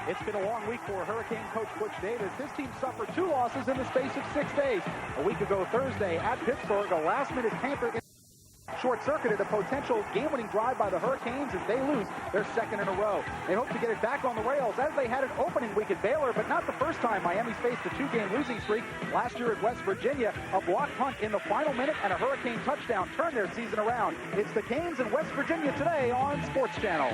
It's been a long week for Hurricane coach Butch Davis. His team suffered 2 losses in the space of 6 days. A week ago Thursday at Pittsburgh, a last-minute camper short-circuited a potential game-winning drive by the Hurricanes as they lose their second in a row. They hope to get it back on the rails as they had an opening week at Baylor, but not the first time Miami's faced a 2-game losing streak. Last year at West Virginia, a blocked punt in the final minute and a Hurricane touchdown turned their season around. It's the Canes in West Virginia today on Sports Channel.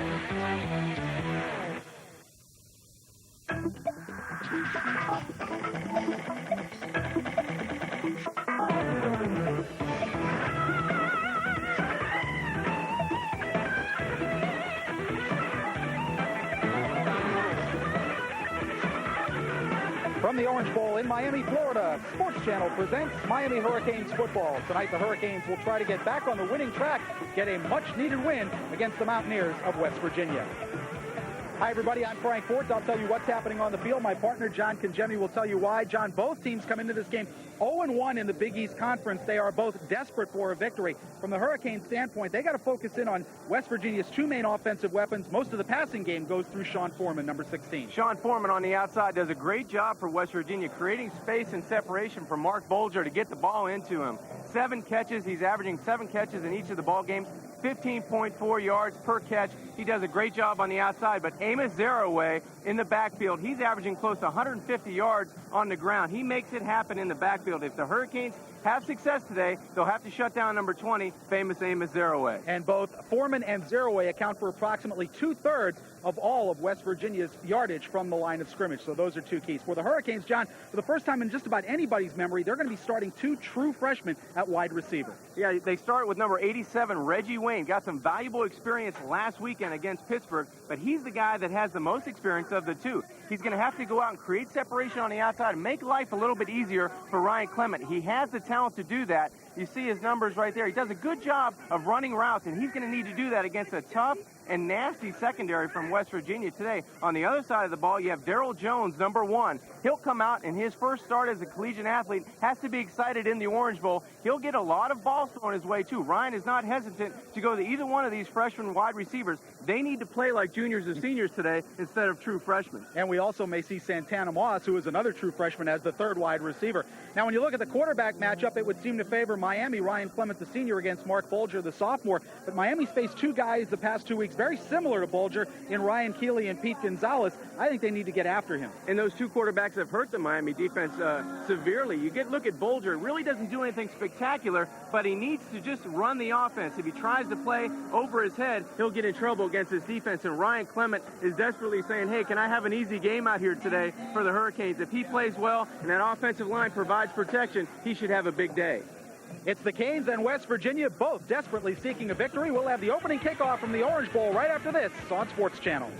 From the Orange Bowl in Miami, Florida, Sports Channel presents Miami Hurricanes football. Tonight, the Hurricanes will try to get back on the winning track, get a much-needed win against the Mountaineers of West Virginia. Hi, everybody. I'm Frank Fort. I'll tell you what's happening on the field. My partner, John Congemi, will tell you why. John, both teams come into this game 0-1 in the Big East Conference. They are both desperate for a victory. From the Hurricanes standpoint, they got to focus in on West Virginia's 2 main offensive weapons. Most of the passing game goes through Sean Foreman, number 16. Sean Foreman on the outside does a great job for West Virginia, creating space and separation for Mark Bolger to get the ball into him. 7 catches. He's averaging 7 catches in each of the ball games. 15.4 yards per catch. He does a great job on the outside, but Amos Zaraway in the backfield, he's averaging close to 150 yards on the ground. He makes it happen in the backfield. If the Hurricanes have success today, they'll have to shut down number 20, famous Amos Zaraway. And both Foreman and Zaraway account for approximately 2/3 of all of West Virginia's yardage from the line of scrimmage. So those are 2 keys. For the Hurricanes, John, for the first time in just about anybody's memory, they're going to be starting 2 true freshmen at wide receiver. Yeah, they start with number 87, Reggie Wayne. Got some valuable experience last weekend against Pittsburgh, but he's the guy that has the most experience of the 2. He's going to have to go out and create separation on the outside and make life a little bit easier for Ryan Clement. He has the talent to do that. You see his numbers right there. He does a good job of running routes, and he's going to need to do that against a tough and nasty secondary from West Virginia today. On the other side of the ball, you have Darrell Jones, number 1. He'll come out, and his first start as a collegiate athlete has to be excited in the Orange Bowl. He'll get a lot of balls thrown his way, too. Ryan is not hesitant to go to either one of these freshman wide receivers. They need to play like juniors and seniors today instead of true freshmen. And we also may see Santana Moss, who is another true freshman, as the 3rd wide receiver. Now, when you look at the quarterback matchup, it would seem to favor Miami. Ryan Clement, the senior, against Mark Bolger, the sophomore. But Miami's faced 2 guys the past 2 weeks very similar to Bolger in Ryan Keeley and Pete Gonzalez. I think they need to get after him. And those 2 quarterbacks have hurt the Miami defense severely. Look at Bolger. Really doesn't do anything spectacular, but he needs to just run the offense. If he tries to play over his head, he'll get in trouble against his defense. And Ryan Clement is desperately saying, hey, can I have an easy game out here today for the Hurricanes? If he plays well and that offensive line provides protection, he should have a big day. It's the Canes and West Virginia, both desperately seeking a victory. We'll have the opening kickoff from the Orange Bowl right after this on Sports Channel.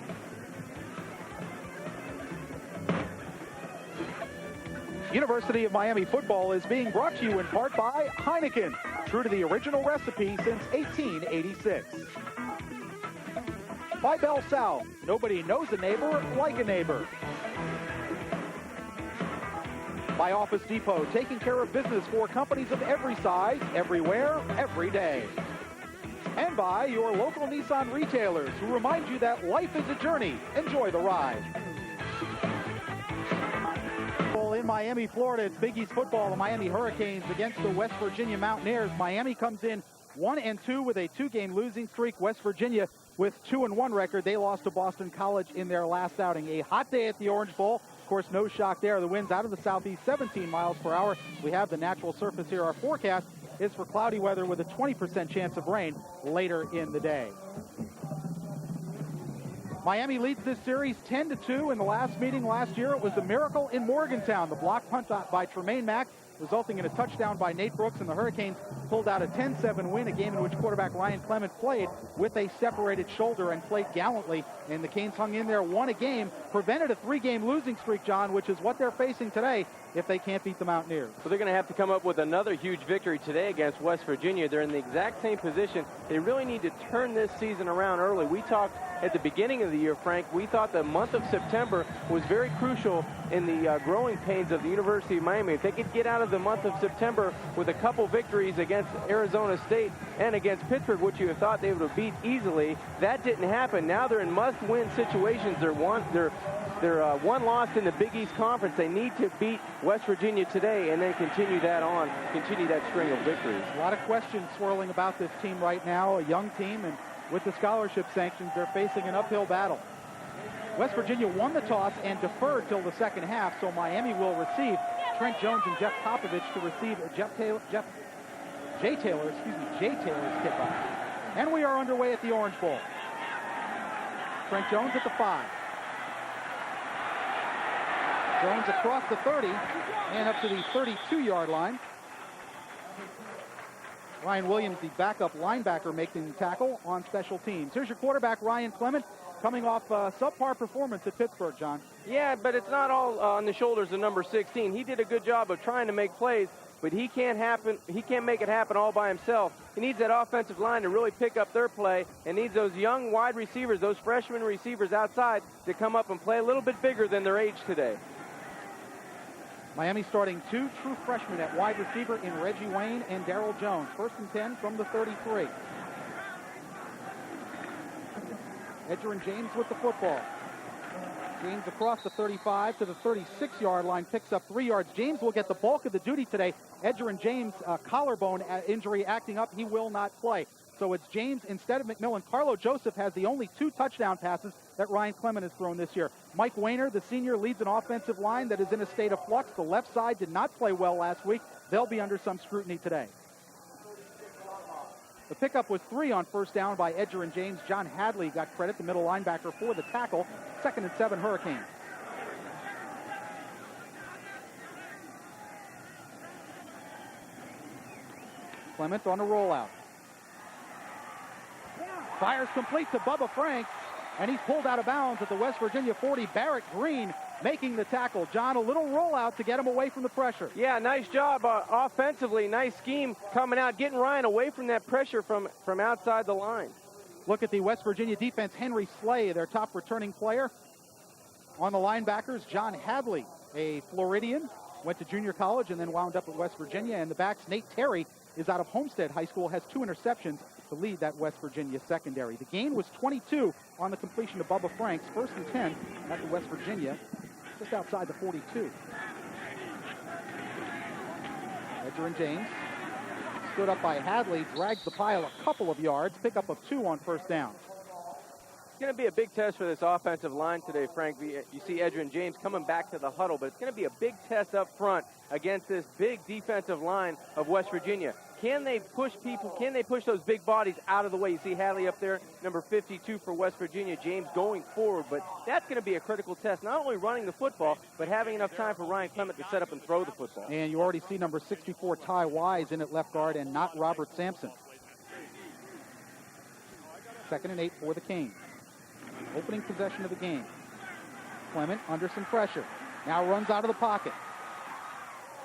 University of Miami football is being brought to you in part by Heineken, true to the original recipe since 1886. By Bell South, nobody knows a neighbor like a neighbor. By Office Depot, taking care of business for companies of every size, everywhere, every day. And by your local Nissan retailers who remind you that life is a journey. Enjoy the ride. In Miami, Florida, it's Big East football. The Miami Hurricanes against the West Virginia Mountaineers. Miami comes in 1-2 with a 2-game losing streak. West Virginia with 2-1 record. They lost to Boston College in their last outing. A hot day at the Orange Bowl. Of course, no shock there. The wind's out of the southeast, 17 miles per hour. We have the natural surface here. Our forecast is for cloudy weather with a 20% chance of rain later in the day. Miami leads this series 10-2. In the last meeting last year, it was the miracle in Morgantown. The block punt by Tremaine Mack, resulting in a touchdown by Nate Brooks, and the Hurricanes pulled out a 10-7 win, a game in which quarterback Ryan Clement played with a separated shoulder and played gallantly. And the Canes hung in there, won a game, prevented a 3-game losing streak, John, which is what they're facing today if they can't beat the Mountaineers. So they're going to have to come up with another huge victory today against West Virginia. They're in the exact same position. They really need to turn this season around early. We talked at the beginning of the year, Frank, we thought the month of September was very crucial in the growing pains of the University of Miami. If they could get out of the month of September with a couple victories against Arizona State and against Pittsburgh, which you thought they would have beat easily. That didn't happen. Now they're in must-win situations. They're one loss in the Big East Conference. They need to beat West Virginia today and then continue that string of victories. A lot of questions swirling about this team right now, a young team, and with the scholarship sanctions, they're facing an uphill battle. West Virginia won the toss and deferred till the second half, so Miami will receive. Trent Jones and Jeff Popovich to receive Jay Taylor's kickoff. And we are underway at the Orange Bowl. Trent Jones at the 5. Jones across the 30 and up to the 32-yard line. Ryan Williams, the backup linebacker, making the tackle on special teams. Here's your quarterback, Ryan Clement, coming off a subpar performance at Pittsburgh, John. Yeah, but it's not all on the shoulders of number 16. He did a good job of trying to make plays, but he can't make it happen all by himself. He needs that offensive line to really pick up their play and needs those young wide receivers, those freshman receivers outside to come up and play a little bit bigger than their age today. Miami starting 2 true freshmen at wide receiver in Reggie Wayne and Darrell Jones. 1st and 10 from the 33. Edgerrin James with the football. James across the 35 to the 36-yard line, picks up 3 yards. James will get the bulk of the duty today. Edgerrin James, collarbone injury acting up. He will not play. So it's James instead of McMillan. Carlo Joseph has the only 2 touchdown passes that Ryan Clement has thrown this year. Mike Weiner, the senior, leads an offensive line that is in a state of flux. The left side did not play well last week. They'll be under some scrutiny today. The pickup was 3 on first down by Edgerrin James. John Hadley got credit, the middle linebacker, for the tackle. 2nd and 7 Hurricanes. Clement on a rollout. Fires complete to Bubba Franks, and he's pulled out of bounds at the West Virginia 40. Barrett Green making the tackle. John, a little rollout to get him away from the pressure. Yeah, nice job offensively. Nice scheme coming out, getting Ryan away from that pressure from outside the line. Look at the West Virginia defense. Henry Slay, their top returning player. On the linebackers, John Hadley, a Floridian, went to junior college and then wound up at West Virginia. And the backs, Nate Terry is out of Homestead High School, has 2 interceptions to lead that West Virginia secondary. The gain was 22 on the completion to Bubba Franks. 1st and 10 at the West Virginia, just outside the 42. Edgerrin James stood up by Hadley, drags the pile a couple of yards, pickup of 2 on first down. It's going to be a big test for this offensive line today, Frank. You see Edgerrin James coming back to the huddle, but it's going to be a big test up front against this big defensive line of West Virginia. Can they push people? Can they push those big bodies out of the way? You see Hadley up there, number 52 for West Virginia, James going forward, but that's going to be a critical test, not only running the football, but having enough time for Ryan Clement to set up and throw the football. And you already see number 64, Ty Wise, in at left guard, and not Robert Sampson. 2nd and 8 for the Canes. Opening possession of the game. Clement under some pressure. Now runs out of the pocket.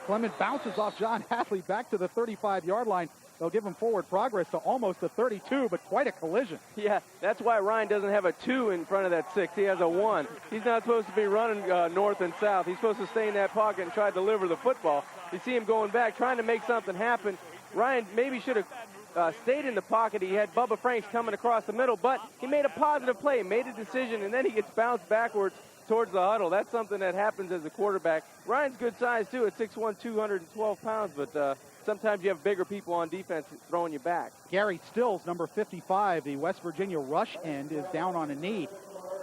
Clement bounces off John Hadley back to the 35-yard line. They'll give him forward progress to almost the 32, but quite a collision. Yeah, that's why Ryan doesn't have a 2 in front of that 6. He has a 1. He's not supposed to be running north and south. He's supposed to stay in that pocket and try to deliver the football. You see him going back, trying to make something happen. Ryan maybe should have stayed in the pocket. He had Bubba Franks coming across the middle, but he made a positive play, made a decision, and then he gets bounced backwards towards the huddle. That's something that happens as a quarterback. Ryan's good size, too, at 6'1", 212 pounds, but sometimes you have bigger people on defense throwing you back. Gary Stills, number 55, the West Virginia rush end, is down on a knee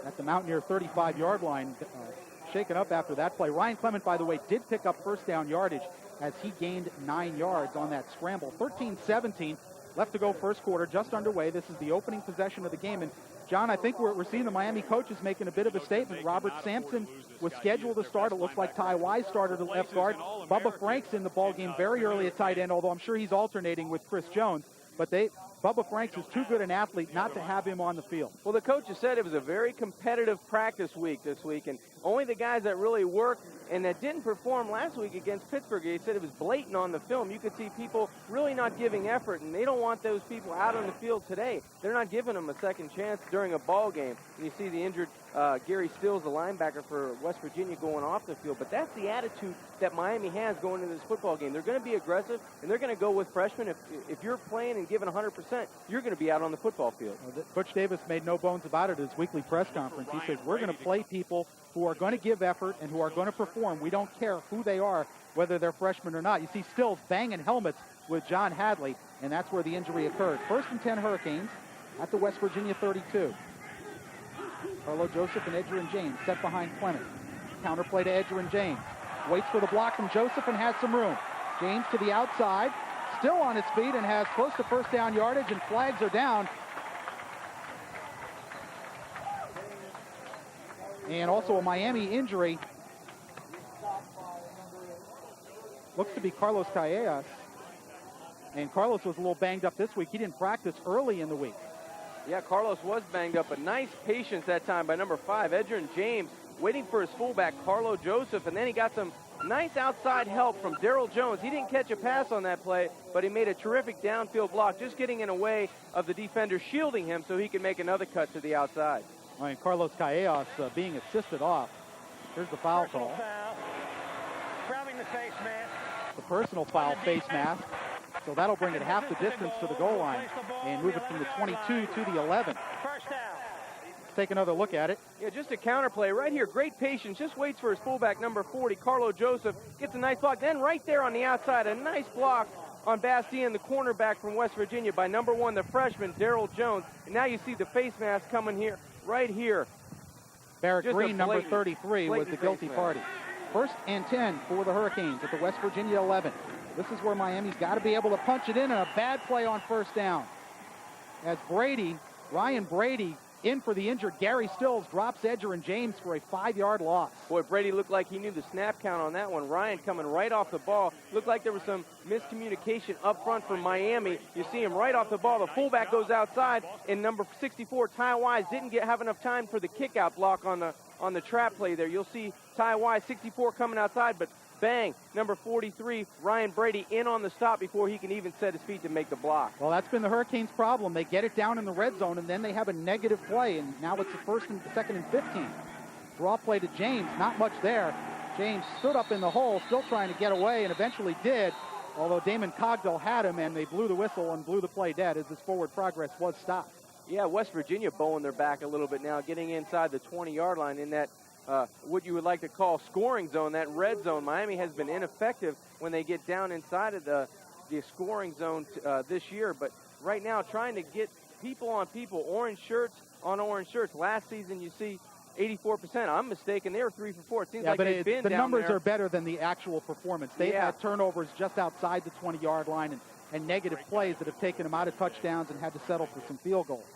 at the Mountaineer 35-yard line, shaken up after that play. Ryan Clement, by the way, did pick up first down yardage as he gained 9 yards on that scramble. 13-17, left to go first quarter, just underway. This is the opening possession of the game. And John, I think we're seeing the Miami coaches making a bit of a statement. Robert Sampson was scheduled to start. It looks like Ty Wise started at left guard. Bubba Franks in the ball game very early at tight end, although I'm sure he's alternating with Chris Jones. But Bubba Franks is too good an athlete not to have him on the field. Well, the coaches said it was a very competitive practice week this week, and only the guys that really work and that didn't perform last week against Pittsburgh. They said it was blatant on the film. You could see people really not giving effort, and they don't want those people out on the field today. They're not giving them a second chance during a ball game. And you see the injured Gary Stills, the linebacker for West Virginia, going off the field. But that's the attitude that Miami has going into this football game. They're going to be aggressive, and they're going to go with freshmen. If you're playing and giving 100%, you're going to be out on the football field. Well, Butch Davis made no bones about it at his weekly press conference. He says, we're going to play people who are going to give effort and who are going to perform. We don't care who they are, whether they're freshmen or not. You see Stills banging helmets with John Hadley, and that's where the injury occurred. 1st and 10 Hurricanes at the West Virginia 32. Carlo Joseph and Edgerrin James set behind Clement. Counterplay to Edgerrin James. Waits for the block from Joseph and has some room. James to the outside, still on his feet and has close to first down yardage, and flags are down. And also a Miami injury. Looks to be Carlos Callejas. And Carlos was a little banged up this week. He didn't practice early in the week. Yeah, Carlos was banged up, but nice patience that time by number 5, Edgerrin James, waiting for his fullback, Carlo Joseph, and then he got some nice outside help from Darrell Jones. He didn't catch a pass on that play, but he made a terrific downfield block, just getting in the way of the defender shielding him so he could make another cut to the outside. All right, Carlos Callejas being assisted off. Here's the foul call. Grabbing the face mask. The personal foul face mask. So that'll bring it half the distance to the goal line and move it from the 22 to the 11. First down. Let's take another look at it. Yeah, just a counterplay right here. Great patience. Just waits for his fullback, number 40, Carlo Joseph. Gets a nice block. Then right there on the outside, a nice block on Bastien, the cornerback from West Virginia, by number 1, the freshman, Darrell Jones. And now you see the face mask coming here, right here. Barrett Just Green, number 33, was the guilty face party. 1st and 10 for the Hurricanes at the West Virginia 11. This is where Miami's got to be able to punch it in, and a bad play on first down. As Ryan Brady, in for the injured Gary Stills, drops Edgerrin James for a 5-yard loss. Boy, Brady looked like he knew the snap count on that one. Ryan coming right off the ball. Looked like there was some miscommunication up front from Miami. You see him right off the ball. The fullback goes outside, and number 64, Ty Wise, didn't have enough time for the kick-out block on the trap play there. You'll see Ty Wise, 64, coming outside, but bang, number 43, Ryan Brady, in on the stop before he can even set his feet to make the block. Well, that's been the Hurricanes' problem. They get it down in the red zone, and then they have a negative play, and now it's the 1st and 2nd and 15. Draw play to James, not much there. James stood up in the hole, still trying to get away, and eventually did, although Damon Cogdill had him, and they blew the whistle and blew the play dead as his forward progress was stopped. Yeah, West Virginia bowing their back a little bit now, getting inside the 20-yard line in that what you would like to call scoring zone, that red zone. Miami has been ineffective when they get down inside of the scoring zone this year, but right now trying to get people on people, orange shirts on orange shirts. Last season you see 84%. I'm mistaken. They were 3 for 4. It seems like they've been the down numbers there. are better than the actual performance. They've had turnovers just outside the 20-yard line and negative plays that have taken them out of touchdowns and had to settle for some field goals.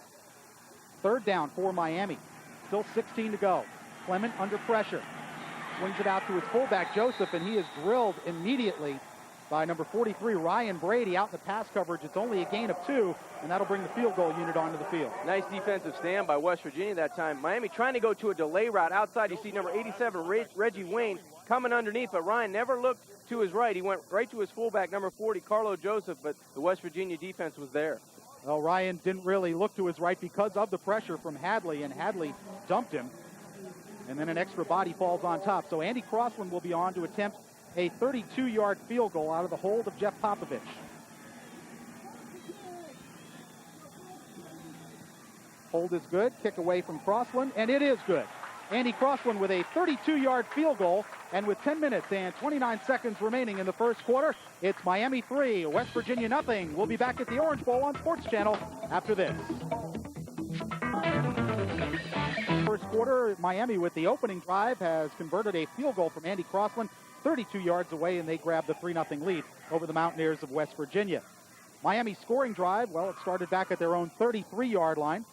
3rd down for Miami. Still 16 to go. Clement under pressure. Swings it out to his fullback, Joseph, and he is drilled immediately by number 43, Ryan Brady, out in the pass coverage. It's only a gain of 2, and that'll bring the field goal unit onto the field. Nice defensive stand by West Virginia that time. Miami trying to go to a delay route outside. You see number 87, Reggie Wayne, coming underneath, but Ryan never looked to his right. He went right to his fullback, number 40, Carlo Joseph, but the West Virginia defense was there. Well, Ryan didn't really look to his right because of the pressure from Hadley, and Hadley dumped him. And then an extra body falls on top. So Andy Crossland will be on to attempt a 32-yard field goal out of the hold of Jeff Popovich. Hold is good. Kick away from Crossland, and it is good. Andy Crossland with a 32-yard field goal, and with 10 minutes and 29 seconds remaining in the first quarter, it's Miami 3, West Virginia nothing. We'll be back at the Orange Bowl on Sports Channel after this. First quarter, Miami with the opening drive has converted a field goal from Andy Crossland 32 yards away, and they grab the 3-0 lead over the Mountaineers of West Virginia. Miami's scoring drive, well, it started back at their own 33-yard line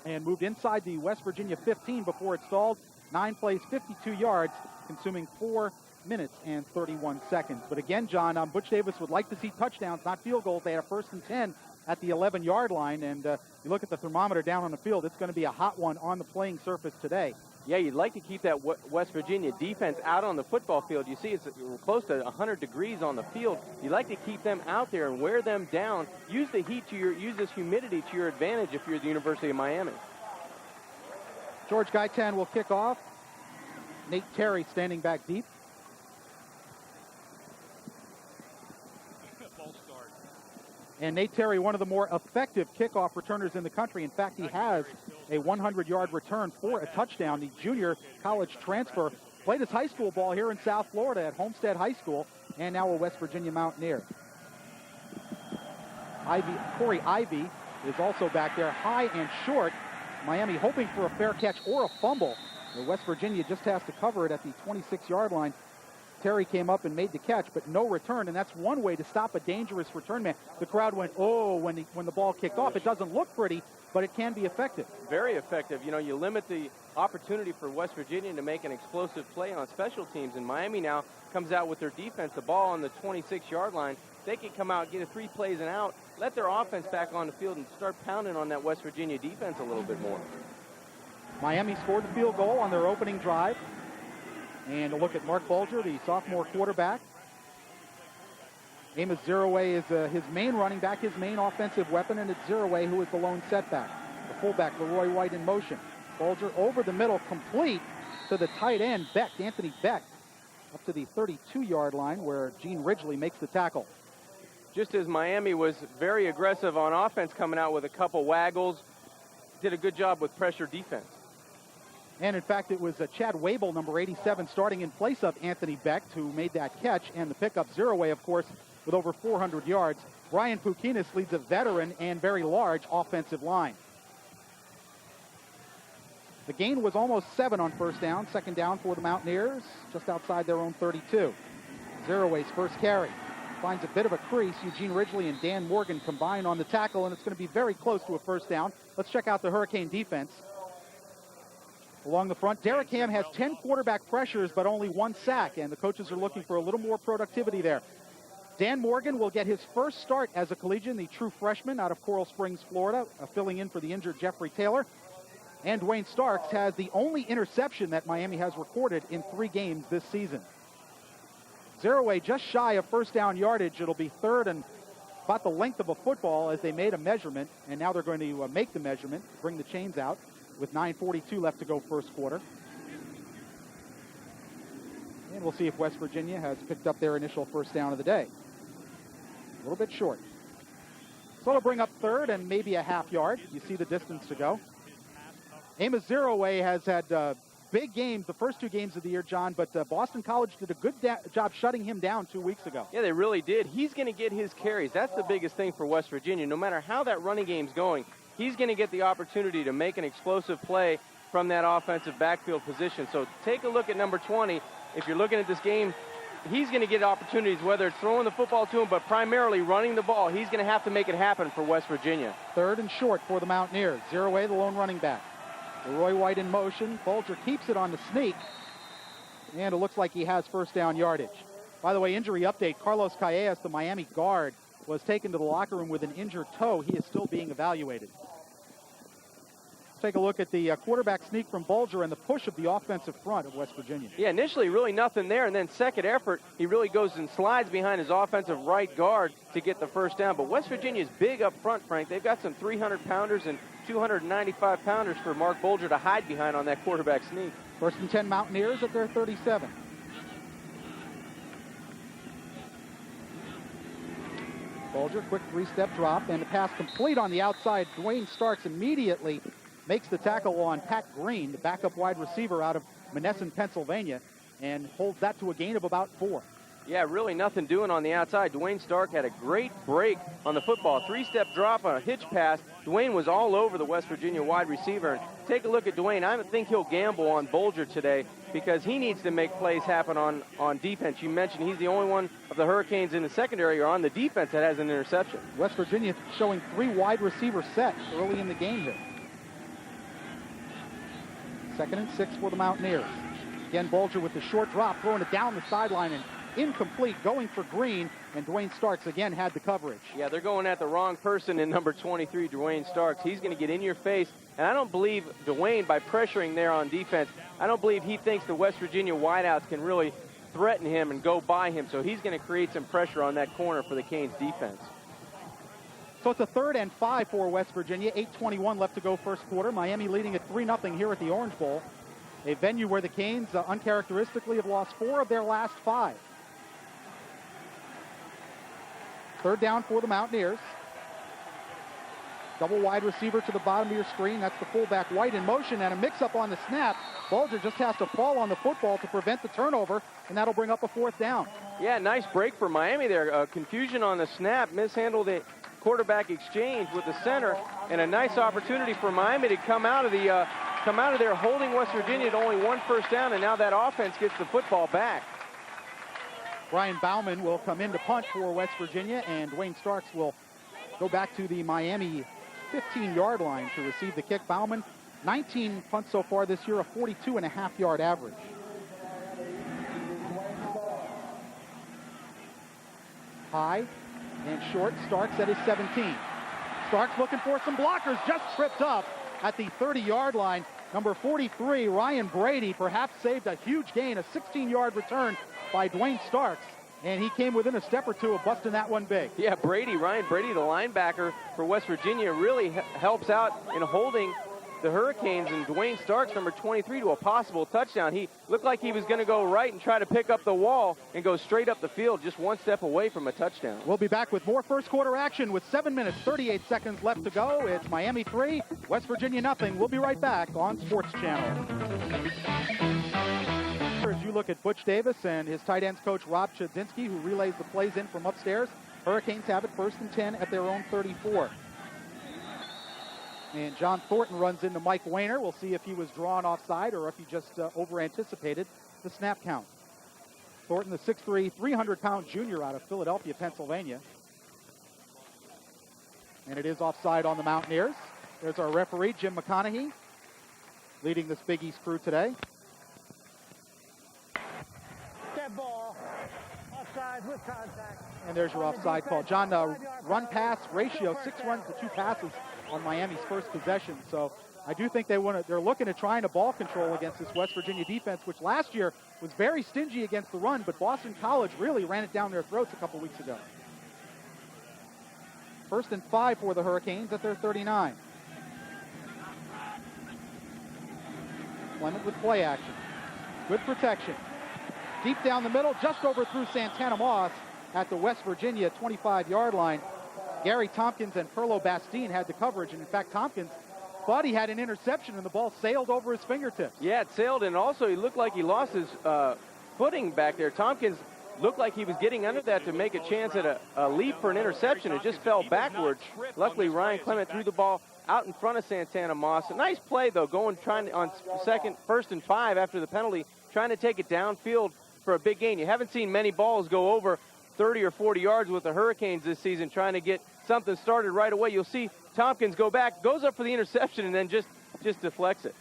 and moved inside the West Virginia 15 before it stalled. 9 plays, 52 yards, consuming 4 minutes and 31 seconds. But again, John, Butch Davis would like to see touchdowns, not field goals. They had a 1st and 10 at the 11-yard line, and you look at the thermometer down on the field, it's going to be a hot one on the playing surface today. Yeah, you'd like to keep that West Virginia defense out on the football field. You see it's close to 100 degrees on the field. You'd like to keep them out there and wear them down. Use the heat use this humidity to your advantage if you're the University of Miami. George Gaitan will kick off. Nate Terry standing back deep. And Nate Terry, one of the more effective kickoff returners in the country. In fact, he has a 100-yard return for a touchdown. The junior college transfer played his high school ball here in South Florida at Homestead High School, and now a West Virginia Mountaineer. Corey Ivy is also back there, high and short. Miami hoping for a fair catch or a fumble. West Virginia just has to cover it at the 26-yard line. Terry came up and made the catch, but no return, and that's one way to stop a dangerous return man. The crowd went, oh, when the ball kicked off. It doesn't look pretty, but it can be effective. Very effective. You know, you limit the opportunity for West Virginia to make an explosive play on special teams, and Miami now comes out with their defense, the ball on the 26-yard line. They can come out, get a 3 plays and out, let their offense back on the field and start pounding on that West Virginia defense a little bit more. Miami scored the field goal on their opening drive. And a look at Mark Bulger, the sophomore quarterback. Amos Zeraway is his main running back, his main offensive weapon, and it's Zeraway who is the lone setback. The fullback, Leroy White, in motion. Bulger over the middle, complete to the tight end, Beck, Anthony Beck, up to the 32-yard line where Gene Ridgely makes the tackle. Just as Miami was very aggressive on offense, coming out with a couple waggles, did a good job with pressure defense. And, in fact, it was Chad Wabel, number 87, starting in place of Anthony Beck, who made that catch, and the pickup, Zeraway, of course, with over 400 yards. Brian Pukinis leads a veteran and very large offensive line. The gain was almost 7 on first down. Second down for the Mountaineers, just outside their own 32. Zeraway's first carry finds a bit of a crease. Eugene Ridgely and Dan Morgan combine on the tackle, and it's going to be very close to a first down. Let's check out the Hurricane defense. Along the front, Derek Ham has 10 quarterback pressures, but only 1 sack, and the coaches are looking for a little more productivity there. Dan Morgan will get his first start as a collegian, the true freshman out of Coral Springs, Florida, filling in for the injured Jeffrey Taylor. And Dwayne Starks has the only interception that Miami has recorded in 3 games this season. Zeraway just shy of first down yardage. It'll be third and about the length of a football as they made a measurement, and now they're going to make the measurement, bring the chains out, with 9:42 left to go first quarter. And we'll see if West Virginia has picked up their initial first down of the day. A little bit short. So it'll bring up third and maybe a half yard. You see the distance to go. Amos Zeraway has had big games, the first 2 games of the year, John, but Boston College did a good job shutting him down 2 weeks ago. Yeah, they really did. He's going to get his carries. That's the biggest thing for West Virginia. No matter how that running game's going, he's going to get the opportunity to make an explosive play from that offensive backfield position. So take a look at number 20. If you're looking at this game, he's going to get opportunities, whether it's throwing the football to him, but primarily running the ball. He's going to have to make it happen for West Virginia. Third and short for the Mountaineers. Zeraway, the lone running back. Leroy White in motion. Bulger keeps it on the sneak. And it looks like he has first down yardage. By the way, injury update. Carlos Callejas, the Miami guard, was taken to the locker room with an injured toe. He is still being evaluated. Let's take a look at the quarterback sneak from Bulger and the push of the offensive front of West Virginia. Yeah, initially really nothing there, and then second effort, he really goes and slides behind his offensive right guard to get the first down. But West Virginia's big up front, Frank. They've got some 300-pounders and 295-pounders for Mark Bulger to hide behind on that quarterback sneak. First and 10 Mountaineers at their 37. Bulger, quick 3-step drop, and the pass complete on the outside. Dwayne Starks immediately makes the tackle on Pat Green, the backup wide receiver out of Monessen, Pennsylvania, and holds that to a gain of about 4. Yeah, really nothing doing on the outside. Dwayne Stark had a great break on the football. 3-step drop on a hitch pass. Dwayne was all over the West Virginia wide receiver. And take a look at Dwayne. I think he'll gamble on Bulger today because he needs to make plays happen on defense. You mentioned he's the only one of the Hurricanes in the secondary or on the defense that has an interception. West Virginia showing 3 wide receiver sets early in the game here. Second and 6 for the Mountaineers. Again, Bulger with the short drop, throwing it down the sideline and incomplete, going for Green, and Dwayne Starks again had the coverage. Yeah, they're going at the wrong person in number 23, Dwayne Starks. He's going to get in your face And I don't believe Dwayne, by pressuring there on defense, I don't believe he thinks the West Virginia wideouts can really threaten him and go by him. So he's going to create some pressure on that corner for the Canes defense. So it's a 3rd and 5 for West Virginia. 8:21 left to go first quarter. Miami leading at 3-0 here at the Orange Bowl, a venue where the Canes uncharacteristically have lost 4 of their last 5. 3rd down for the Mountaineers. Double wide receiver to the bottom of your screen. That's the fullback White in motion, and a mix-up on the snap. Bulger just has to fall on the football to prevent the turnover, and that'll bring up a 4th down. Yeah, nice break for Miami there. Confusion on the snap, mishandled the quarterback exchange with the center, and a nice opportunity for Miami to come out of there holding West Virginia to only 1 first down, and now that offense gets the football back. Brian Bauman will come in to punt for West Virginia, and Dwayne Starks will go back to the Miami 15-yard line to receive the kick. Bauman, 19 punts so far this year, a 42.5-yard average. High and short. Starks at his 17. Starks looking for some blockers, just tripped up at the 30-yard line. Number 43, Ryan Brady, perhaps saved a huge gain, a 16-yard return by Dwayne Starks. And he came within a step or two of busting that one big. Yeah, Ryan Brady, the linebacker for West Virginia, really helps out in holding the Hurricanes, and Dwayne Starks, number 23, to a possible touchdown. He looked like he was going to go right and try to pick up the wall and go straight up the field, just 1 step away from a touchdown. We'll be back with more first quarter action with 7 minutes, 38 seconds left to go. It's Miami 3, West Virginia nothing. We'll be right back on Sports Channel. As you look at Butch Davis and his tight ends coach Rob Chudzinski, who relays the plays in from upstairs, Hurricanes have it 1st and 10 at their own 34. And John Thornton runs into Mike Wayner. We'll see if he was drawn offside or if he just over-anticipated the snap count. Thornton, the 6'3", 300-pound junior out of Philadelphia, Pennsylvania. And it is offside on the Mountaineers. There's our referee, Jim McConaughey, leading this Big East crew today. Dead ball. Offside with contact. And there's your offside call. John, run-pass ratio, 6 runs to 2 passes on Miami's first possession. So I do think they're looking at trying to ball control against this West Virginia defense, which last year was very stingy against the run, but Boston College really ran it down their throats a couple weeks ago. 1st and 5 for the Hurricanes at their 39. Clement with play action. Good protection. Deep down the middle, just overthrew Santana Moss at the West Virginia 25-yard line. Gary Tompkins and Perlo Bastine had the coverage, and in fact, Tompkins thought he had an interception, and the ball sailed over his fingertips. Yeah, it sailed, and also he looked like he lost his footing back there. Tompkins looked like he was getting under that to make a chance at a leap for an interception. It just fell backwards. Luckily, Ryan Clement threw the ball out in front of Santana Moss. A nice play, though, trying on 1st and 5 after the penalty, trying to take it downfield for a big gain. You haven't seen many balls go over 30 or 40 yards with the Hurricanes this season, trying to get something started right away. You'll see Tompkins go back, goes up for the interception, and then just deflects it.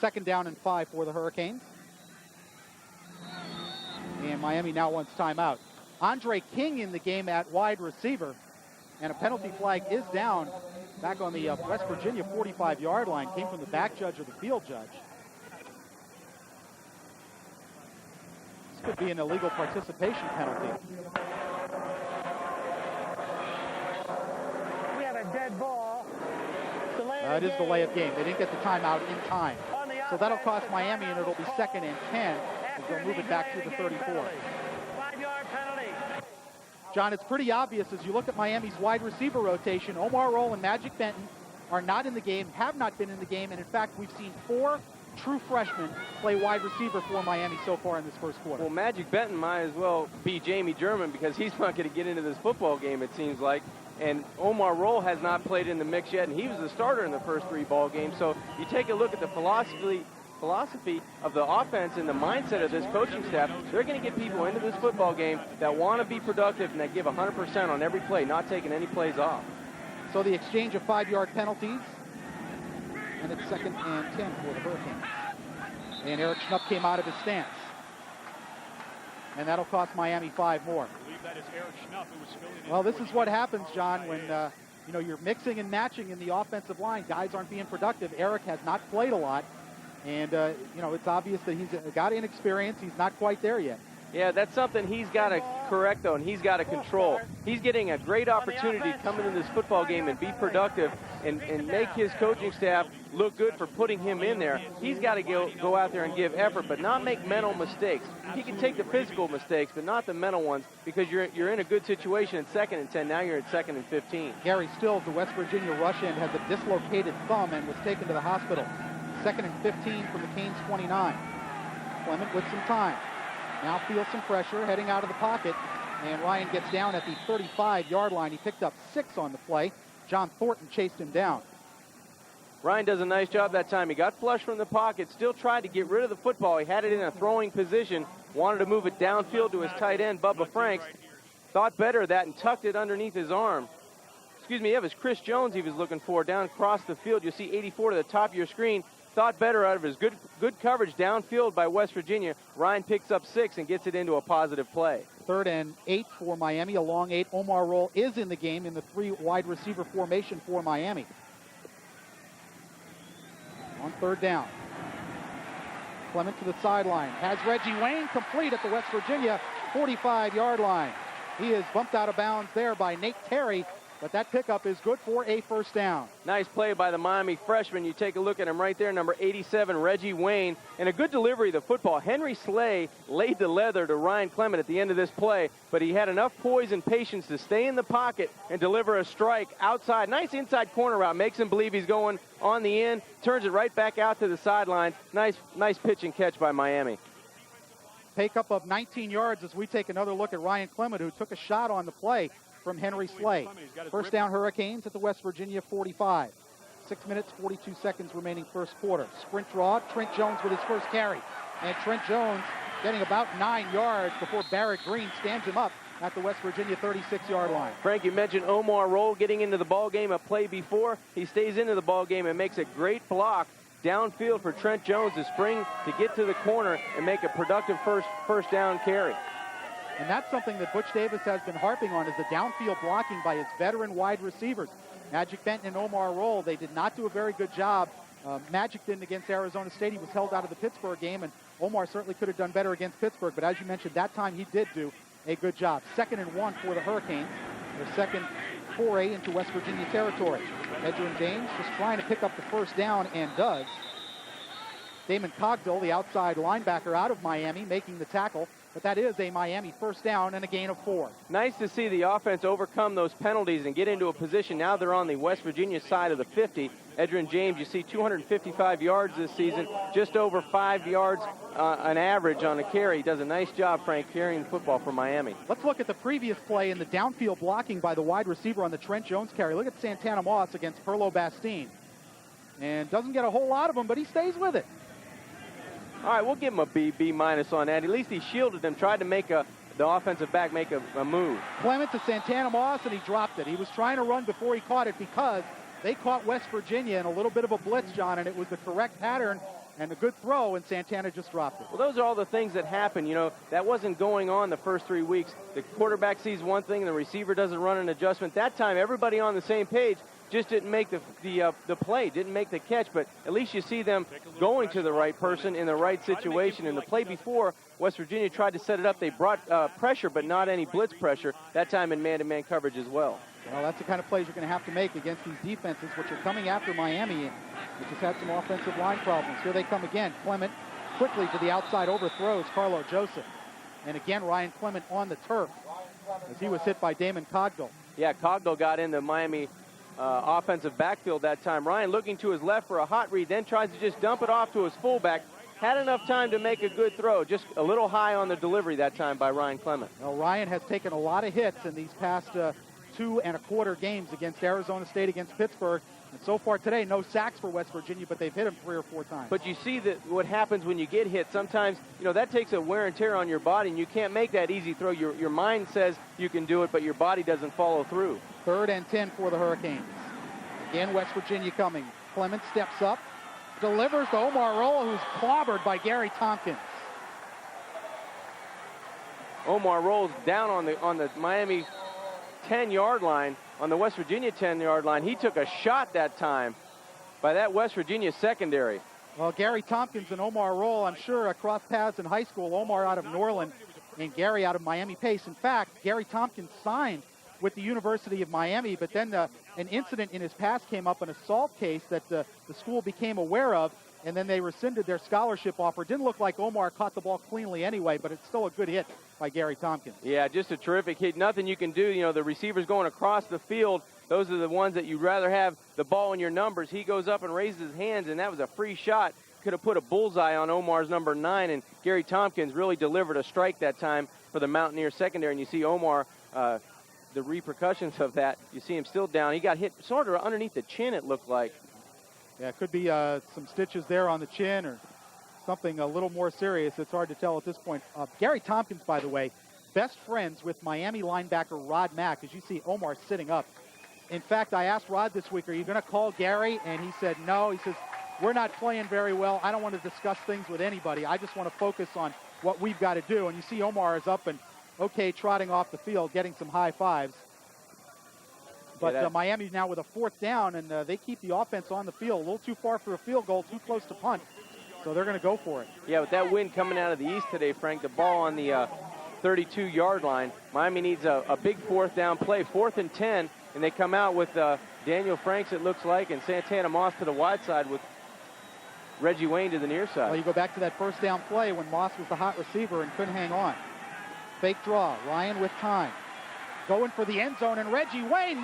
2nd down and 5 for the Hurricanes. And Miami now wants timeout. Andre King in the game at wide receiver, and a penalty flag is down back on the West Virginia 45-yard line. Came from the back judge or the field judge. Could be an illegal participation penalty. We have a dead ball. It is delay of game. They didn't get the timeout in time. So that'll cost Miami, and it'll be 2nd and 10 as they'll move it back to the 34. 5-yard penalty. John, it's pretty obvious as you look at Miami's wide receiver rotation. Omar Roll and Magic Benton are not in the game, have not been in the game, and in fact, we've seen 4 true freshmen play wide receiver for Miami so far in this first quarter. Well, Magic Benton might as well be Jamie German because he's not going to get into this football game, it seems like. And Omar Roll has not played in the mix yet, and he was the starter in the first 3 ball games. So you take a look at the philosophy of the offense and the mindset of this coaching staff. They're going to get people into this football game that want to be productive and that give 100% on every play, not taking any plays off. So the exchange of 5-yard penalties. And it's 2nd and 10 for the Hurricanes. And Eric Schnupp came out of his stance. And that'll cost Miami 5 more. I believe that is Eric Schnupp, who was filling in. Well, this is what happens, John, when you know, you're mixing and matching in the offensive line. Guys aren't being productive. Eric has not played a lot. And, you know, it's obvious that he's got inexperience. He's not quite there yet. Yeah, that's something he's got to correct, though, and he's got to control. He's getting a great opportunity to come into this football game and be productive and make his coaching staff look good for putting him in there. He's got to go out there and give effort, but not make mental mistakes. He can take the physical mistakes, but not the mental ones, because you're in a good situation at 2nd and 10. Now you're at 2nd and 15. Gary Stills, the West Virginia rush end, has a dislocated thumb and was taken to the hospital. 2nd and 15 from the Canes 29. Clement with some time. Now feels some pressure heading out of the pocket, and Ryan gets down at the 35-yard line. He picked up 6 on the play. John Thornton chased him down. Ryan does a nice job that time. He got flush from the pocket, still tried to get rid of the football. He had it in a throwing position, wanted to move it downfield to his tight end, Bubba Franks. Thought better of that and tucked it underneath his arm. Excuse me, it was Chris Jones he was looking for down across the field. You see 84 to the top of your screen. Thought better out of his good coverage downfield by West Virginia. Ryan picks up 6 and gets it into a positive play. 3rd and 8 for Miami, a long 8. Omar Roll is in the game in the 3 wide receiver formation for Miami. On 3rd down. Clement to the sideline. Has Reggie Wayne complete at the West Virginia 45-yard line. He is bumped out of bounds there by Nate Terry, but that pickup is good for a 1st down. Nice play by the Miami freshman. You take a look at him right there, number 87, Reggie Wayne. And a good delivery of the football. Henry Slay laid the leather to Ryan Clement at the end of this play, but he had enough poise and patience to stay in the pocket and deliver a strike outside. Nice inside corner route. Makes him believe he's going on the end. Turns it right back out to the sideline. Nice pitch and catch by Miami. Pickup of 19 yards as we take another look at Ryan Clement, who took a shot on the play from Henry Slay. 1st down Hurricanes at the West Virginia 45. 6 minutes, 42 seconds remaining 1st quarter. Sprint draw, Trent Jones with his first carry. And Trent Jones getting about 9 yards before Barrett Green stands him up at the West Virginia 36-yard line. Frank, you mentioned Omar Roll getting into the ball game a play before. He stays into the ball game and makes a great block downfield for Trent Jones to spring to get to the corner and make a productive first down carry. And that's something that Butch Davis has been harping on, is the downfield blocking by his veteran wide receivers. Magic Benton and Omar Roll, they did not do a very good job. Magic didn't against Arizona State. He was held out of the Pittsburgh game, and Omar certainly could have done better against Pittsburgh. But as you mentioned, that time he did do a good job. 2nd and 1 for the Hurricanes. Their 2nd foray into West Virginia territory. Edgerrin James just trying to pick up the 1st down, and does. Damon Cogdill, the outside linebacker out of Miami, making the tackle. But that is a Miami 1st down and a gain of 4. Nice to see the offense overcome those penalties and get into a position. Now they're on the West Virginia side of the 50. Edgerrin James, you see 255 yards this season, just over 5 yards an average on a carry. He does a nice job, Frank, carrying the football for Miami. Let's look at the previous play in the downfield blocking by the wide receiver on the Trent Jones carry. Look at Santana Moss against Perlo Bastine. And doesn't get a whole lot of them, but he stays with it. All right, we'll give him a B minus on that. At least he shielded them, tried to make the offensive back make a move. Clement to Santana Moss, and he dropped it. He was trying to run before he caught it because they caught West Virginia in a little bit of a blitz, John, and it was the correct pattern and a good throw, and Santana just dropped it. Well, those are all the things that happen. You know, that wasn't going on the first 3 weeks. The quarterback sees one thing, and the receiver doesn't run an adjustment. That time, everybody on the same page, just didn't make the play, didn't make the catch, but at least you see them going to the right person in the right situation. In the play before, West Virginia tried to set it up. They brought pressure, but not any blitz pressure, that time in man-to-man coverage as well. Well, that's the kind of plays you're going to have to make against these defenses, which are coming after Miami, which has had some offensive line problems. Here they come again. Clement quickly to the outside, overthrows Carlo Joseph. And again, Ryan Clement on the turf as he was hit by Damon Cogdill. Yeah, Cogdill got in the Miami offensive backfield that time. Ryan looking to his left for a hot read, then tries to just dump it off to his fullback. Had enough time to make a good throw, just a little high on the delivery that time by Ryan Clement. Well, Ryan has taken a lot of hits in these past 2 1/4 games against Arizona State, against Pittsburgh. And so far today, no sacks for West Virginia, but they've hit him 3 or 4 times. But you see that what happens when you get hit. Sometimes, you know, that takes a wear and tear on your body, and you can't make that easy throw. Your mind says you can do it, but your body doesn't follow through. 3rd and 10 for the Hurricanes. Again, West Virginia coming. Clement steps up, delivers to Omar Roll, who's clobbered by Gary Tompkins. Omar rolls down on the Miami 10-yard line. on the West Virginia 10-yard line. He took a shot that time by that West Virginia secondary. Well, Gary Tompkins and Omar Roll, I'm sure, cross paths in high school. Omar out of Norland and Gary out of Miami Pace. In fact, Gary Tompkins signed with the University of Miami, but then an incident in his past came up, an assault case that the school became aware of, and then they rescinded their scholarship offer. It didn't look like Omar caught the ball cleanly anyway, but it's still a good hit by Gary Tompkins. Yeah, just a terrific hit. Nothing you can do. You know, the receivers going across the field, those are the ones that you'd rather have the ball in your numbers. He goes up and raises his hands, and that was a free shot. Could have put a bullseye on Omar's number 9, and Gary Tompkins really delivered a strike that time for the Mountaineers secondary. And you see Omar, the repercussions of that, you see him still down. He got hit sort of underneath the chin, it looked like. Yeah, it could be some stitches there on the chin or something a little more serious. It's hard to tell at this point. Gary Tompkins, by the way, best friends with Miami linebacker Rod Mack. As you see, Omar sitting up. In fact, I asked Rod this week, are you going to call Gary? And he said no. He says, we're not playing very well. I don't want to discuss things with anybody. I just want to focus on what we've got to do. And you see Omar is up and, okay, trotting off the field, getting some high fives. But Miami's now with a 4th down, and they keep the offense on the field. A little too far for a field goal, too close to punt. So they're going to go for it. Yeah, with that wind coming out of the east today, Frank, the ball on the 32-yard line. Miami needs a big 4th down play, 4th and 10, and they come out with Daniel Franks, it looks like, and Santana Moss to the wide side with Reggie Wayne to the near side. Well, you go back to that 1st down play when Moss was the hot receiver and couldn't hang on. Fake draw, Ryan with time. Going for the end zone, and Reggie Wayne,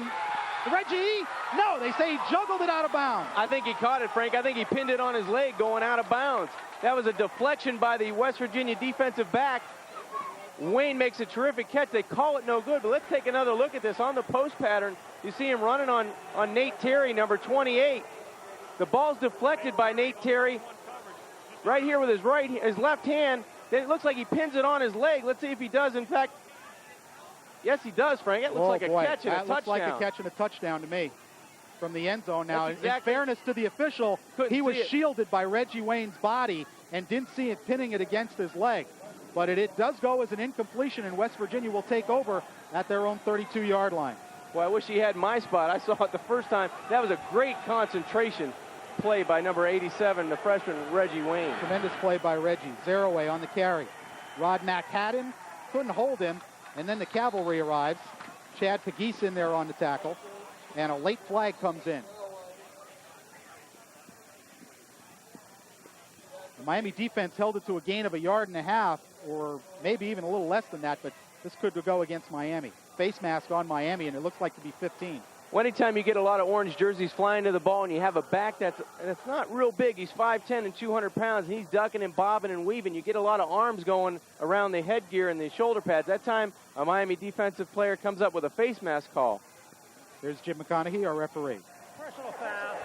no, they say he juggled it out of bounds. I think he caught it, Frank. I think he pinned it on his leg going out of bounds. That was a deflection by the West Virginia defensive back. Wayne makes a terrific catch. They call it no good, but let's take another look at this. On the post pattern, you see him running on Nate Terry, number 28. The ball's deflected by Nate Terry right here with his left hand. Then it looks like he pins it on his leg. Let's see if he does, in fact. Yes, he does, Frank. It looks like a catch and a touchdown. That looks like a catch and a touchdown to me from the end zone. Now, in fairness to the official, he was shielded by Reggie Wayne's body and didn't see it pinning it against his leg. But it does go as an incompletion, and West Virginia will take over at their own 32-yard line. Well, I wish he had my spot. I saw it the first time. That was a great concentration play by number 87, the freshman Reggie Wayne. Tremendous play by Reggie. Zeroaway on the carry. Rod Mack had him, couldn't hold him, and then the cavalry arrives. Chad Pegues in there on the tackle, and a late flag comes in. The Miami defense held it to a gain of 1.5 yards, or maybe even a little less than that, but this could go against Miami. Face mask on Miami, and it looks like to be 15. Well, anytime you get a lot of orange jerseys flying to the ball and you have a back that's not real big, he's 5'10" and 200 pounds, and he's ducking and bobbing and weaving, you get a lot of arms going around the headgear and the shoulder pads. That time, a Miami defensive player comes up with a face mask call. There's Jim McConaughey, our referee. Personal foul,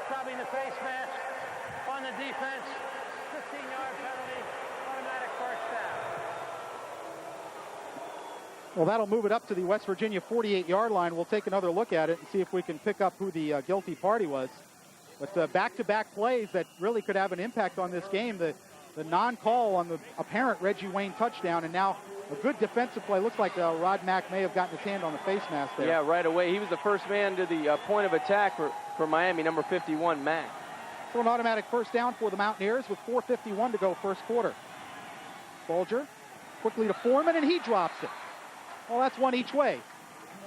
stopping the face mask on the defense, 15-yard penalty, automatic 1st down. Well, that'll move it up to the West Virginia 48-yard line. We'll take another look at it and see if we can pick up who the guilty party was. But back-to-back plays that really could have an impact on this game. The non-call on the apparent Reggie Wayne touchdown, and now a good defensive play. Looks like Rod Mack may have gotten his hand on the face mask there. Yeah, right away. He was the first man to the point of attack for Miami, number 51, Mack. So an automatic 1st down for the Mountaineers with 4:51 to go first quarter. Bulger quickly to Foreman, and he drops it. Well, that's one each way.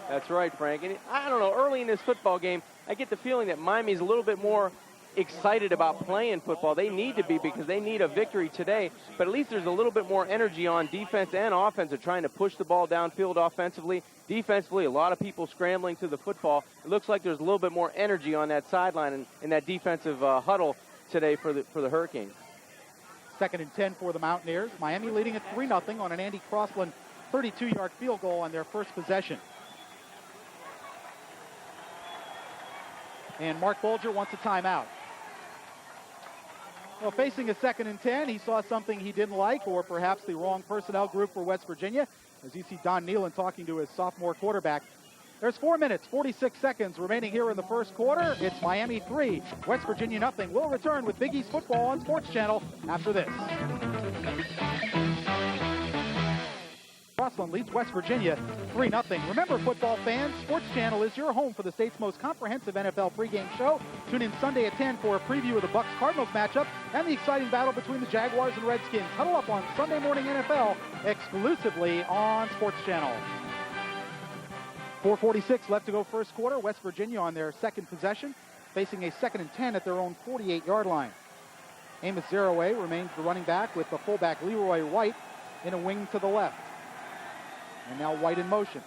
That's right, Frank. And I don't know, early in this football game, I get the feeling that Miami's a little bit more excited about playing football. They need to be, because they need a victory today. But at least there's a little bit more energy on defense and offense of trying to push the ball downfield offensively. Defensively, a lot of people scrambling to the football. It looks like there's a little bit more energy on that sideline and in that defensive huddle today for the Hurricanes. 2nd and 10 for the Mountaineers. Miami leading at 3-0 on an Andy Crossland 32-yard field goal on their first possession. And Mark Bulger wants a timeout. Well, facing a 2nd and 10, he saw something he didn't like, or perhaps the wrong personnel group for West Virginia, as you see Don Nealon talking to his sophomore quarterback. There's 4 minutes, 46 seconds remaining here in the first quarter. It's Miami 3, West Virginia nothing. We'll return with Big East football on Sports Channel after this. Crossland leads West Virginia 3-0. Remember, football fans, Sports Channel is your home for the state's most comprehensive NFL pregame show. Tune in Sunday at 10 for a preview of the Bucs-Cardinals matchup and the exciting battle between the Jaguars and Redskins. Huddle up on Sunday Morning NFL exclusively on Sports Channel. 4:46 left to go first quarter. West Virginia on their second possession, facing a 2nd and 10 at their own 48-yard line. Amos Zeraway remains the running back with the fullback Leroy White in a wing to the left. And now White in motion.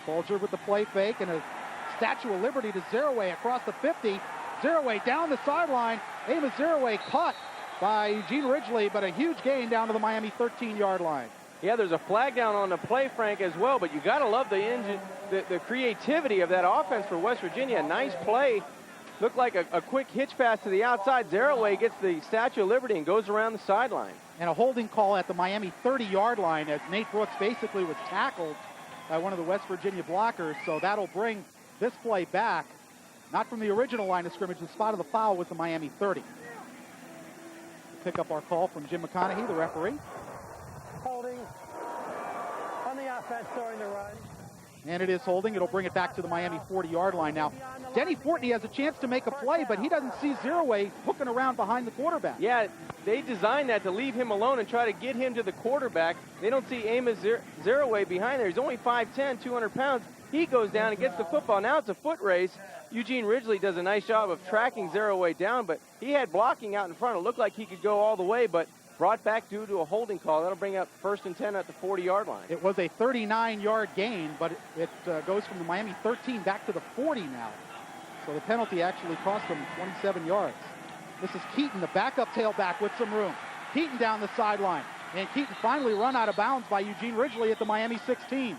Bulger with the play fake and a Statue of Liberty to Zeraway across the 50. Zeraway down the sideline. Amos Zeraway caught by Eugene Ridgely, but a huge gain down to the Miami 13-yard line. Yeah, there's a flag down on the play, Frank, as well, but you got to love the creativity of that offense for West Virginia. Nice play. Looked like a quick hitch pass to the outside. Zeraway gets the Statue of Liberty and goes around the sideline. And a holding call at the Miami 30-yard line as Nate Brooks basically was tackled by one of the West Virginia blockers. So that'll bring this play back, not from the original line of scrimmage. The spot of the foul was the Miami 30. We'll pick up our call from Jim McConaughey, the referee. Holding on the offense during the run. And it is holding. It'll bring it back to the Miami 40-yard line. Now, Denny Fortney has a chance to make a play, but he doesn't see Zeraway hooking around behind the quarterback. Yeah, they designed that to leave him alone and try to get him to the quarterback. They don't see Amos Zeraway behind there. He's only 5'10", 200 pounds. He goes down and gets the football. Now it's a foot race. Eugene Ridgely does a nice job of tracking Zeraway down, but he had blocking out in front. It looked like he could go all the way, but brought back due to a holding call. That'll bring up 1st and 10 at the 40-yard line. It was a 39-yard gain, but it goes from the Miami 13 back to the 40 now. So the penalty actually cost them 27 yards. This is Keaton, the backup tailback with some room. Keaton down the sideline. And Keaton finally run out of bounds by Eugene Ridgely at the Miami 16.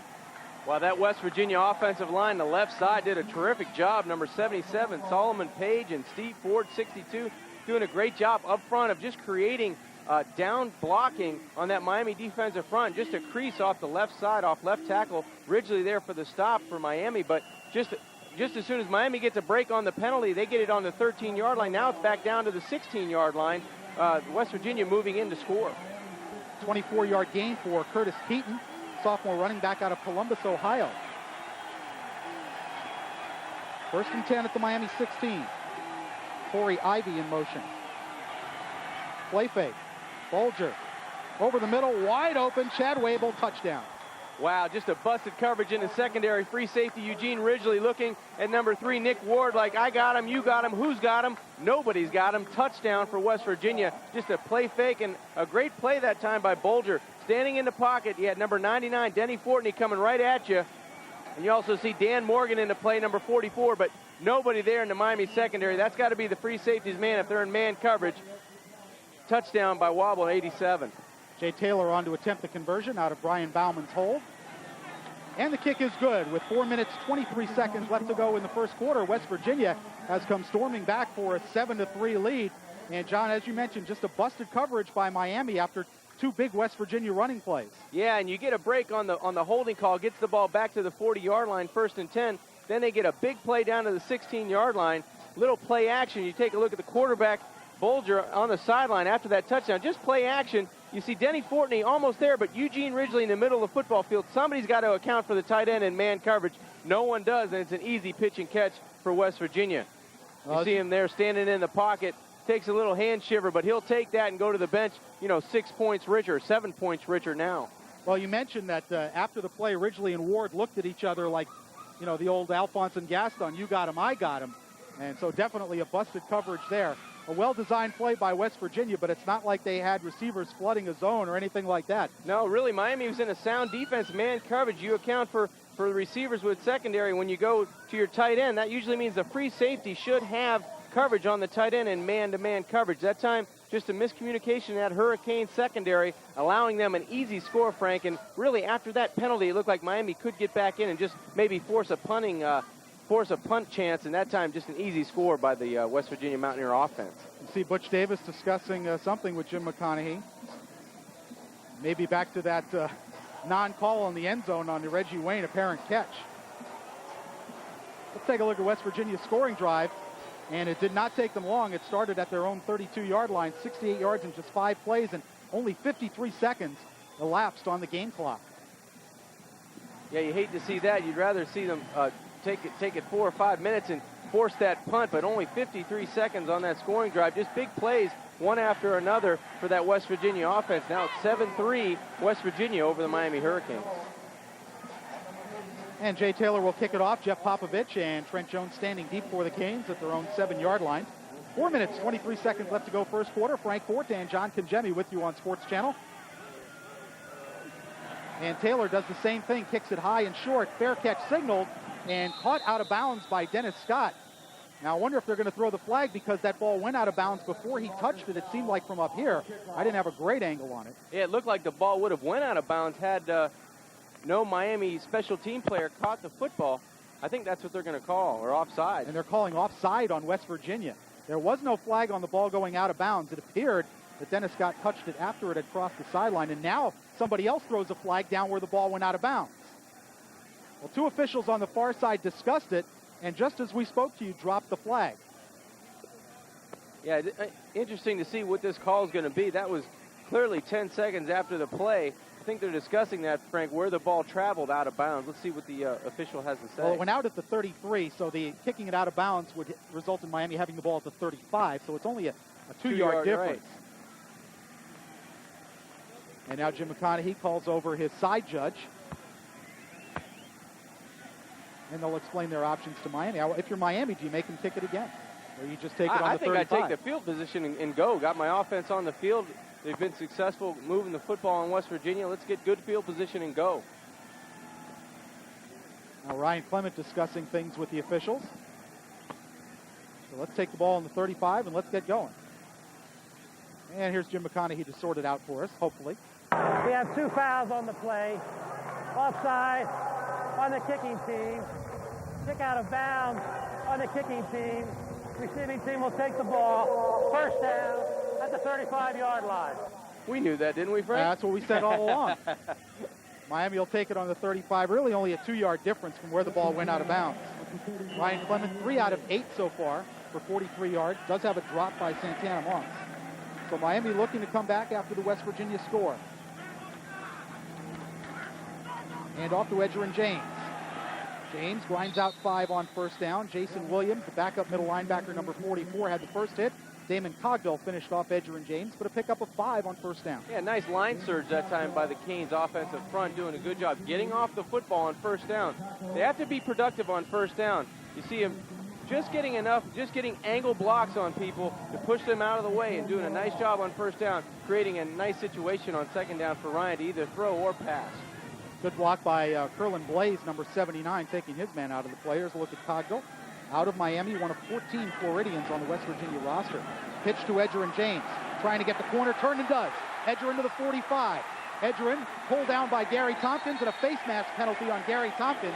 Well, that West Virginia offensive line, the left side, did a terrific job. Number 77, Solomon Page, and Steve Ford, 62, doing a great job up front of just creating down blocking on that Miami defensive front. Just a crease off the left side, off left tackle. Ridgely there for the stop for Miami, but just as soon as Miami gets a break on the penalty, they get it on the 13-yard line. Now it's back down to the 16-yard line. West Virginia moving in to score. 24-yard gain for Curtis Keaton, sophomore running back out of Columbus, Ohio. 1st and 10 at the Miami 16. Corey Ivy in motion. Play fake. Bulger over the middle, wide open. Chad Wable, touchdown. Wow, just a busted coverage in the secondary. Free safety Eugene Ridgely looking at number 3, Nick Ward, like, I got him, you got him, who's got him? Nobody's got him. Touchdown for West Virginia. Just a play fake, and a great play that time by Bulger. Standing in the pocket, you had number 99, Denny Fortney, coming right at you. And you also see Dan Morgan in the play, number 44, but nobody there in the Miami secondary. That's got to be the free safety's man if they're in man coverage. Touchdown by Wobble, 87. Jay Taylor on to attempt the conversion out of Brian Bauman's hold. And the kick is good. With 4 minutes, 23 seconds left to go in the first quarter, West Virginia has come storming back for a 7-3 lead. And, John, as you mentioned, just a busted coverage by Miami after 2 big West Virginia running plays. Yeah, and you get a break on the holding call, gets the ball back to the 40-yard line, 1st and 10. Then they get a big play down to the 16-yard line. Little play action. You take a look at the quarterback, Bulger, on the sideline after that touchdown. Just play action. You see Denny Fortney almost there, but Eugene Ridgely in the middle of the football field. Somebody's got to account for the tight end in man coverage. No one does, and it's an easy pitch and catch for West Virginia. You see him there standing in the pocket. Takes a little hand shiver, but he'll take that and go to the bench, 6 points richer, 7 points richer now. Well, you mentioned that after the play, Ridgely and Ward looked at each other like, the old Alphonse and Gaston, you got him, I got him. And so definitely a busted coverage there. A well-designed play by West Virginia, but it's not like they had receivers flooding a zone or anything like that. No, really, Miami was in a sound defense, man coverage. You account for the receivers with secondary. When you go to your tight end, that usually means the free safety should have coverage on the tight end and man-to-man coverage. That time, just a miscommunication in that Hurricane secondary, allowing them an easy score, Frank. And really, after that penalty, it looked like Miami could get back in and just maybe force a punt chance, and that time just an easy score by the West Virginia Mountaineer offense. You see Butch Davis discussing something with Jim McConaughey. Maybe back to that non-call on the end zone on the Reggie Wayne apparent catch. Let's take a look at West Virginia's scoring drive, and it did not take them long. It started at their own 32-yard line, 68 yards in just 5 plays and only 53 seconds. elapsed on the game clock. Yeah, you hate to see that. You'd rather see them take it 4 or 5 minutes and force that punt, but only 53 seconds on that scoring drive. Just big plays, one after another for that West Virginia offense. Now it's 7-3 West Virginia over the Miami Hurricanes. And Jay Taylor will kick it off. Jeff Popovich and Trent Jones standing deep for the Canes at their own 7-yard line. 4 minutes, 23 seconds left to go first quarter. Frank Forte and John Congemi with you on Sports Channel. And Taylor does the same thing, kicks it high and short. Fair catch signaled and caught out of bounds by Dennis Scott. Now I wonder if they're going to throw the flag because that ball went out of bounds before he touched it. It seemed like from up here. I didn't have a great angle on it. Yeah, it looked like the ball would have went out of bounds had no Miami special team player caught the football. I think that's what they're going to call, or offside. And they're calling offside on West Virginia. There was no flag on the ball going out of bounds. It appeared that Dennis Scott touched it after it had crossed the sideline, and now somebody else throws a flag down where the ball went out of bounds. Well, two officials on the far side discussed it, and just as we spoke to you, dropped the flag. Yeah, interesting to see what this call is going to be. That was clearly 10 seconds after the play. I think they're discussing that, Frank, where the ball traveled out of bounds. Let's see what the official has to say. Well, it went out at the 33, so the kicking it out of bounds would result in Miami having the ball at the 35, so it's only a two-yard difference. Right. And now Jim McConaughey calls over his side judge. And they'll explain their options to Miami. If you're Miami, do you make them kick it again? Or you just take it on the 35? I think I take the field position and go. Got my offense on the field. They've been successful moving the football in West Virginia. Let's get good field position and go. Now Ryan Clement discussing things with the officials. So let's take the ball on the 35 and let's get going. And here's Jim McConaughey to sort it out for us, hopefully. We have 2 fouls on the play. Offside on the kicking team. Kick out of bounds on the kicking team. Receiving team will take the ball. First down at the 35-yard line. We knew that, didn't we, Frank? That's what we said all along. Miami will take it on the 35. Really only a 2-yard difference from where the ball went out of bounds. Ryan Clement, 3 out of 8 so far for 43 yards. Does have a drop by Santana Moss. So Miami looking to come back after the West Virginia score. And off to Edgerrin James. James grinds out 5 on first down. Jason Williams, the backup middle linebacker, number 44, had the first hit. Damon Cogdill finished off Edgerrin James, but a pickup of 5 on first down. Yeah, nice line surge that time by the Canes offensive front, doing a good job getting off the football on first down. They have to be productive on first down. You see him just getting angle blocks on people to push them out of the way and doing a nice job on first down, creating a nice situation on second down for Ryan to either throw or pass. Good block by Curlin Blaze, number 79, taking his man out of the play. Here's a look at Cogdill. Out of Miami, one of 14 Floridians on the West Virginia roster. Pitch to Edgerrin James, trying to get the corner, turned and does. Edgerrin to the 45. Edgerrin pulled down by Gary Tompkins, and a face mask penalty on Gary Tompkins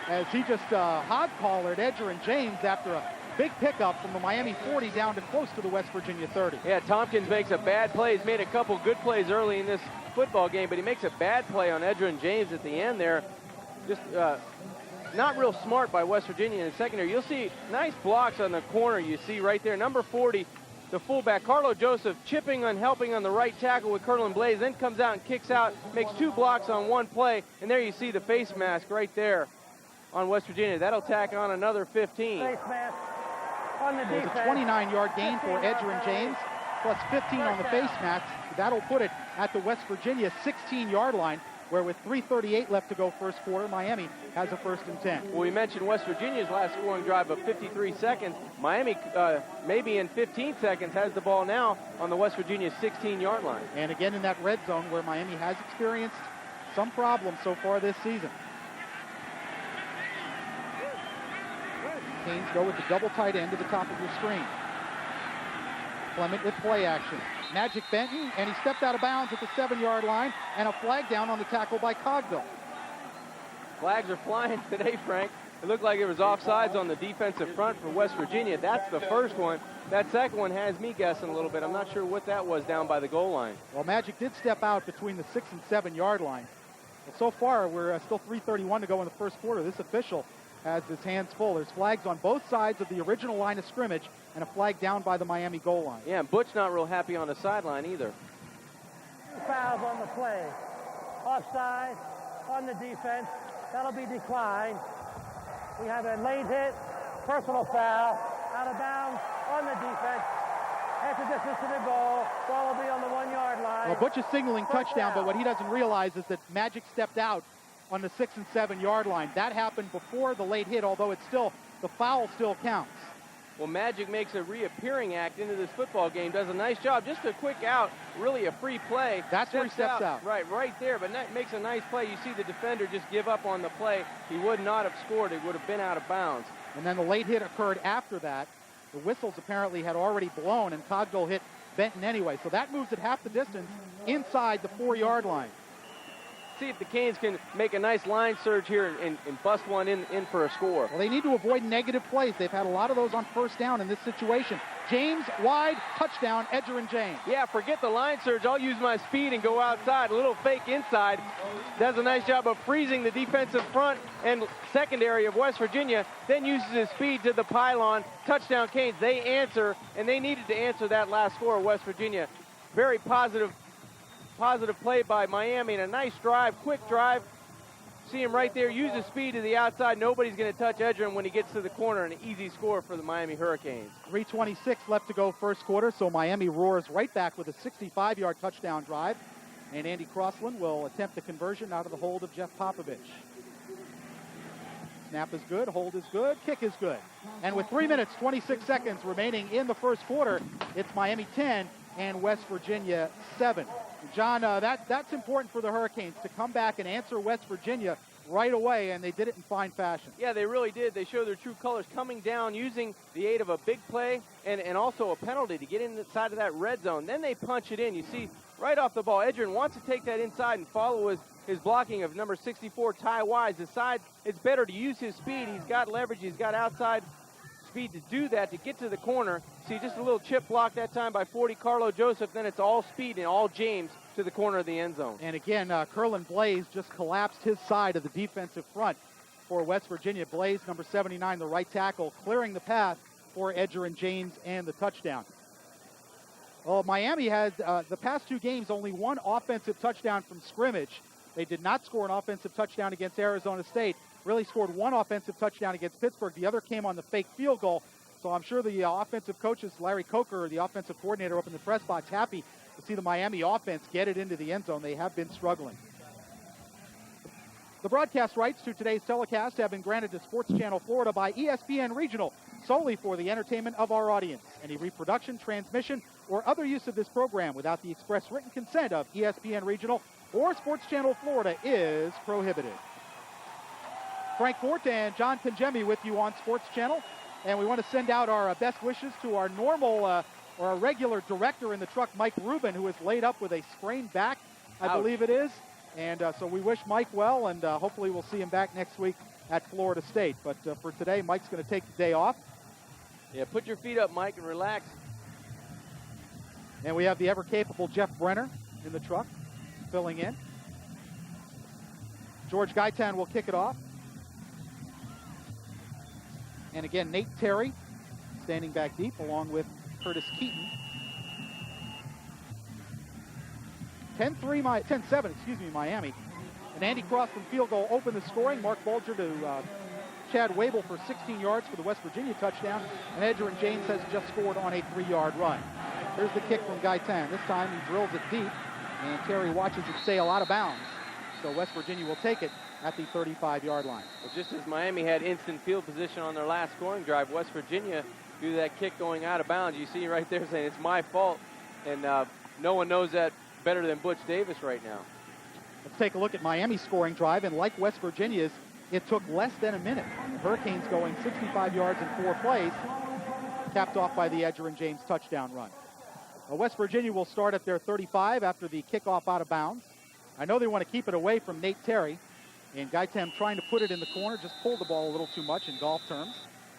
as he just hog-collared Edgerrin James after a big pickup from the Miami 40 down to close to the West Virginia 30. Yeah, Tompkins makes a bad play. He's made a couple good plays early in this football game, but he makes a bad play on Edgerrin James at the end there. Just not real smart by West Virginia in the secondary. You'll see nice blocks on the corner you see right there. Number 40, the fullback, Carlo Joseph, chipping and helping on the right tackle with Curlin Blaze, then comes out and kicks out, makes 2 blocks on one play, and there you see the face mask right there on West Virginia. That'll tack on another 15. Face mask on the defense. It's a 29-yard gain for Edgerrin James, plus 15 on the face mask. That'll put it at the West Virginia 16-yard line, where with 3:38 left to go first quarter, Miami has a 1st and 10. Well, we mentioned West Virginia's last scoring drive of 53 seconds. Miami, maybe in 15 seconds, has the ball now on the West Virginia 16-yard line. And again in that red zone where Miami has experienced some problems so far this season. Canes go with the double tight end to the top of your screen. Clement with play action. Magic Benton, and he stepped out of bounds at the 7-yard line, and a flag down on the tackle by Cogdill. Flags are flying today, Frank. It looked like it was offsides on the defensive front for West Virginia. That's the first one. That second one has me guessing a little bit. I'm not sure what that was down by the goal line. Well, Magic did step out between the 6 and 7-yard line. But so far, we're still 3:31 to go in the first quarter. This official has his hands full. There's flags on both sides of the original line of scrimmage and a flag down by the Miami goal line. Yeah, and Butch not real happy on the sideline either. 2 fouls on the play. offside on the defense. That'll be declined. We have a late hit, personal foul, out of bounds on the defense. Half the distance to the goal. Ball will be on the 1 yard line. Well, Butch is signaling First touchdown, down. but what he doesn't realize is that Magic stepped out on the 6 and 7 yard line. That happened before the late hit, although it's still, the foul still counts. Well, Magic makes a reappearing act into this football game, does a nice job. Just a quick out, really a free play. That's where he steps out. Right there, but that makes a nice play. You see the defender just give up on the play. He would not have scored. It would have been out of bounds. And then the late hit occurred after that. The whistles apparently had already blown, and Cogdell hit Benton anyway. So that moves it half the distance inside the 4 yard line. See if the Canes can make a nice line surge here and bust one in for a score. Well, they need to avoid negative plays. They've had a lot of those on first down in this situation. James, wide, touchdown, Edger and James. Yeah, forget the line surge. I'll use my speed and go outside. A little fake inside. Does a nice job of freezing the defensive front and secondary of West Virginia. Then uses his speed to the pylon. Touchdown Canes. They answer, and they needed to answer that last score of West Virginia. Very positive play by Miami and a nice drive, quick drive. See him right there, use his speed to the outside. Nobody's going to touch Edgerrin when he gets to the corner. An easy score for the Miami Hurricanes. 3:26 left to go first quarter, so Miami roars right back with a 65-yard touchdown drive. And Andy Crossland will attempt the conversion out of the hold of Jeff Popovich. Snap is good, hold is good, kick is good. And with 3 minutes, 26 seconds remaining in the first quarter, it's Miami 10 and West Virginia 7. John, that's important for the Hurricanes to come back and answer West Virginia right away, and they did it in fine fashion. Yeah, they really did. They showed their true colors coming down, using the aid of a big play and also a penalty to get inside of that red zone. Then they punch it in. You see right off the ball, Edgerrin wants to take that inside and follow his blocking of number 64, Ty Wise. Decides it's better to use his speed. He's got leverage. He's got outside speed to do that, to get to the corner. See, just a little chip block that time by 40 Carlo Joseph. Then it's all speed and all James to the corner of the end zone. And again, Curlin Blaze just collapsed his side of the defensive front for West Virginia. Blaze, number 79, the right tackle, clearing the path for Edger and James and the touchdown. Well, Miami had the past 2 games only 1 offensive touchdown from scrimmage. They did not score an offensive touchdown against Arizona State. Really scored 1 offensive touchdown against Pittsburgh. The other came on the fake field goal. So I'm sure the offensive coaches, Larry Coker, the offensive coordinator up in the press box, happy to see the Miami offense get it into the end zone. They have been struggling. The broadcast rights to today's telecast have been granted to Sports Channel Florida by ESPN Regional solely for the entertainment of our audience. Any reproduction, transmission, or other use of this program without the express written consent of ESPN Regional or Sports Channel Florida is prohibited. Frank Forte and John Pingemi with you on Sports Channel. And we want to send out our best wishes to our normal or our regular director in the truck, Mike Rubin, who is laid up with a sprained back, I believe it is. And so we wish Mike well, and hopefully we'll see him back next week at Florida State. But for today, Mike's going to take the day off. Yeah, put your feet up, Mike, and relax. And we have the ever-capable Jeff Brenner in the truck, filling in. George Gaitan will kick it off. And again, Nate Terry standing back deep along with Curtis Keaton. 10-7, Miami. An Andy Crossland field goal opened the scoring. Mark Bulger to Chad Wabel for 16 yards for the West Virginia touchdown. And Edger and James has just scored on a 3-yard run. Here's the kick from Gaitan. This time he drills it deep, and Terry watches it sail out of bounds. So West Virginia will take it at the 35-yard line. Well, just as Miami had instant field position on their last scoring drive, West Virginia do that kick going out of bounds. You see right there saying it's my fault, and no one knows that better than Butch Davis right now. Let's take a look at Miami's scoring drive, and like West Virginia's, it took less than a minute. The Hurricanes going 65 yards in 4 plays, capped off by the Edger and James touchdown run. West Virginia will start at their 35 after the kickoff out of bounds. I know they want to keep it away from Nate Terry, and Gaitan trying to put it in the corner, just pulled the ball a little too much in golf terms.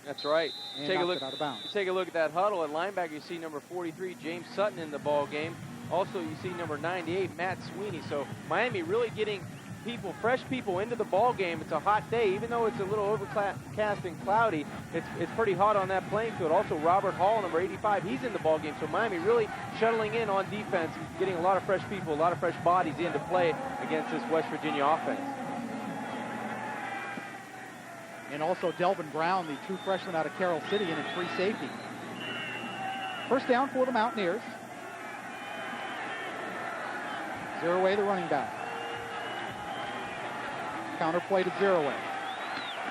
That's right. Take a look out of bounds. Take a look at that huddle at linebacker. You see number 43, James Sutton, in the ball game. Also, you see number 98, Matt Sweeney. So Miami really getting people, fresh people into the ball game. It's a hot day, even though it's a little overcast and cloudy. It's pretty hot on that playing field. Also, Robert Hall, number 85, he's in the ball game. So Miami really shuttling in on defense, getting a lot of fresh people, a lot of fresh bodies into play against this West Virginia offense. And also Delvin Brown, the true freshman out of Carroll City, in at free safety. First down for the Mountaineers. Zerouay, the running back. Counter play to Zerouay.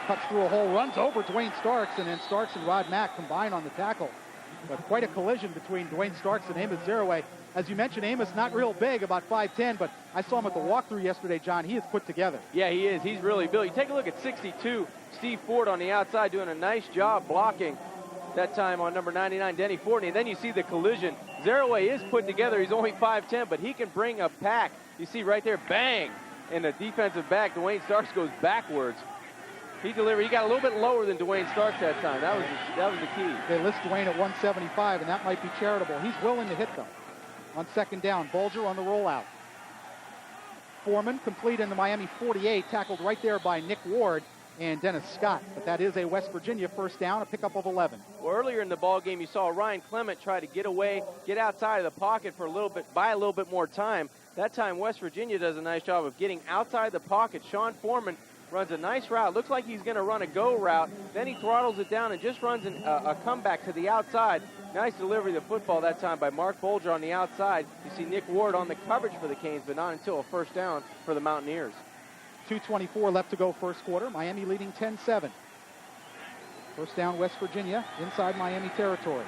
Cuts through a hole, runs over Dwayne Starks, and then Starks and Rod Mack combine on the tackle. But quite a collision between Dwayne Starks and Amos Zerouay. As you mentioned, Amos not real big, about 5'10", but I saw him at the walkthrough yesterday, John. He is put together. Yeah, he is. He's really built. You take a look at 62, Steve Ford on the outside doing a nice job blocking that time on number 99, Denny Fortney. And then you see the collision. Zerouay is put together. He's only 5'10", but he can bring a pack. You see right there, bang! And the defensive back, Dwayne Starks, goes backwards. He delivered. He got a little bit lower than Dwayne Starks that time. That was the key. They list Dwayne at 175, and that might be charitable. He's willing to hit them. On second down, Bulger on the rollout. Foreman complete in the Miami 48, tackled right there by Nick Ward and Dennis Scott. But that is a West Virginia first down, a pickup of 11. Well, earlier in the ball game, you saw Ryan Clement try to get away, get outside of the pocket for a little bit, buy a little bit more time. That time, West Virginia does a nice job of getting outside the pocket. Sean Foreman runs a nice route. Looks like he's going to run a go route. Then he throttles it down and just runs a comeback to the outside. Nice delivery of the football that time by Mark Bulger on the outside. You see Nick Ward on the coverage for the Canes, but not until a first down for the Mountaineers. 2:24 left to go first quarter. Miami leading 10-7. First down, West Virginia, inside Miami territory.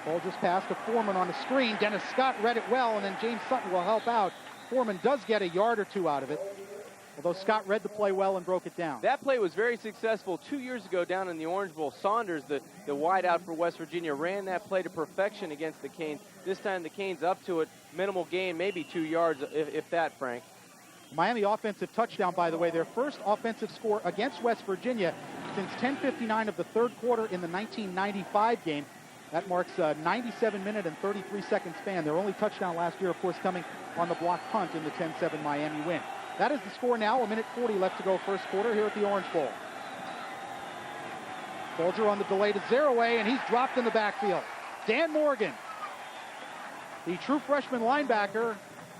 Bulger's pass to Foreman on the screen. Dennis Scott read it well, and then James Sutton will help out. Foreman does get a yard or two out of it, although Scott read the play well and broke it down. That play was very successful 2 years ago down in the Orange Bowl. Saunders, the wideout for West Virginia, ran that play to perfection against the Canes. This time the Canes up to it. Minimal gain, maybe 2 yards, if that, Frank. Miami offensive touchdown, by the way, their first offensive score against West Virginia since 10:59 of the third quarter in the 1995 game. That marks a 97-minute and 33-second span. Their only touchdown last year, of course, coming on the block punt in the 10-7 Miami win. That is the score now, 1:40 left to go first quarter here at the Orange Bowl. Bulger on the delay to Zerouay, and he's dropped in the backfield. Dan Morgan, the true freshman linebacker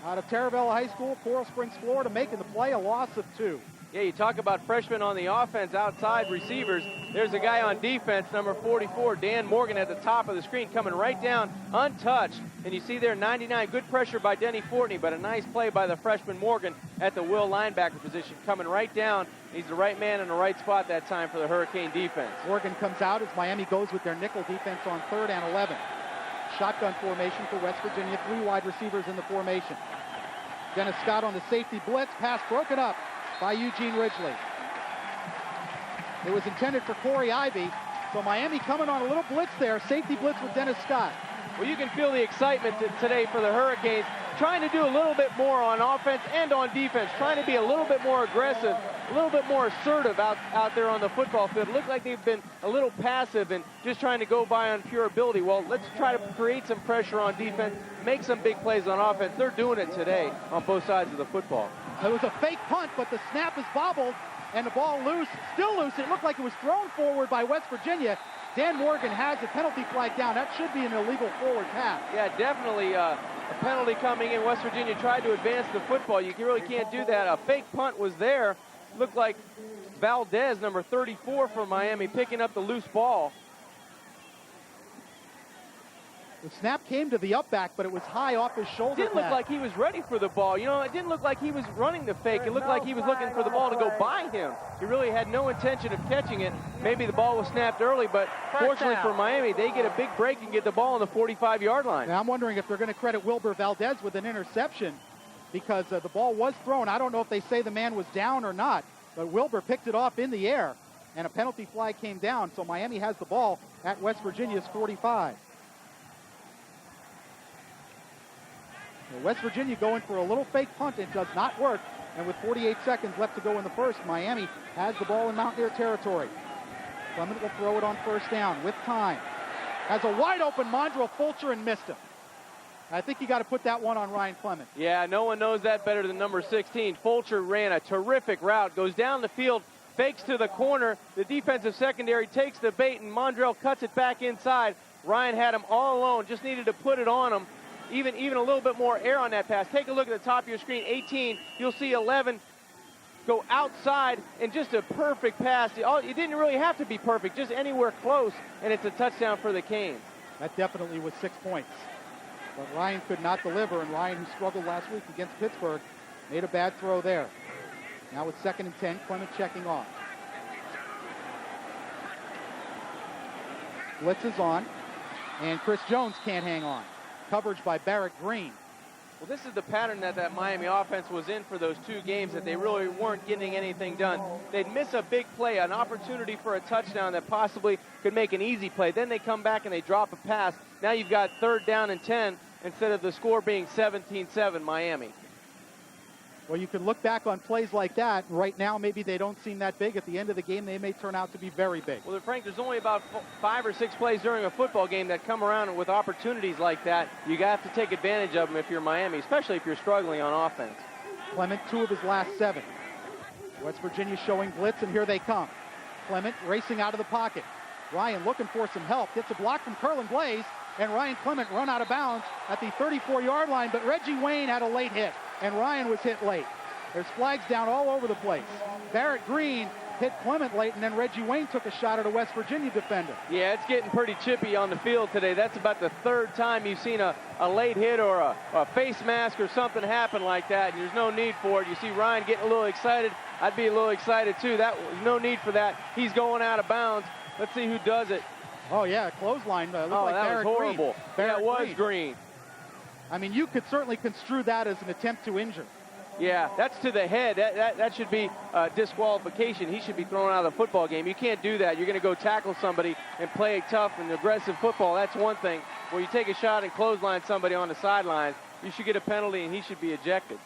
out of Taravella High School, Coral Springs, Florida, making the play, a loss of 2. Yeah, you talk about freshmen on the offense, outside receivers. There's a guy on defense, number 44, Dan Morgan, at the top of the screen, coming right down, untouched. And you see there, 99, good pressure by Denny Fortney, but a nice play by the freshman Morgan at the will linebacker position, coming right down. He's the right man in the right spot that time for the Hurricane defense. Morgan comes out as Miami goes with their nickel defense on 3rd and 11. Shotgun formation for West Virginia, 3 wide receivers in the formation. Dennis Scott on the safety blitz, pass broken up by Eugene Ridgely. It was intended for Corey Ivy, so Miami coming on a little blitz there, safety blitz with Dennis Scott. Well, you can feel the excitement today for the Hurricanes, trying to do a little bit more on offense and on defense, trying to be a little bit more aggressive, a little bit more assertive out there on the football field. It looked like they've been a little passive and just trying to go by on pure ability. Well, let's try to create some pressure on defense, make some big plays on offense. They're doing it today on both sides of the football. It was a fake punt, but the snap is bobbled, and the ball loose, still loose. It looked like it was thrown forward by West Virginia. Dan Morgan has a penalty flag down. That should be an illegal forward pass. Yeah, definitely a penalty coming in. West Virginia tried to advance the football. You really can't do that. A fake punt was there. Looked like Valdez, number 34 for Miami, picking up the loose ball. The snap came to the up back, but it was high off his shoulder. It didn't look like he was ready for the ball. You know, it didn't look like he was running the fake. It looked like he was looking for the ball to go by him. He really had no intention of catching it. Maybe the ball was snapped early, but fortunately for Miami, they get a big break and get the ball on the 45-yard line. Now, I'm wondering if they're going to credit Wilbur Valdez with an interception because the ball was thrown. I don't know if they say the man was down or not, but Wilbur picked it off in the air, and a penalty flag came down, so Miami has the ball at West Virginia's 45. West Virginia going for a little fake punt. It does not work. And with 48 seconds left to go in the first, Miami has the ball in Mountaineer territory. Clement will throw it on first down with time. Has a wide open Mondrell Fulcher and missed him. I think you got to put that one on Ryan Clement. Yeah, no one knows that better than number 16. Fulcher ran a terrific route, goes down the field, fakes to the corner. The defensive secondary takes the bait, and Mondrell cuts it back inside. Ryan had him all alone, just needed to put it on him. Even a little bit more air on that pass. Take a look at the top of your screen. 18, you'll see 11 go outside, and just a perfect pass. It didn't really have to be perfect, just anywhere close, and it's a touchdown for the Canes. That definitely was 6 points. But Ryan could not deliver, and Ryan, who struggled last week against Pittsburgh, made a bad throw there. Now it's 2nd and 10, Clement checking off. Blitz is on, and Chris Jones can't hang on. Coverage by Barrett Green. Well, this is the pattern that Miami offense was in for those 2 games, that they really weren't getting anything done. They'd miss a big play, an opportunity for a touchdown that possibly could make an easy play. Then they come back and they drop a pass. Now you've got 3rd down and 10 instead of the score being 17-7 Miami. Well, you can look back on plays like that. Right now, maybe they don't seem that big. At the end of the game, they may turn out to be very big. Well, Frank, there's only about 5 or 6 plays during a football game that come around with opportunities like that. You have to take advantage of them if you're Miami, especially if you're struggling on offense. Clement, 2 of his last 7. West Virginia showing blitz, and here they come. Clement racing out of the pocket. Ryan looking for some help. Gets a block from Curlin Blaze, and Ryan Clement run out of bounds at the 34-yard line, but Reggie Wayne had a late hit, and Ryan was hit late. There's flags down all over the place. Barrett Green hit Clement late, and then Reggie Wayne took a shot at a West Virginia defender. Yeah, it's getting pretty chippy on the field today. That's about the 3rd time you've seen a late hit or a face mask or something happen like that, and there's no need for it. You see Ryan getting a little excited. I'd be a little excited too. That was no need for that. He's going out of bounds. Let's see who does it. Oh, yeah, clothesline. Looked like that Barrett was horrible. Green. Yeah, it was Green. I mean, you could certainly construe that as an attempt to injure. Yeah, that's to the head. That should be disqualification. He should be thrown out of the football game. You can't do that. You're going to go tackle somebody and play tough and aggressive football. That's one thing. When you take a shot and clothesline somebody on the sideline, you should get a penalty and he should be ejected.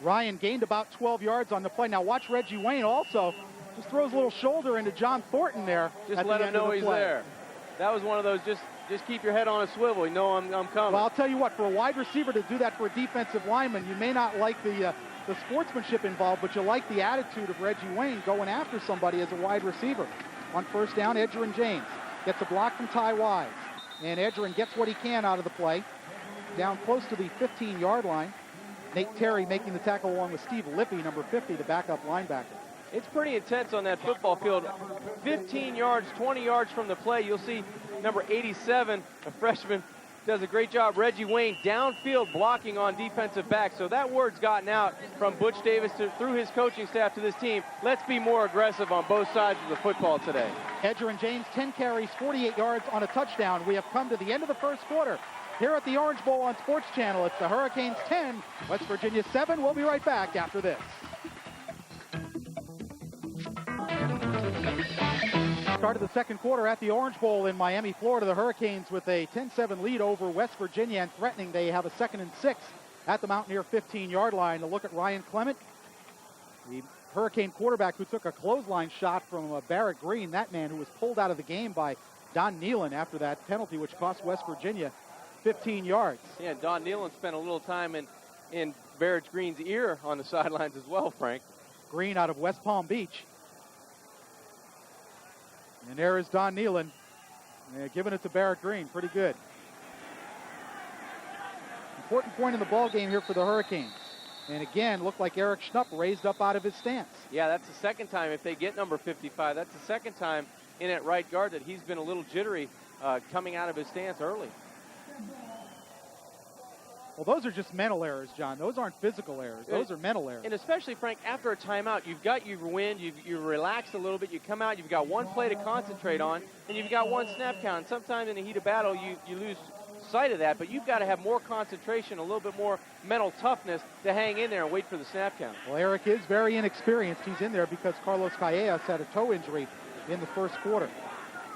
Ryan gained about 12 yards on the play. Now watch Reggie Wayne also. Just throws a little shoulder into John Thornton there. Just let him know he's there. That was one of those just keep your head on a swivel. You know I'm coming. Well, I'll tell you what, for a wide receiver to do that for a defensive lineman, you may not like the sportsmanship involved, but you like the attitude of Reggie Wayne going after somebody as a wide receiver. On 1st down, Edgerrin James gets a block from Ty Wise. And Edgerrin gets what he can out of the play. Down close to the 15-yard line. Nate Terry making the tackle along with Steve Lippy, number 50, the backup linebacker. It's pretty intense on that football field. 15 yards, 20 yards from the play. You'll see number 87, a freshman, does a great job. Reggie Wayne downfield blocking on defensive back. So that word's gotten out from Butch Davis through his coaching staff to this team. Let's be more aggressive on both sides of the football today. Edgerrin James, 10 carries, 48 yards on a touchdown. We have come to the end of the 1st quarter. Here at the Orange Bowl on Sports Channel, it's the Hurricanes 10, West Virginia 7. We'll be right back after this. Start of the 2nd quarter at the Orange Bowl in Miami, Florida. The Hurricanes with a 10-7 lead over West Virginia and threatening. They have a 2nd and 6 at the Mountaineer 15-yard line. To look at Ryan Clement, the Hurricane quarterback who took a clothesline shot from Barrett Green, that man who was pulled out of the game by Don Nealon after that penalty, which cost West Virginia 15 yards. Yeah, Don Nealon spent a little time in Barrett Green's ear on the sidelines as well, Frank. Green out of West Palm Beach. And there is Don Nealon, giving it to Barrett Green. Pretty good. Important point in the ball game here for the Hurricanes. And again, looked like Eric Schnupp raised up out of his stance. Yeah, that's the 2nd time if they get number 55. That's the 2nd time in at right guard that he's been a little jittery coming out of his stance early. Well, those are just mental errors, John. Those aren't physical errors. Those are mental errors. And especially, Frank, after a timeout, you've got your wind, you've relaxed a little bit, you come out, you've got one play to concentrate on, and you've got one snap count. And sometimes in the heat of battle, you lose sight of that, but you've got to have more concentration, a little bit more mental toughness to hang in there and wait for the snap count. Well, Eric is very inexperienced. He's in there because Carlos Callejas had a toe injury in the 1st quarter.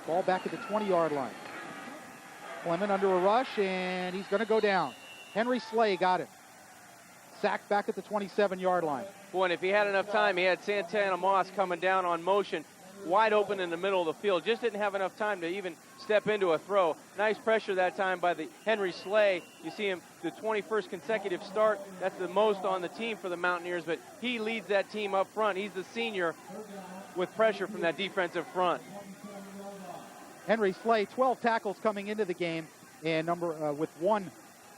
Ball back at the 20-yard line. Clement under a rush, and he's going to go down. Henry Slay got him. Sacked back at the 27-yard line. Boy, and if he had enough time, he had Santana Moss coming down on motion. wide open in the middle of the field. Just didn't have enough time to even step into a throw. Nice pressure that time by the Henry Slay. You see him, the 21st consecutive start. That's the most on the team for the Mountaineers, but he leads that team up front. He's the senior with pressure from that defensive front. Henry Slay, 12 tackles coming into the game, and with 1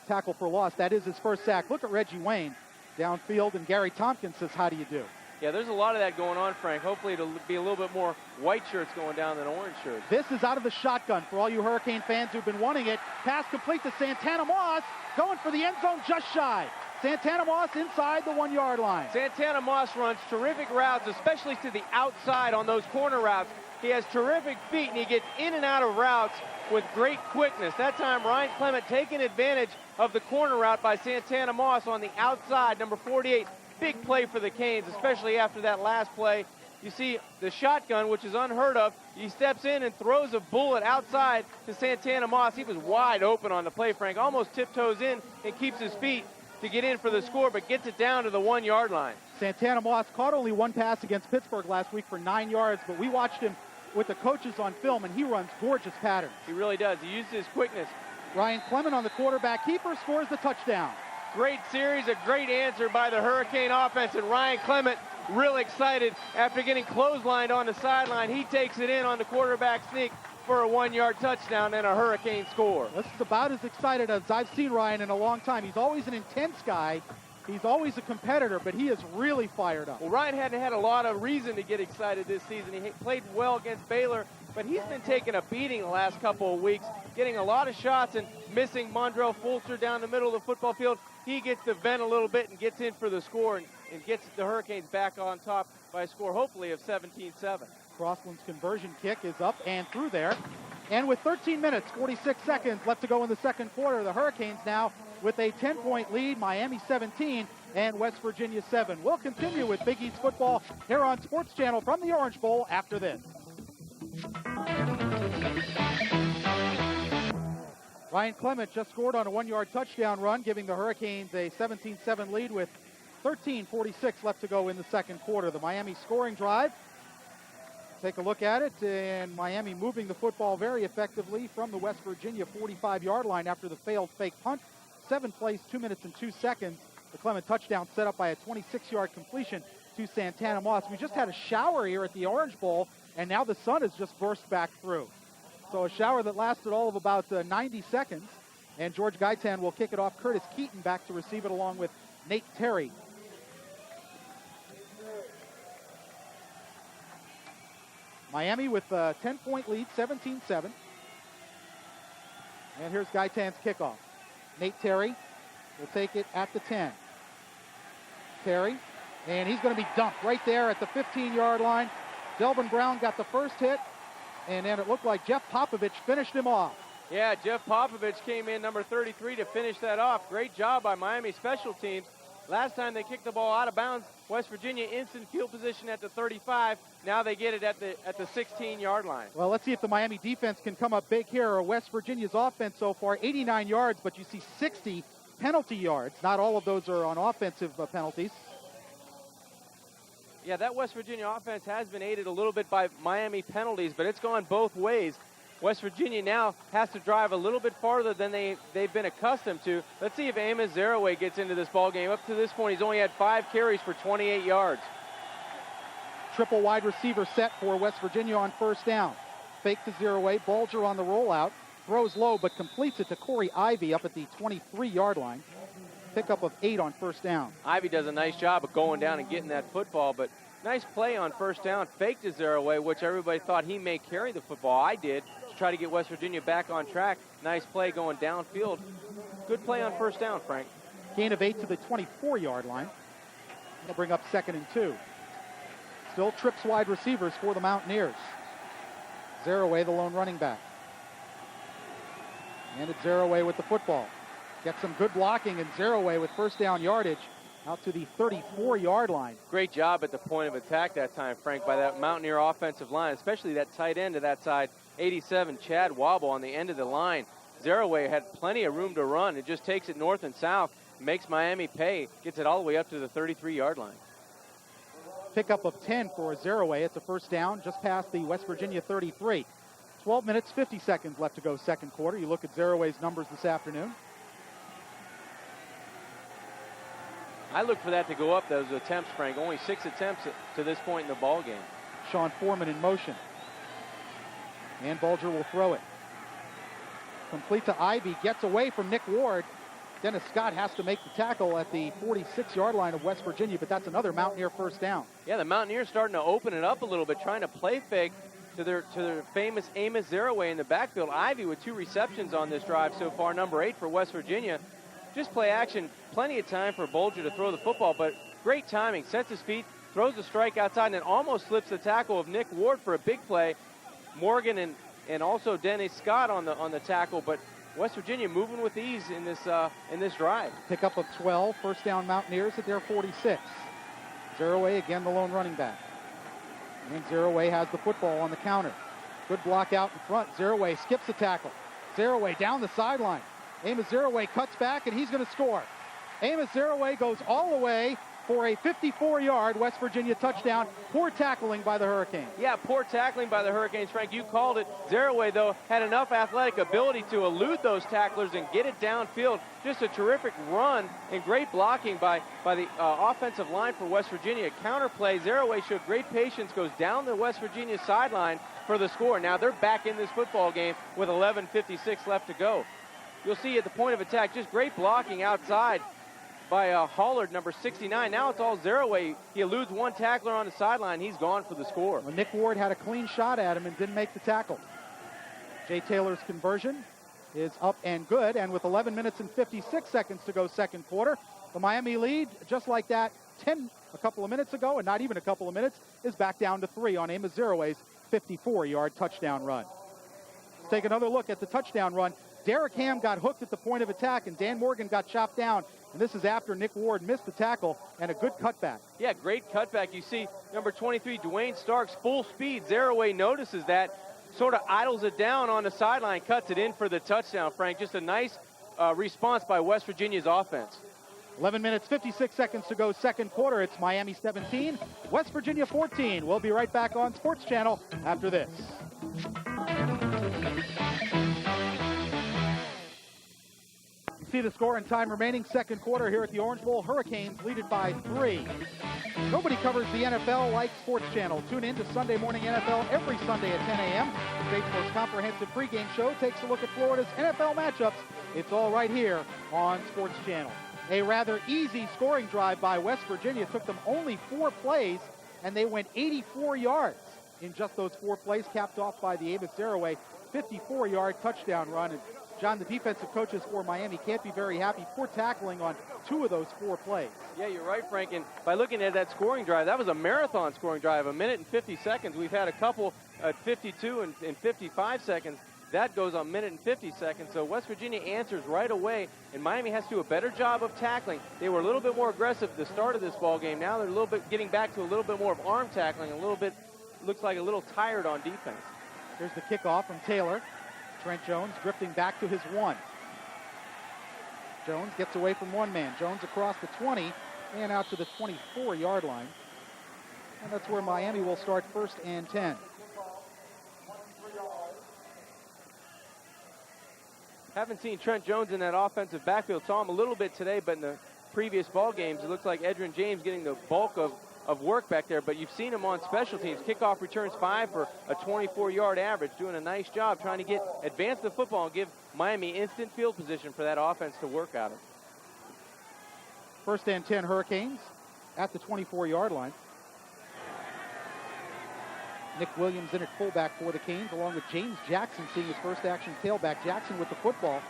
tackle for loss. That is his first sack. Look at Reggie Wayne downfield, and Gary Tompkins says, how do you do? Yeah, there's a lot of that going on, Frank. Hopefully it'll be a little bit more white shirts going down than orange shirts. This is out of the shotgun for all you Hurricane fans who've been wanting it. Pass complete to Santana Moss, going for the end zone just shy. Santana Moss inside the 1-yard line. Santana Moss runs terrific routes, especially to the outside on those corner routes. He has terrific feet, and he gets in and out of routes with great quickness. That time, Ryan Clement taking advantage of the corner route by Santana Moss on the outside, number 48. Big play for the Canes, especially after that last play. You see the shotgun, which is unheard of. He steps in and throws a bullet outside to Santana Moss. He was wide open on the play, Frank. Almost tiptoes in and keeps his feet to get in for the score, but gets it down to the 1-yard line. Santana Moss caught only 1 pass against Pittsburgh last week for 9 yards, but we watched him with the coaches on film, and he runs gorgeous patterns. He really does. He uses his quickness. Ryan Clement on the quarterback keeper scores the touchdown. Great series, a great answer by the Hurricane offense, and Ryan Clement real excited after getting clotheslined on the sideline. He takes it in on the quarterback sneak for a 1-yard touchdown and a Hurricane score. This is about as excited as I've seen Ryan in a long time. He's always an intense guy. He's always a competitor, but he is really fired up. Well, Ryan hadn't had a lot of reason to get excited this season. He played well against Baylor, but he's been taking a beating the last couple of weeks, getting a lot of shots and missing Mondrell Fulcher down the middle of the football field. He gets to vent a little bit and gets in for the score and gets the Hurricanes back on top by a score, hopefully, of 17-7. Crossland's conversion kick is up and through there. And with 13 minutes, 46 seconds left to go in the second quarter, the Hurricanes now with a 10-point lead, Miami 17 and West Virginia 7. We'll continue with Big East football here on Sports Channel from the Orange Bowl after this. Ryan Clement just scored on a 1-yard touchdown run, giving the Hurricanes a 17-7 lead with 13:46 left to go in the second quarter. The Miami scoring drive. Take a look at it, and Miami moving the football very effectively from the West Virginia 45-yard line after the failed fake punt. 7 plays, 2 minutes and 2 seconds. The Clement touchdown set up by a 26-yard completion to Santana Moss. We just had a shower here at the Orange Bowl, and now the sun has just burst back through. So a shower that lasted all of about 90 seconds, and George Gaitan will kick it off. Curtis Keaton back to receive it along with Nate Terry. Miami with a 10-point lead, 17-7. And here's Gaitan's kickoff. Nate Terry will take it at the 10. Terry, and he's going to be dumped right there at the 15-yard line. Delvin Brown got the first hit, and then it looked like Jeff Popovich finished him off. Yeah, Jeff Popovich came in, number 33, to finish that off. Great job by Miami special teams. Last time they kicked the ball out of bounds, West Virginia instant field position at the 35. Now they get it at the 16-yard line. Well, let's see if the Miami defense can come up big here. West Virginia's offense so far, 89 yards, but you see 60 penalty yards. Not all of those are on offensive penalties. Yeah, that West Virginia offense has been aided a little bit by Miami penalties, but it's gone both ways. West Virginia now has to drive a little bit farther than they've been accustomed to. Let's see if Amos Zaraway gets into this ball game. Up to this point, he's only had 5 carries for 28 yards. Triple wide receiver set for West Virginia on first down. Fake to Zaraway, Bulger on the rollout. Throws low, but completes it to Corey Ivy up at the 23-yard line. Pickup of 8 on first down. Ivy does a nice job of going down and getting that football, but nice play on first down. Fake to Zaraway, which everybody thought he may carry the football. I did. Try to get West Virginia back on track. Nice play going downfield. Good play on first down, Frank. Gain of 8 to the 24-yard line. They'll bring up 2nd and 2. Still trips wide receivers for the Mountaineers. Zaraway, the lone running back. And it's Zaraway with the football. Gets some good blocking, and Zaraway with first down yardage out to the 34-yard line. Great job at the point of attack that time, Frank, by that Mountaineer offensive line, especially that tight end to that side, 87, Chad Wobble on the end of the line. Zaraway had plenty of room to run. It just takes it north and south, makes Miami pay, gets it all the way up to the 33-yard line. Pickup of 10 for Zeraway. It's a first down just past the West Virginia 33. 12 minutes, 50 seconds left to go second quarter. You look at Zeraway's numbers this afternoon. I look for that to go up, those attempts, Frank. Only 6 attempts to this point in the ball game. Sean Foreman in motion. And Bulger will throw it. Complete to Ivy. Gets away from Nick Ward. Dennis Scott has to make the tackle at the 46-yard line of West Virginia, but that's another Mountaineer first down. Yeah, the Mountaineers starting to open it up a little bit, trying to play fake to their famous Amos Zeraway in the backfield. Ivy with 2 receptions on this drive so far, number 8 for West Virginia. Just play action, plenty of time for Bulger to throw the football, but great timing. Sets his feet, throws the strike outside, and then almost slips the tackle of Nick Ward for a big play. Morgan and also Dennis Scott on the tackle, but West Virginia moving with ease in this drive. Pickup of 12, first down Mountaineers at their 46. Zeraway again the lone running back. And Zeraway has the football on the counter. Good block out in front. Zeraway skips a tackle. Zeraway down the sideline. Amos Zeraway cuts back, and he's going to score. Amos Zeraway goes all the way for a 54-yard West Virginia touchdown. Poor tackling by the Hurricanes. Yeah, poor tackling by the Hurricanes, Frank. You called it. Zeraway, though, had enough athletic ability to elude those tacklers and get it downfield. Just a terrific run and great blocking by the offensive line for West Virginia. Counterplay, Zeraway showed great patience, goes down the West Virginia sideline for the score. Now they're back in this football game with 11:56 left to go. You'll see at the point of attack, just great blocking outside by Hollard, number 69. Now it's all Zeraway. He eludes one tackler on the sideline. He's gone for the score. Well, Nick Ward had a clean shot at him and didn't make the tackle. Jay Taylor's conversion is up and good, and with 11 minutes and 56 seconds to go second quarter, the Miami lead, just like that, 10 a couple of minutes ago, and not even a couple of minutes, is back down to 3 on Amos Zeraway's 54-yard touchdown run. Let's take another look at the touchdown run. Derek Ham got hooked at the point of attack, and Dan Morgan got chopped down. And this is after Nick Ward missed the tackle and a good cutback. Yeah, great cutback. You see number 23, Dwayne Starks, full speed. Zeraway notices that, sort of idles it down on the sideline, cuts it in for the touchdown, Frank. Just a nice response by West Virginia's offense. 11 minutes, 56 seconds to go second quarter. It's Miami 17, West Virginia 14. We'll be right back on Sports Channel after this. See the score and time remaining second quarter here at the Orange Bowl. Hurricanes lead it by 3. Nobody covers the NFL like Sports Channel. Tune in to Sunday Morning NFL every Sunday at 10 a.m. The state's most comprehensive pregame show takes a look at Florida's NFL matchups. It's all right here on Sports Channel. A rather easy scoring drive by West Virginia. Took them only 4 plays, and they went 84 yards in just those 4 plays, capped off by the Amos Zeraway 54-yard touchdown run. And John, the defensive coaches for Miami can't be very happy. Poor tackling on 2 of those 4 plays. Yeah, you're right, Frank. And by looking at that scoring drive, that was a marathon scoring drive, 1 minute and 50 seconds. We've had a couple at 52 and 55 seconds. That goes on 1 minute and 50 seconds. So West Virginia answers right away, and Miami has to do a better job of tackling. They were a little bit more aggressive at the start of this ball game. Now they're a little bit getting back to a little bit more of arm tackling, a little bit, looks like a little tired on defense. Here's the kickoff from Taylor. Trent Jones drifting back to his 1. Jones gets away from one man. Jones across the 20 and out to the 24-yard line. And that's where Miami will start first and 10. Haven't seen Trent Jones in that offensive backfield. Saw him a little bit today, but in the previous ball games, it looks like Edrin James getting the bulk of work back there, but you've seen him on special teams. Kickoff returns 5 for a 24-yard average, doing a nice job trying to advance the football and give Miami instant field position for that offense to work out of. First and 10 Hurricanes at the 24-yard line. Nick Williams in at fullback for the Canes, along with James Jackson seeing his first action tailback. Jackson with the football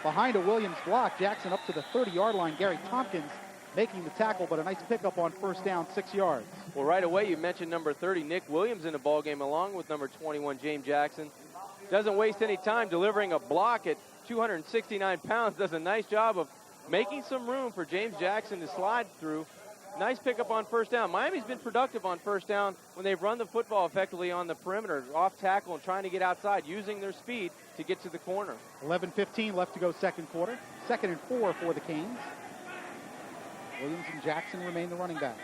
behind a Williams block. Jackson up to the 30-yard line. Gary Tompkins making the tackle, but a nice pickup on first down, 6 yards. Well, right away, you mentioned number 30, Nick Williams, in the ball game, along with number 21, James Jackson. Doesn't waste any time delivering a block at 269 pounds. Does a nice job of making some room for James Jackson to slide through. Nice pickup on first down. Miami's been productive on first down when they've run the football effectively on the perimeter, off tackle and trying to get outside, using their speed to get to the corner. 11:15 left to go second quarter. 2nd and 4 for the Canes. Williams and Jackson remain the running backs.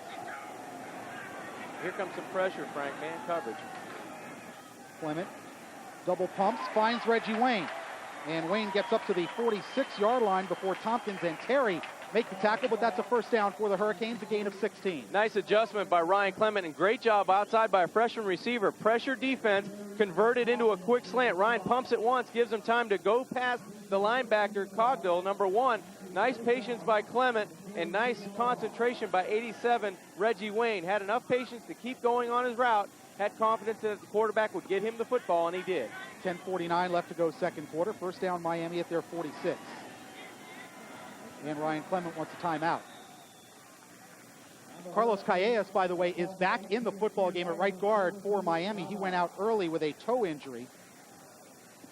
Here comes some pressure, Frank. Man coverage. Clement double pumps, finds Reggie Wayne. And Wayne gets up to the 46-yard line before Tompkins and Terry make the tackle, but that's a first down for the Hurricanes, a gain of 16. Nice adjustment by Ryan Clement, and great job outside by a freshman receiver. Pressure defense converted into a quick slant. Ryan pumps it once, gives him time to go past the linebacker, Cogdill, number 1. Nice patience by Clement, and nice concentration by 87, Reggie Wayne. Had enough patience to keep going on his route, had confidence that the quarterback would get him the football, and he did. 10:49 left to go second quarter. First down Miami at their 46. And Ryan Clement wants a timeout. Carlos Calles, by the way, is back in the football game at right guard for Miami. He went out early with a toe injury.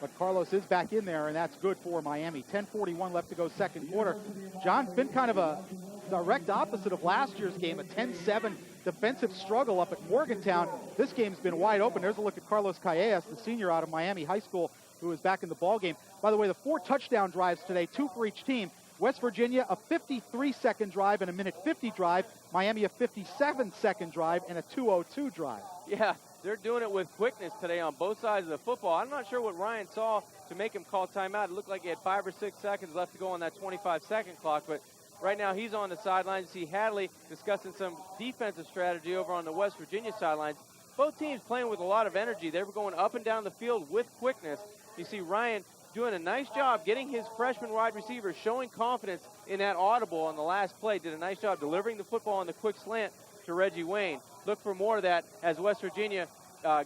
But Carlos is back in there, and that's good for Miami. 10:41 left to go second quarter. John's been kind of a direct opposite of last year's game, a 10-7 defensive struggle up at Morgantown. This game's been wide open. There's a look at Carlos Calles, the senior out of Miami High School, who is back in the ball game. By the way, the 4 touchdown drives today, 2 for each team. West Virginia, a 53-second drive and a minute 50 drive. Miami, a 57-second drive and a 2:02 drive. Yeah, they're doing it with quickness today on both sides of the football. I'm not sure what Ryan saw to make him call timeout. It looked like he had 5 or 6 seconds left to go on that 25-second clock, but right now he's on the sidelines. You see Hadley discussing some defensive strategy over on the West Virginia sidelines. Both teams playing with a lot of energy. They were going up and down the field with quickness. You see Ryan doing a nice job getting his freshman wide receiver, showing confidence in that audible on the last play. Did a nice job delivering the football on the quick slant to Reggie Wayne. Look for more of that as West Virginia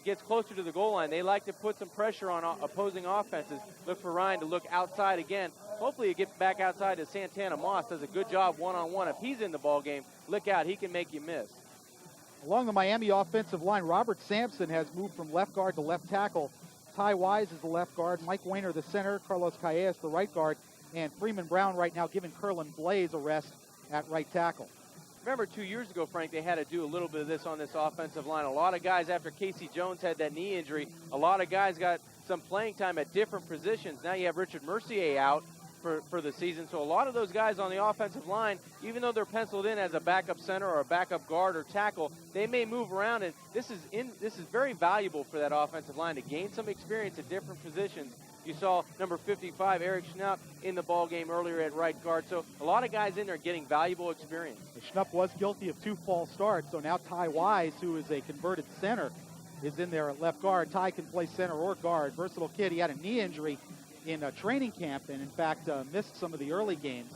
gets closer to the goal line. They like to put some pressure on opposing offenses. Look for Ryan to look outside again. Hopefully he gets back outside to Santana Moss. Does a good job one-on-one. If he's in the ball game, look out. He can make you miss. Along the Miami offensive line, Robert Sampson has moved from left guard to left tackle. Ty Wise is the left guard, Mike Weiner the center, Carlos Calles the right guard, and Freeman Brown right now giving Curlin Blaze a rest at right tackle. Remember 2 years ago, Frank, they had to do a little bit of this on this offensive line. A lot of guys, after Casey Jones had that knee injury, a lot of guys got some playing time at different positions. Now you have Richard Mercier out for the season, so a lot of those guys on the offensive line, even though they're penciled in as a backup center or a backup guard or tackle, they may move around, and this is very valuable for that offensive line to gain some experience at different positions. You saw number 55, Eric Schnupp, in the ball game earlier at right guard, so a lot of guys in there getting valuable experience. Schnupp was guilty of 2 false starts, so now Ty Wise, who is a converted center, is in there at left guard. Ty can play center or guard. Versatile kid. He had a knee injury in training camp and, in fact, missed some of the early games.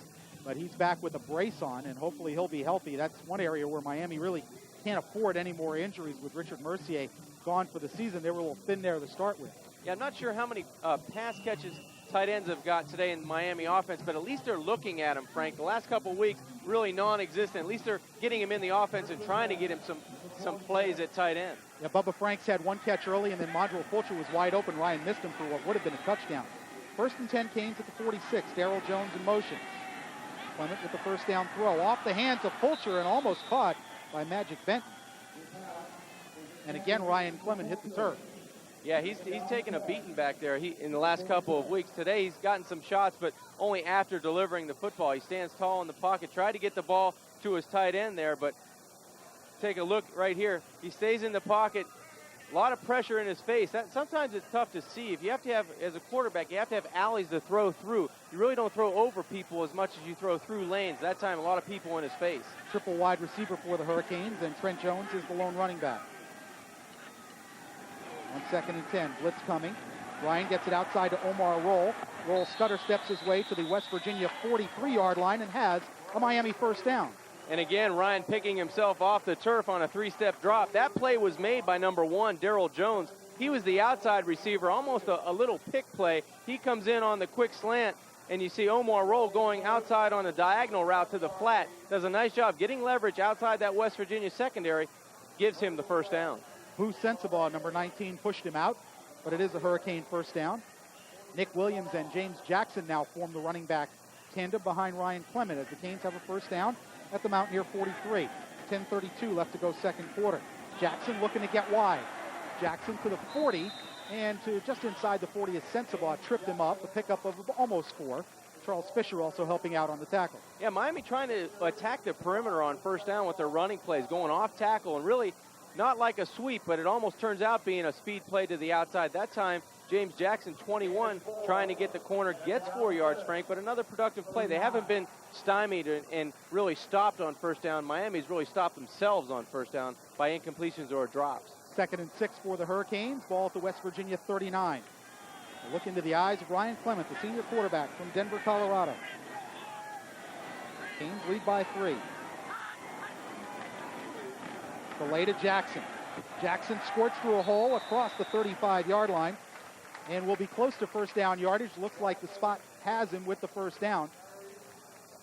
But he's back with a brace on, and hopefully he'll be healthy. That's one area where Miami really can't afford any more injuries with Richard Mercier gone for the season. They were a little thin there to start with. Yeah, I'm not sure how many pass catches tight ends have got today in the Miami offense, but at least they're looking at him, Frank. The last couple of weeks, really non-existent. At least they're getting him in the offense and trying to get him some plays at tight end. Yeah, Bubba Franks had 1 catch early, and then Mondrell Fulcher was wide open. Ryan missed him for what would have been a touchdown. First and 10, Canes at the 46. Darrell Jones in motion. Clement with the first down throw. Off the hands of Fulcher and almost caught by Magic Benton. And again, Ryan Clement hit the turf. Yeah, he's taken a beating back there in the last couple of weeks. Today he's gotten some shots, but only after delivering the football. He stands tall in the pocket, tried to get the ball to his tight end there, but take a look right here. He stays in the pocket. A lot of pressure in his face. Sometimes it's tough to see. If you have to have, as a quarterback, you have to have alleys to throw through. You really don't throw over people as much as you throw through lanes. That time, a lot of people in his face. Triple wide receiver for the Hurricanes, and Trent Jones is the lone running back. On 2nd and 10, blitz coming. Ryan gets it outside to Omar Roll. Roll stutter steps his way to the West Virginia 43-yard line and has a Miami first down. And again, Ryan picking himself off the turf on a 3-step drop. That play was made by number 1, Darrell Jones. He was the outside receiver, almost a little pick play. He comes in on the quick slant, and you see Omar Roll going outside on a diagonal route to the flat. Does a nice job getting leverage outside that West Virginia secondary. Gives him the first down. Boo Sensabaugh, number 19, pushed him out, but it is a Hurricane first down. Nick Williams and James Jackson now form the running back tandem behind Ryan Clement as the Canes have a first down at the Mountaineer 43. 10:32 left to go second quarter. Jackson looking to get wide. Jackson to the 40, and to just inside the 40 is Sensabaugh, tripped him up, a pickup of almost 4. Charles Fisher also helping out on the tackle. Yeah, Miami trying to attack the perimeter on first down with their running plays, going off tackle and really not like a sweep, but it almost turns out being a speed play to the outside. That time, James Jackson, 21, trying to get the corner, gets 4 yards, Frank, but another productive play. They haven't been stymied and really stopped on first down. Miami's really stopped themselves on first down by incompletions or drops. 2nd and 6 for the Hurricanes. Ball at the West Virginia 39. A look into the eyes of Ryan Clement, the senior quarterback from Denver, Colorado. Canes lead by 3. Delay to Jackson. Jackson squirts through a hole across the 35-yard line and will be close to first down yardage. Looks like the spot has him with the first down.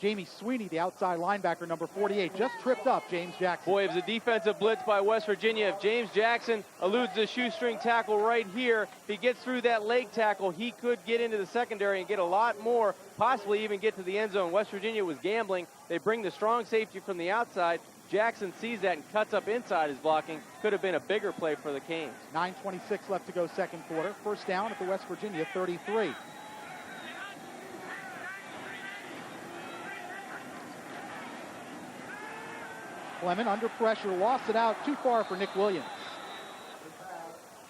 Jamie Sweeney, the outside linebacker, number 48, just tripped up James Jackson. Boy, it was a defensive blitz by West Virginia. If James Jackson eludes the shoestring tackle right here, if he gets through that leg tackle, he could get into the secondary and get a lot more, possibly even get to the end zone. West Virginia was gambling. They bring the strong safety from the outside. Jackson sees that and cuts up inside his blocking. Could have been a bigger play for the Canes. 9:26 left to go second quarter. First down at the West Virginia 33. Clement under pressure, lost it out too far for Nick Williams.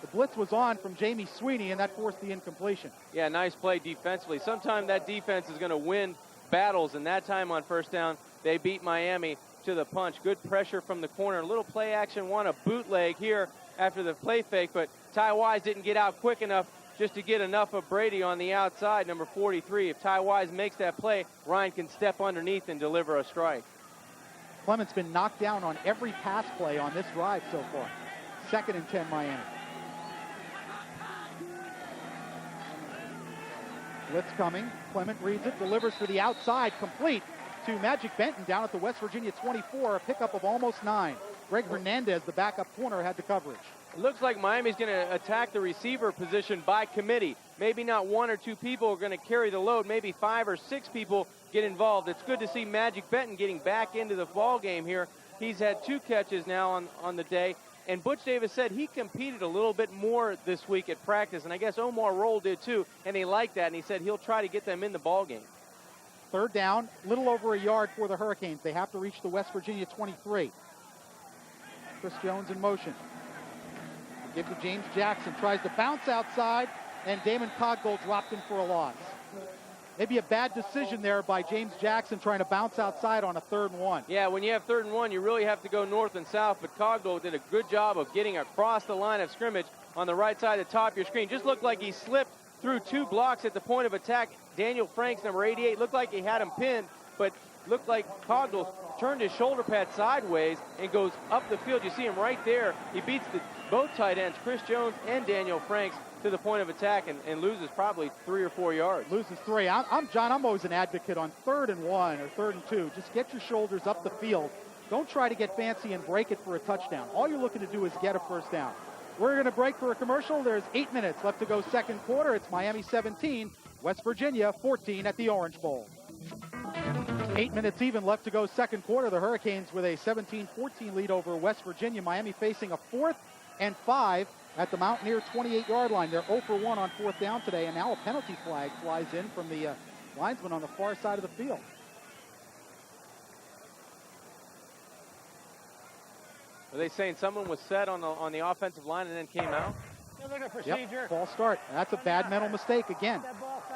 The blitz was on from Jamie Sweeney, and that forced the incompletion. Yeah, nice play defensively. Sometimes that defense is going to win battles, and that time on first down, they beat Miami to the punch. Good pressure from the corner. A little play action, want a bootleg here after the play fake, but Ty Wise didn't get out quick enough just to get enough of Brady on the outside, number 43. If Ty Wise makes that play, Ryan can step underneath and deliver a strike. Clement's been knocked down on every pass play on this drive so far. 2nd and 10 Miami. Blitz coming. Clement reads it, delivers to the outside, complete to Magic Benton down at the West Virginia 24, a pickup of almost 9. Greg Hernandez, the backup corner, had the coverage. It looks like Miami's going to attack the receiver position by committee. Maybe not 1 or 2 people are going to carry the load. Maybe 5 or 6 people get involved. It's good to see Magic Benton getting back into the ball game here. He's had 2 catches now on the day. And Butch Davis said he competed a little bit more this week at practice. And I guess Omar Roll did too. And he liked that. And he said he'll try to get them in the ball game. Third down, little over a yard for the Hurricanes. They have to reach the West Virginia 23. Chris Jones in motion. Give to James Jackson, tries to bounce outside, and Damon Coggold dropped him for a loss. Maybe a bad decision there by James Jackson trying to bounce outside on a 3rd and 1. Yeah, when you have 3rd and 1, you really have to go north and south, but Coggold did a good job of getting across the line of scrimmage on the right side of the top of your screen. Just looked like he slipped through 2 blocks at the point of attack. Daniel Franks, number 88, looked like he had him pinned, but looked like Coggold turned his shoulder pad sideways and goes up the field. You see him right there. He beats both tight ends, Chris Jones and Daniel Franks, to the point of attack and loses probably 3 or 4 yards. Loses 3. John, I'm always an advocate on 3rd and 1 or 3rd and 2. Just get your shoulders up the field. Don't try to get fancy and break it for a touchdown. All you're looking to do is get a first down. We're going to break for a commercial. There's 8 minutes left to go second quarter. It's Miami 17, West Virginia 14 at the Orange Bowl. 8 minutes even left to go second quarter. The Hurricanes with a 17-14 lead over West Virginia. Miami facing a 4th and 5 at the Mountaineer 28-yard line. They're 0 for 1 on 4th down today, and now a penalty flag flies in from the linesman on the far side of the field. Are they saying someone was set on the offensive line and then came out? Yep, false start. That's a bad mental mistake again.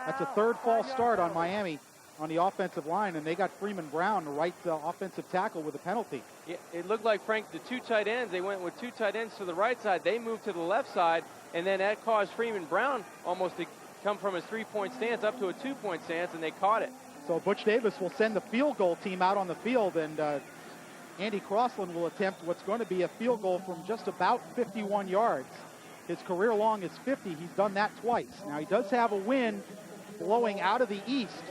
That's a 3rd false start on Miami on the offensive line, and they got Freeman Brown, the right offensive tackle, with a penalty. Yeah, it looked like, Frank, the 2 tight ends, they went with 2 tight ends to the right side. They moved to the left side, and then that caused Freeman Brown almost to come from his 3-point stance up to a 2-point stance, and they caught it. So Butch Davis will send the field goal team out on the field, and Andy Crossland will attempt what's going to be a field goal from just about 51 yards. His career long is 50. He's done that twice. Now, he does have a wind blowing out of the east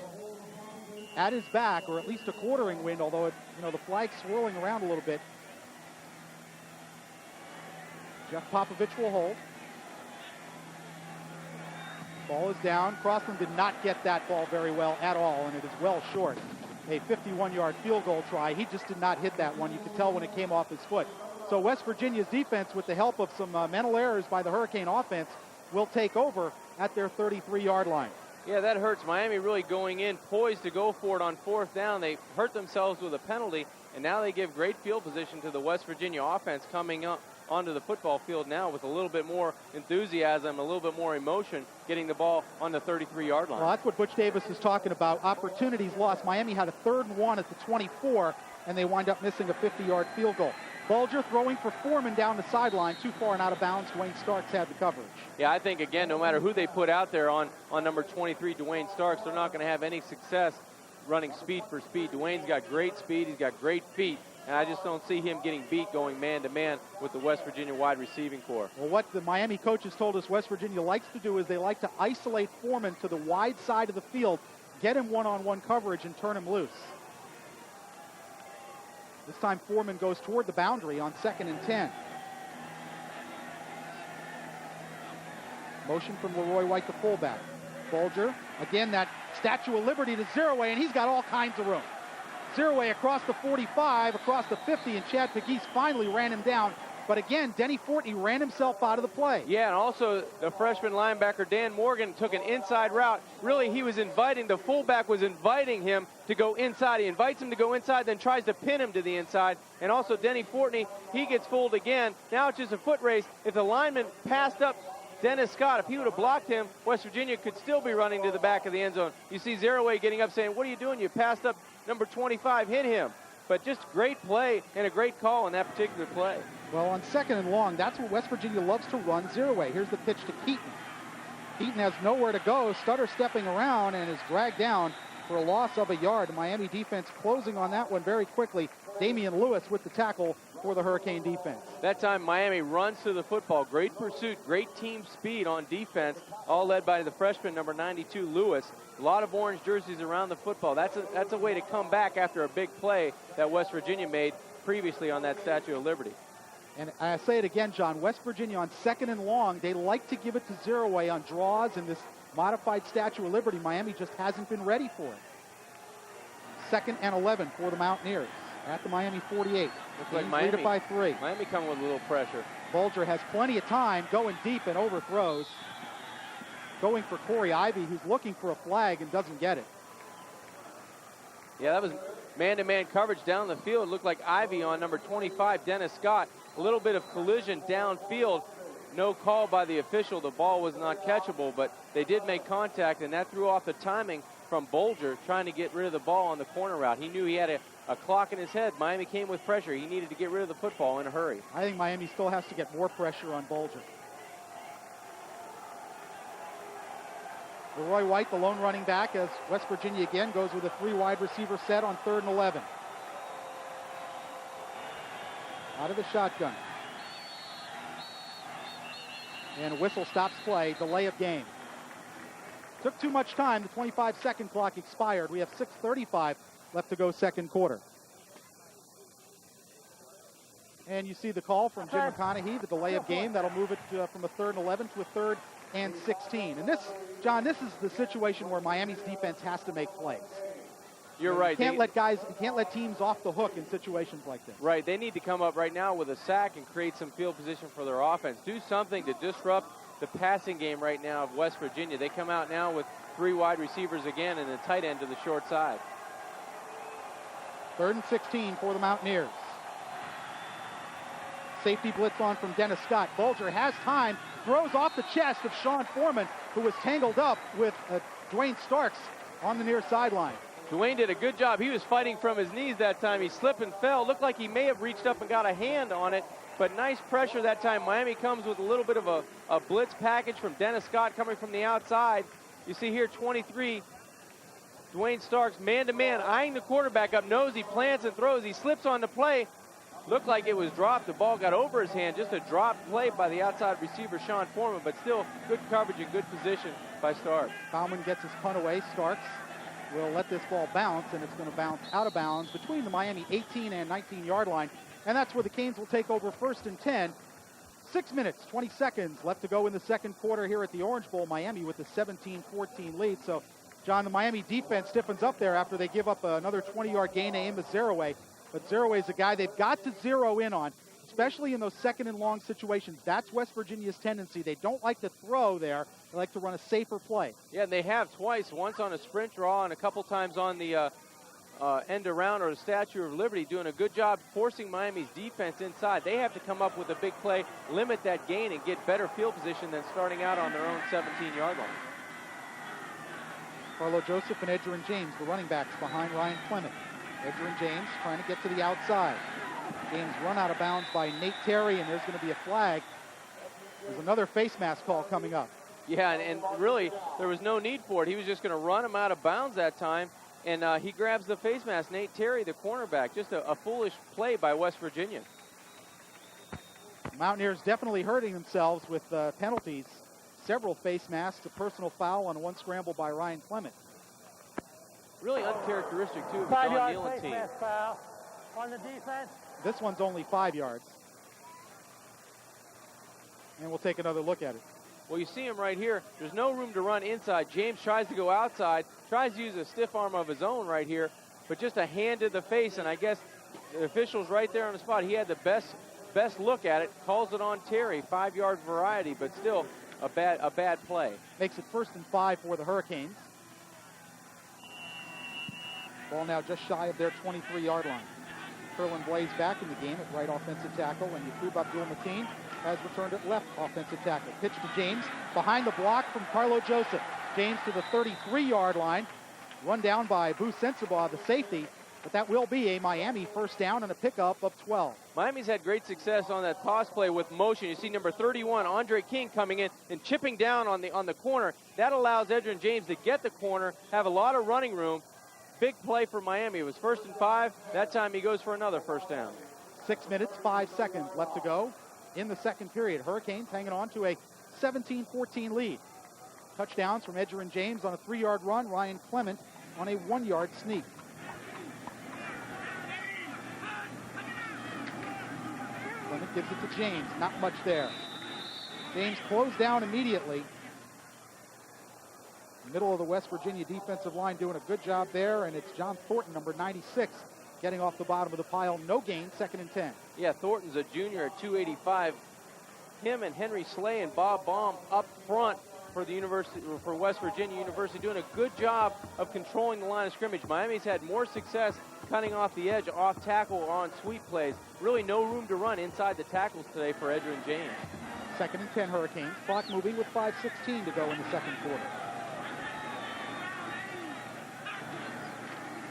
at his back, or at least a quartering wind, although the flag's swirling around a little bit. Jeff Popovich will hold. Ball is down. Crossland did not get that ball very well at all, and it is well short. A 51-yard field goal try. He just did not hit that one. You could tell when it came off his foot. So West Virginia's defense, with the help of some mental errors by the Hurricane offense, will take over at their 33-yard line. Yeah, that hurts. Miami really going in, poised to go for it on 4th down. They hurt themselves with a penalty, and now they give great field position to the West Virginia offense coming up onto the football field now with a little bit more enthusiasm, a little bit more emotion, getting the ball on the 33-yard line. Well, that's what Butch Davis is talking about. Opportunities lost. Miami had a 3rd and 1 at the 24, and they wind up missing a 50-yard field goal. Bulger throwing for Foreman down the sideline, too far and out of bounds. Dwayne Starks had the coverage. Yeah, I think, again, no matter who they put out there on number 23, Dwayne Starks, they're not going to have any success running speed for speed. Dwayne's got great speed. He's got great feet. And I just don't see him getting beat going man-to-man with the West Virginia wide receiving corps. Well, what the Miami coaches told us West Virginia likes to do is they like to isolate Foreman to the wide side of the field, get him one-on-one coverage, and turn him loose. This time Foreman goes toward the boundary on 2nd and 10. Motion from Leroy White, the fullback. Bulger, again, that Statue of Liberty to Zeroay, and he's got all kinds of room. Zeroay across the 45, across the 50, and Chad Pegues finally ran him down. But again, Denny Fortney ran himself out of the play. Yeah, and also the freshman linebacker, Dan Morgan, took an inside route. Really, he was inviting, the fullback was inviting him to go inside. He invites him to go inside, then tries to pin him to the inside. And also Denny Fortney, he gets fooled again. Now it's just a foot race. If the lineman passed up Dennis Scott, if he would have blocked him, West Virginia could still be running to the back of the end zone. You see Zeroay getting up saying, what are you doing? You passed up number 25, hit him. But just great play and a great call on that particular play. Well, on 2nd and long, that's what West Virginia loves to run, Zeroay. Here's the pitch to Keaton. Keaton has nowhere to go, stutter stepping around, and is dragged down for a loss of a yard. The Miami defense closing on that one very quickly. Damian Lewis with the tackle for the Hurricane defense. That time Miami runs to the football. Great pursuit, great team speed on defense, all led by the freshman, number 92, Lewis. A lot of orange jerseys around the football. That's a way to come back after a big play that West Virginia made previously on that Statue of Liberty. And I say it again, John, West Virginia on 2nd and long, they like to give it to Zeroay on draws and this modified Statue of Liberty. Miami just hasn't been ready for it. 2nd and 11 for the Mountaineers at the Miami 48. Looks like Miami, lead it by 3. Miami coming with a little pressure. Bulger has plenty of time, going deep and overthrows. Going for Corey Ivy, who's looking for a flag and doesn't get it. Yeah, that was man-to-man coverage down the field. It looked like Ivy on number 25, Dennis Scott. A little bit of collision downfield. No call by the official. The ball was not catchable, but they did make contact, and that threw off the timing from Bulger trying to get rid of the ball on the corner route. He knew he had a clock in his head. Miami came with pressure. He needed to get rid of the football in a hurry. I think Miami still has to get more pressure on Bulger. Leroy White, the lone running back, as West Virginia again goes with a 3 wide receiver set on 3rd and 11. Out of the shotgun. And a whistle stops play, delay of game. Took too much time. The 25-second clock expired. We have 6:35 left to go 2nd quarter. And you see the call from Jim McConaughey, the delay of game. That'll move it from a 3rd and 11 to a 3rd and 16. And this, John, this is the situation where Miami's defense has to make plays. You're right. You can't let teams off the hook in situations like this. Right. They need to come up right now with a sack and create some field position for their offense. Do something to disrupt the passing game right now of West Virginia. They come out now with 3 wide receivers again and a tight end to the short side. 3rd and 16 for the Mountaineers. Safety blitz on from Dennis Scott. Bulger has time, throws off the chest of Sean Foreman, who was tangled up with Dwayne Starks on the near sideline. Dwayne did a good job. He was fighting from his knees that time. He slipped and fell. Looked like he may have reached up and got a hand on it, but nice pressure that time. Miami comes with a little bit of a blitz package from Dennis Scott coming from the outside. You see here 23, Dwayne Starks, man-to-man, eyeing the quarterback up, knows he plants and throws. He slips on the play. Looked like it was dropped. The ball got over his hand. Just a drop play by the outside receiver, Sean Foreman, but still good coverage and good position by Starks. Bauman gets his punt away. Starks will let this ball bounce, and it's going to bounce out of bounds between the Miami 18 and 19-yard line. And that's where the Canes will take over 1st and 10. 6 minutes, 20 seconds left to go in the 2nd quarter here at the Orange Bowl. Miami with a 17-14 lead. So, John, the Miami defense stiffens up there after they give up another 20-yard gain to Amos Zeroay. But Zeroay's a guy they've got to zero in on, especially in those 2nd and long situations. That's West Virginia's tendency. They don't like to throw there. They like to run a safer play. Yeah, and they have twice, once on a sprint draw and a couple times on the end around or the Statue of Liberty, doing a good job forcing Miami's defense inside. They have to come up with a big play, limit that gain, and get better field position than starting out on their own 17-yard line. Carlo Joseph and Edgerrin James, the running backs behind Ryan Clement. Edgerrin James trying to get to the outside. James run out of bounds by Nate Terry, and there's going to be a flag. There's another face mask call coming up. Yeah, and really, there was no need for it. He was just going to run him out of bounds that time, and he grabs the face mask. Nate Terry, the cornerback, just a foolish play by West Virginia. Mountaineers definitely hurting themselves with penalties. Several face masks, a personal foul on one scramble by Ryan Clement. Really uncharacteristic, too, of the 5 Don yard Nealon face team. mask foul on the defense. This one's only 5 yards. And we'll take another look at it. Well, you see him right here. There's no room to run inside. James tries to go outside, tries to use a stiff arm of his own right here, but just a hand to the face, and I guess the official's right there on the spot. He had the best look at it, calls it on Terry, 5 yard variety, but still a bad play. Makes it 1st and 5 for the Hurricanes. Ball now just shy of their 23-yard line. Kerlin Blaze back in the game at right offensive tackle, and Yaqub Abdul-Mateen has returned at left offensive tackle. Pitch to James, behind the block from Carlo Joseph. James to the 33-yard line. Run down by Boo Sensabaugh, the safety, but that will be a Miami first down and a pickup of 12. Miami's had great success on that toss play with motion. You see number 31, Andre King, coming in and chipping down on the corner. That allows Edgerrin James to get the corner, have a lot of running room. Big play for Miami. It was 1st and 5. That time he goes for another first down. 6 minutes, 5 seconds left to go in the second period. Hurricanes hanging on to a 17-14 lead. Touchdowns from Edgerrin James on a 3-yard run. Ryan Clement on a 1-yard sneak. Clement gives it to James. Not much there. James closed down immediately. Middle of the West Virginia defensive line doing a good job there, and it's John Thornton, number 96, getting off the bottom of the pile. No gain, 2nd and 10. Yeah, Thornton's a junior at 285. Him and Henry Slay and Bob Baum up front for the University, for West Virginia University, doing a good job of controlling the line of scrimmage. Miami's had more success cutting off the edge, off tackle, or on sweep plays. Really no room to run inside the tackles today for Edgerrin James. 2nd and 10 Hurricanes. Clock moving with 5:16 to go in the second quarter.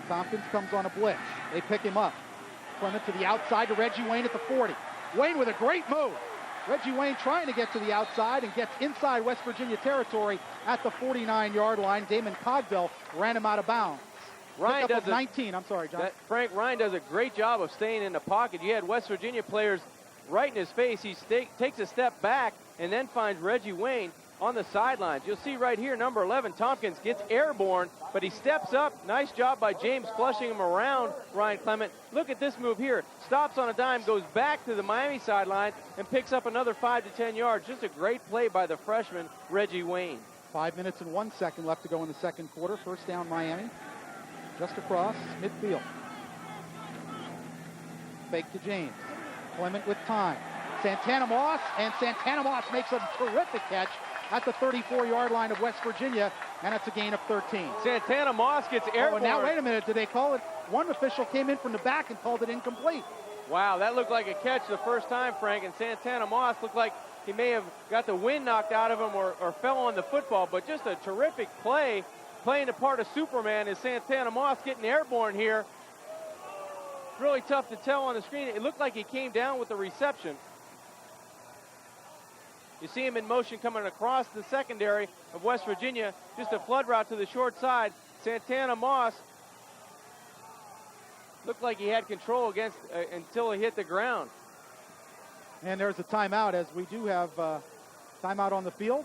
Tompkins comes on a blitz. They pick him up. Clement to the outside to Reggie Wayne at the 40. Wayne with a great move. Reggie Wayne trying to get to the outside and gets inside West Virginia territory at the 49-yard line. Damon Cogdell ran him out of bounds. Ryan does 19. I'm sorry, John. Frank, Ryan does a great job of staying in the pocket. You had West Virginia players right in his face. He takes a step back and then finds Reggie Wayne on the sidelines. You'll see right here, number 11, Tompkins gets airborne, but he steps up. Nice job by James flushing him around Ryan Clement. Look at this move here. Stops on a dime, goes back to the Miami sideline, and picks up another 5 to 10 yards. Just a great play by the freshman, Reggie Wayne. 5 minutes and 1 second left to go in the second quarter. First down, Miami. Just across midfield. Fake to James. Clement with time. Santana Moss, and Santana Moss makes a terrific catch at the 34-yard line of West Virginia, and it's a gain of 13. Santana Moss gets airborne. Oh, now wait a minute. Did they call it? One official came in from the back and called it incomplete. Wow, that looked like a catch the first time, Frank, and Santana Moss looked like he may have got the wind knocked out of him or fell on the football, but just a terrific play. Playing the part of Superman is Santana Moss getting airborne here. Really tough to tell on the screen. It looked like he came down with the reception. You see him in motion coming across the secondary of West Virginia. Just a flood route to the short side. Santana Moss looked like he had control against until he hit the ground. And there's a timeout, as we do have timeout on the field.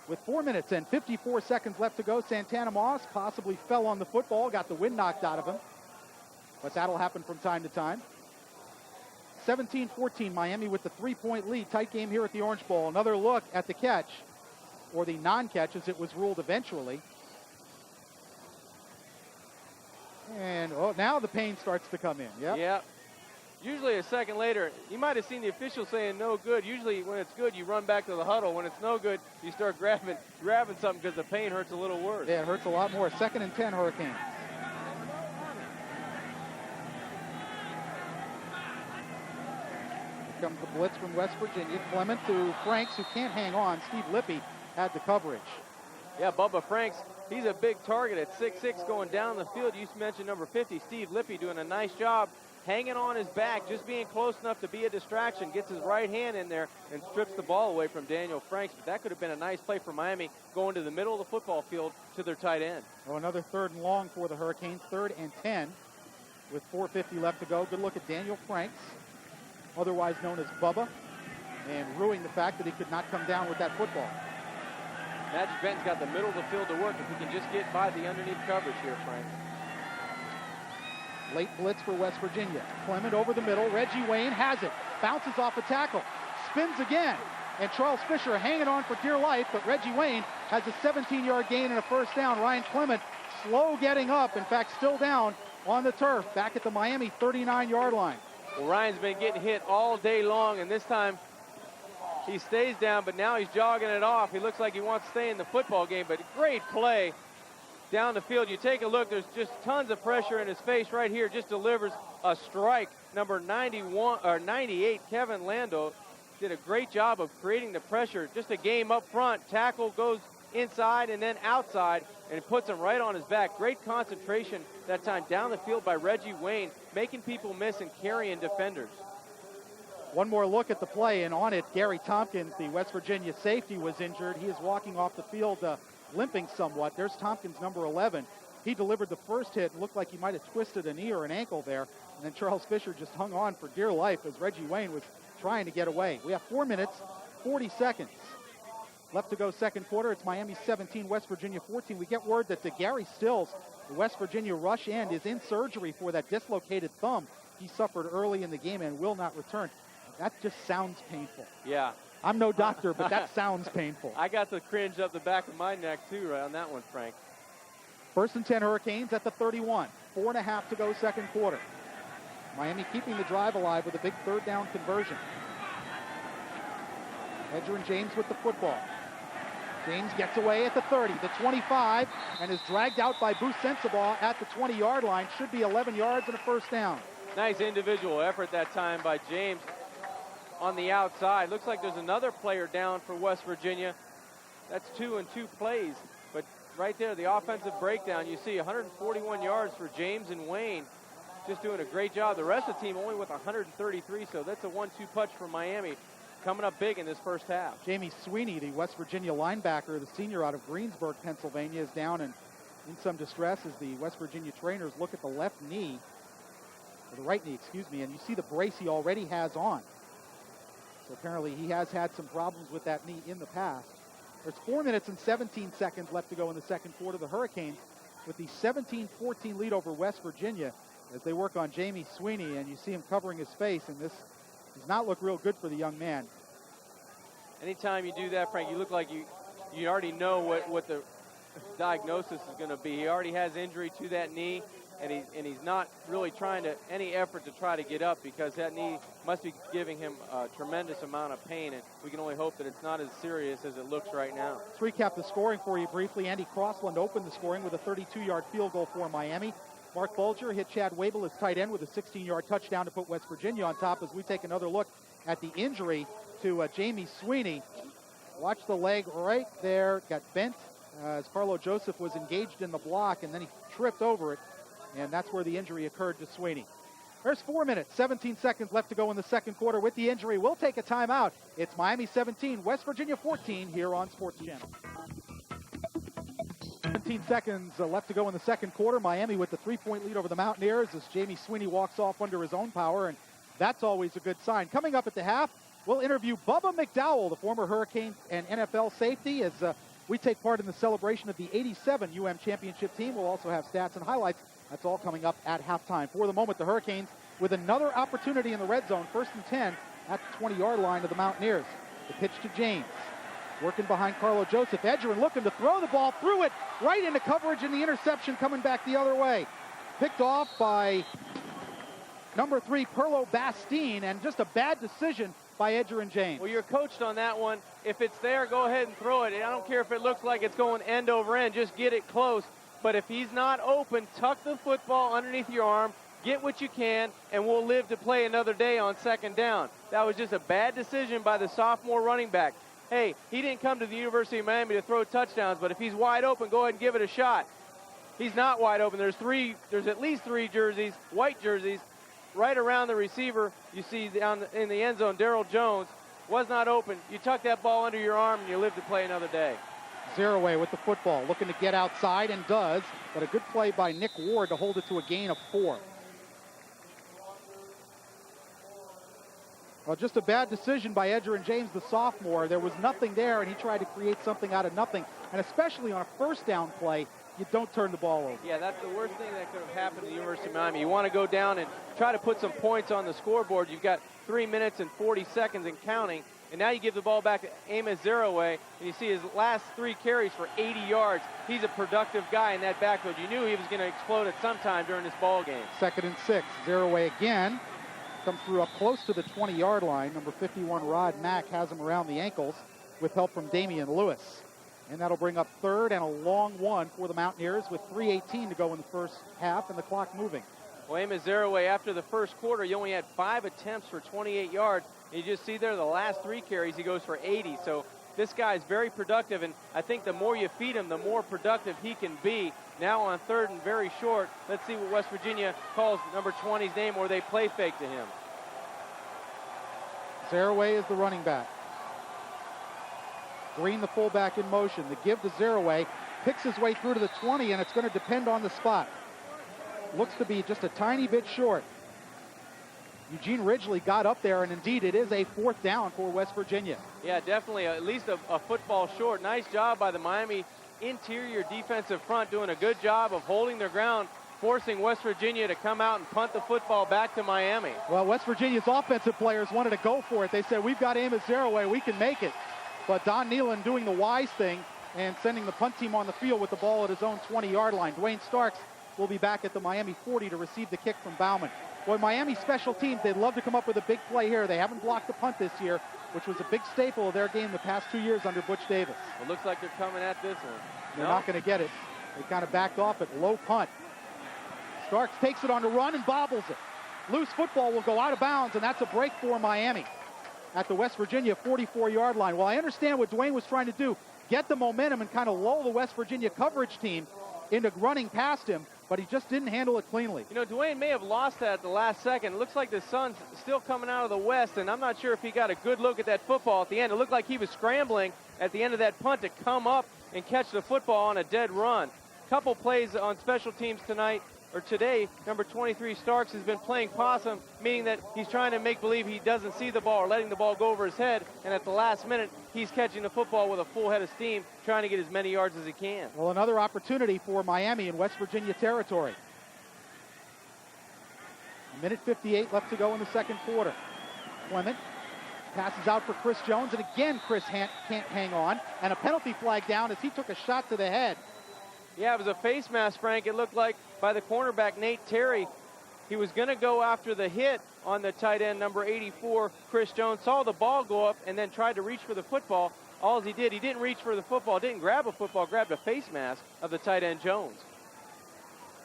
With 4 minutes and 54 seconds left to go, Santana Moss possibly fell on the football, got the wind knocked out of him. But that'll happen from time to time. 17-14, Miami with the 3-point lead. Tight game here at the Orange Bowl. Another look at the catch, or the non-catch as it was ruled eventually. And now the pain starts to come in. Yep. Yeah. Usually a second later, you might have seen the official saying no good. Usually when it's good, you run back to the huddle. When it's no good, you start grabbing something because the pain hurts a little worse. Yeah, it hurts a lot more. 2nd and 10 Hurricanes. comes the blitz from West Virginia. Clement to Franks, who can't hang on. Steve Lippy had the coverage. Yeah, Bubba Franks, he's a big target at 6'6", going down the field. You mentioned number 50, Steve Lippy, doing a nice job hanging on his back, just being close enough to be a distraction, gets his right hand in there and strips the ball away from Daniel Franks. But that could have been a nice play for Miami, going to the middle of the football field to their tight end. Oh, another 3rd and long for the Hurricanes, 3rd and 10 with 4:50 left to go. Good look at Daniel Franks, otherwise known as Bubba, and ruining the fact that he could not come down with that football. Magic Benton's got the middle of the field to work if he can just get by the underneath coverage here, Frank. Late blitz for West Virginia. Clement over the middle. Reggie Wayne has it. Bounces off a tackle. Spins again. And Charles Fisher hanging on for dear life, but Reggie Wayne has a 17-yard gain and a 1st down. Ryan Clement slow getting up. In fact, still down on the turf back at the Miami 39-yard line. Well, Ryan's been getting hit all day long, and this time he stays down, but now he's jogging it off. He looks like he wants to stay in the football game, but great play down the field. You take a look, there's just tons of pressure in his face right here. Just delivers a strike. Number 98, Kevin Lando, did a great job of creating the pressure. Just a game up front. Tackle goes inside and then outside, and it puts him right on his back. Great concentration that time down the field by Reggie Wayne, making people miss and carrying defenders. One more look at the play, and on it, Gary Tompkins, the West Virginia safety, was injured. He is walking off the field limping somewhat. There's Tompkins, number 11. He delivered the first hit and looked like he might have twisted a knee or an ankle there. And then Charles Fisher just hung on for dear life as Reggie Wayne was trying to get away. We have 4 minutes, 40 seconds left to go second quarter. It's Miami 17, West Virginia 14. We get word that Gary Stills, the West Virginia rush end, is in surgery for that dislocated thumb he suffered early in the game and will not return. That just sounds painful. Yeah. I'm no doctor, but that sounds painful. I got the cringe up the back of my neck, too, right on that one, Frank. 1st and 10 Hurricanes at the 31. 4.5 to go second quarter. Miami keeping the drive alive with a big 3rd down conversion. Edgerrin James with the football. James gets away at the 30, the 25, and is dragged out by Booth Sensabaugh at the 20-yard line. Should be 11 yards and a 1st down. Nice individual effort that time by James on the outside. Looks like there's another player down for West Virginia. That's 2 and 2 plays. But right there, the offensive breakdown, you see 141 yards for James and Wayne. Just doing a great job. The rest of the team only with 133, so that's a 1-2 punch for Miami. Coming up big in this first half. Jamie Sweeney, the West Virginia linebacker, the senior out of Greensburg, Pennsylvania, is down and in some distress as the West Virginia trainers look at the left knee, or the right knee, excuse me, and you see the brace he already has on. So apparently he has had some problems with that knee in the past. There's 4 minutes and 17 seconds left to go in the second quarter. The Hurricanes with the 17-14 lead over West Virginia as they work on Jamie Sweeney, and you see him covering his face, and this does not look real good for the young man. Anytime you do that, Frank, you look like you already know what the diagnosis is going to be. He already has injury to that knee, and he's not really trying any effort to try to get up because that knee must be giving him a tremendous amount of pain, and we can only hope that it's not as serious as it looks right now. Let's recap the scoring for you briefly. Andy Crossland opened the scoring with a 32-yard field goal for Miami. Mark Bulger hit Chad Wabel as tight end with a 16-yard touchdown to put West Virginia on top as we take another look at the injury to Jamie Sweeney. Watch the leg right there. Got bent as Carlo Joseph was engaged in the block, and then he tripped over it, and that's where the injury occurred to Sweeney. There's 4 minutes, 17 seconds left to go in the second quarter. With the injury, we'll take a timeout. It's Miami 17, West Virginia 14 here on Sports Channel. 17 seconds left to go in the second quarter. Miami with the 3-point lead over the Mountaineers as Jamie Sweeney walks off under his own power, and that's always a good sign. Coming up at the half, we'll interview Bubba McDowell, the former Hurricane and NFL safety, as we take part in the celebration of the 87 UM championship team. We'll also have stats and highlights. That's all coming up at halftime. For the moment, the Hurricanes with another opportunity in the red zone, 1st and 10 at the 20-yard line of the Mountaineers. The pitch to James. Working behind Carlo Joseph. Edgerrin looking to throw the ball, threw it right into coverage, and the interception coming back the other way. Picked off by number 3, Perlo Bastine, and just a bad decision by Edgerrin James. Well, you're coached on that one. If it's there, go ahead and throw it. I don't care if it looks like it's going end over end. Just get it close. But if he's not open, tuck the football underneath your arm, get what you can, and we'll live to play another day on second down. That was just a bad decision by the sophomore running back. Hey, he didn't come to the University of Miami to throw touchdowns, but if he's wide open, go ahead and give it a shot. He's not wide open. There's at least three jerseys, white jerseys, right around the receiver. You see down in the end zone, Darrell Jones was not open. You tuck that ball under your arm, and you live to play another day. Zeraway with the football, looking to get outside, and does, but a good play by Nick Ward to hold it to a gain of 4. Well, just a bad decision by Edgerrin James, the sophomore. There was nothing there, and he tried to create something out of nothing. And especially on a first down play, you don't turn the ball over. Yeah, that's the worst thing that could have happened to the University of Miami. You want to go down and try to put some points on the scoreboard. You've got 3 minutes and 40 seconds and counting, and now you give the ball back to Amos Zeraway, and you see his last 3 carries for 80 yards. He's a productive guy in that backfield. You knew he was going to explode at some time during this ball game. 2nd and 6. Zeraway again comes through up close to the 20-yard line. Number 51, Rod Mack, has him around the ankles with help from Damian Lewis. And that'll bring up 3rd and a long one for the Mountaineers with 3:18 to go in the first half and the clock moving. Well, Amos Zeraway, after the first quarter, he only had 5 attempts for 28 yards. And you just see there the last 3 carries, he goes for 80. So this guy is very productive, and I think the more you feed him, the more productive he can be. Now on 3rd and very short, let's see what West Virginia calls number 20's name, or they play fake to him. Zeraway is the running back. Green, the fullback, in motion. The give to Zeraway, picks his way through to the 20, and it's going to depend on the spot. Looks to be just a tiny bit short. Eugene Ridgely got up there, and indeed it is a 4th down for West Virginia. Yeah, definitely at least a football short. Nice job by the Miami interior defensive front, doing a good job of holding their ground, forcing West Virginia to come out and punt the football back to Miami. Well, West Virginia's offensive players wanted to go for it. They said, we've got Amos Zeraway, we can make it. But Don Nealon doing the wise thing and sending the punt team on the field with the ball at his own 20-yard line. Dwayne Starks will be back at the Miami 40 to receive the kick from Bauman. Boy, Miami special teams, they'd love to come up with a big play here. They haven't blocked the punt this year, which was a big staple of their game the past 2 years under Butch Davis. It looks like they're coming at this one. They're not going to get it. They kind of backed off it. Low punt. Starks takes it on the run and bobbles it. Loose football will go out of bounds, and that's a break for Miami at the West Virginia 44-yard line. Well, I understand what Dwayne was trying to do, get the momentum and kind of lull the West Virginia coverage team into running past him, but he just didn't handle it cleanly. You know, Dwayne may have lost that at the last second. It looks like the sun's still coming out of the west, and I'm not sure if he got a good look at that football at the end. It looked like he was scrambling at the end of that punt to come up and catch the football on a dead run. Couple plays on special teams tonight, or today. Number 23, Starks, has been playing possum, meaning that he's trying to make believe he doesn't see the ball or letting the ball go over his head, and at the last minute, he's catching the football with a full head of steam, trying to get as many yards as he can. Well, another opportunity for Miami in West Virginia territory. 1:58 left to go in the second quarter. Clement passes out for Chris Jones, and again Chris can't hang on, and a penalty flag down as he took a shot to the head. Yeah, it was a face mask, Frank. It looked like by the cornerback, Nate Terry. He was going to go after the hit on the tight end, number 84, Chris Jones. Saw the ball go up and then tried to reach for the football. All he didn't reach for the football, didn't grab a football, grabbed a face mask of the tight end, Jones.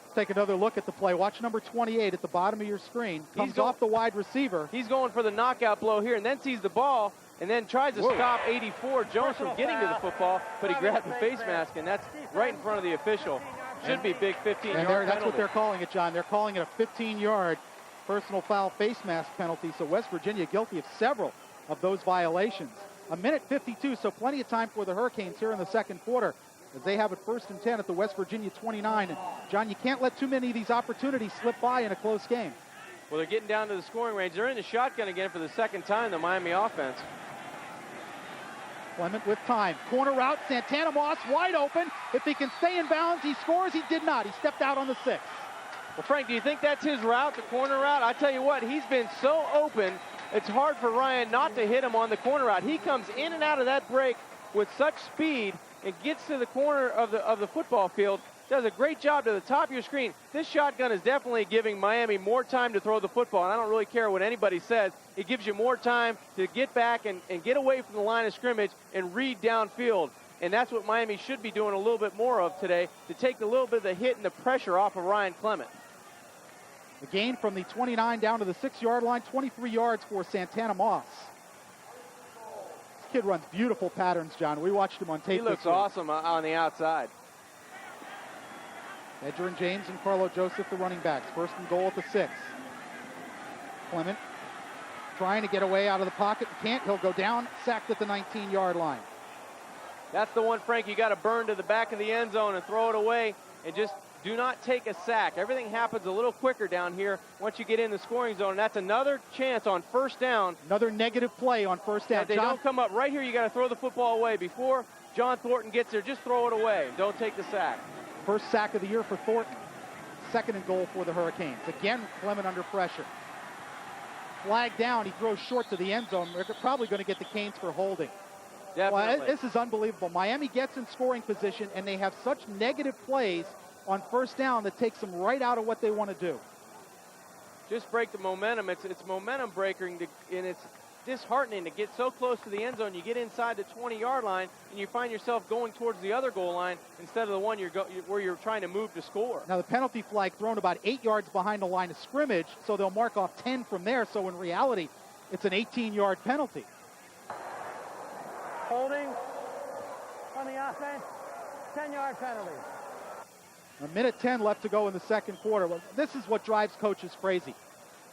Let's take another look at the play. Watch number 28 at the bottom of your screen. Comes off the wide receiver. He's going for the knockout blow here, and then sees the ball, and then tries to stop 84 Jones from getting to the football, but he grabbed the face mask, and that's right in front of the official. Should be big 15-yard penalty. That's what they're calling it, John. They're calling it a 15-yard personal foul face mask penalty, so West Virginia guilty of several of those violations. 1:52, so plenty of time for the Hurricanes here in the second quarter as they have it 1st and 10 at the West Virginia 29. And, John, you can't let too many of these opportunities slip by in a close game. Well, they're getting down to the scoring range. They're in the shotgun again for the second time, the Miami offense. Clement with time. Corner route, Santana Moss wide open. If he can stay in bounds, he scores. He did not. He stepped out on the 6. Well, Frank, do you think that's his route, the corner route? I tell you what, he's been so open, it's hard for Ryan not to hit him on the corner route. He comes in and out of that break with such speed and gets to the corner of the football field. Does a great job to the top of your screen. This shotgun is definitely giving Miami more time to throw the football, and I don't really care what anybody says. It gives you more time to get back and get away from the line of scrimmage and read downfield. And that's what Miami should be doing a little bit more of today, to take a little bit of the hit and the pressure off of Ryan Clement. The gain from the 29 down to the 6-yard line, 23 yards for Santana Moss. This kid runs beautiful patterns, John. We watched him on tape. He looks awesome on the outside. Edgerrin James and Carlo Joseph, the running backs. First and goal at the 6. Clement trying to get away out of the pocket. Can't. He'll go down, sacked at the 19-yard line. That's the one, Frank, you got to burn to the back of the end zone and throw it away, and just do not take a sack. Everything happens a little quicker down here once you get in the scoring zone. And that's another chance on first down. Another negative play on first down. If they don't come up right here, you got to throw the football away. Before John Thornton gets there, just throw it away. Don't take the sack. First sack of the year for Thornton. Second and goal for the Hurricanes. Again, Clement under pressure. Flag down. He throws short to the end zone. They're probably going to get the Canes for holding. Definitely. Well, this is unbelievable. Miami gets in scoring position, and they have such negative plays on first down that takes them right out of what they want to do. Just break the momentum. It's momentum breaking, and it's disheartening to get so close to the end zone. You get inside the 20-yard line, and you find yourself going towards the other goal line instead of the one where you're trying to move to score. Now, the penalty flag thrown about 8 yards behind the line of scrimmage, so they'll mark off 10 from there. So in reality, it's an 18-yard penalty. Holding on the offense, 10-yard penalty. A minute 10 left to go in the second quarter. Well, this is what drives coaches crazy.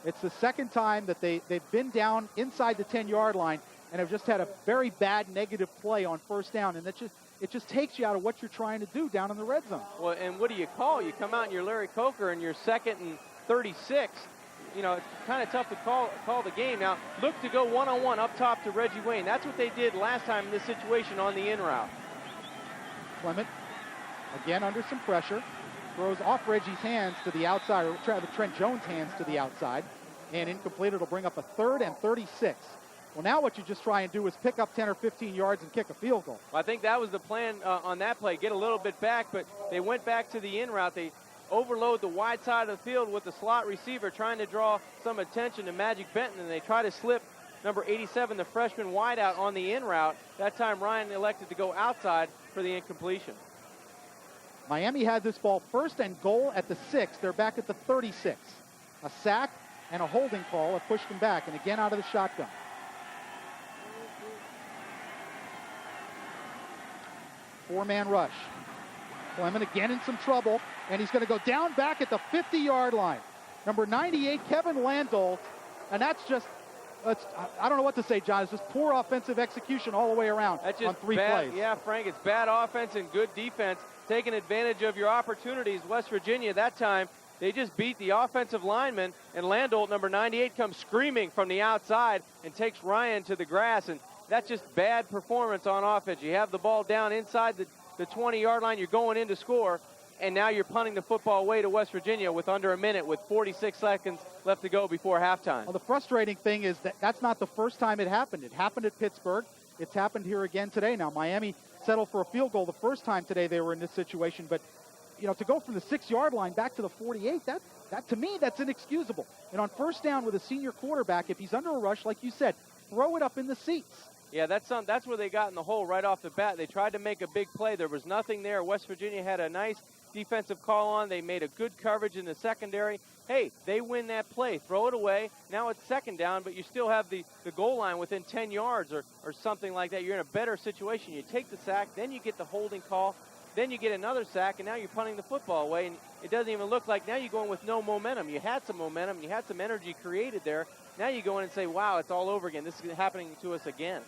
It's the second time that they've been down inside the 10-yard line and have just had a very bad negative play on first down, and it just takes you out of what you're trying to do down in the red zone. Well, and what do you call? You come out and you're Larry Coker and you're 2nd and 36. You know, it's kind of tough to call the game. Now, look to go one-on-one up top to Reggie Wayne. That's what they did last time in this situation on the in route. Clement, again under some pressure, throws off Reggie's hands to the outside, or Trent Jones' hands to the outside, and incomplete. It'll bring up a 3rd and 36. Well, now what you just try and do is pick up 10 or 15 yards and kick a field goal. Well, I think that was the plan on that play, get a little bit back, but they went back to the in route. They overload the wide side of the field with the slot receiver trying to draw some attention to Magic Benton, and they try to slip number 87, the freshman wideout, on the in route. That time Ryan elected to go outside for the incompletion. Miami had this ball first and goal at the 6. They're back at the 36. A sack and a holding call have pushed them back, and again out of the shotgun. Four-man rush. Clement again in some trouble, and he's going to go down back at the 50-yard line. Number 98, Kevin Landolt, and that's just, I don't know what to say, John. It's just poor offensive execution all the way around on 3 plays. Yeah, Frank, it's bad offense and good defense, taking advantage of your opportunities. West Virginia, that time, they just beat the offensive lineman, and Landolt, number 98, comes screaming from the outside and takes Ryan to the grass, and that's just bad performance on offense. You have the ball down inside the 20-yard line, you're going in to score, and now you're punting the football away to West Virginia with under a minute, with 46 seconds left to go before halftime. Well, the frustrating thing is that's not the first time it happened. It happened at Pittsburgh. It's happened here again today. Now, Miami settled for a field goal the first time today they were in this situation, but you know, to go from the 6-yard line back to the 48, that to me, that's inexcusable. And on first down with a senior quarterback, if he's under a rush, like you said, throw it up in the seats. Yeah, that's where they got in the hole right off the bat. They tried to make a big play. There was nothing there. West Virginia had a nice defensive call on. They made a good coverage in the secondary. Hey, they win that play. Throw it away. Now it's second down, but you still have the goal line within 10 yards or something like that. You're in a better situation. You take the sack, then you get the holding call, then you get another sack, and now you're punting the football away. And it doesn't even look like now you're going with no momentum. You had some momentum. You had some energy created there. Now you go in and say, wow, it's all over again. This is happening to us again.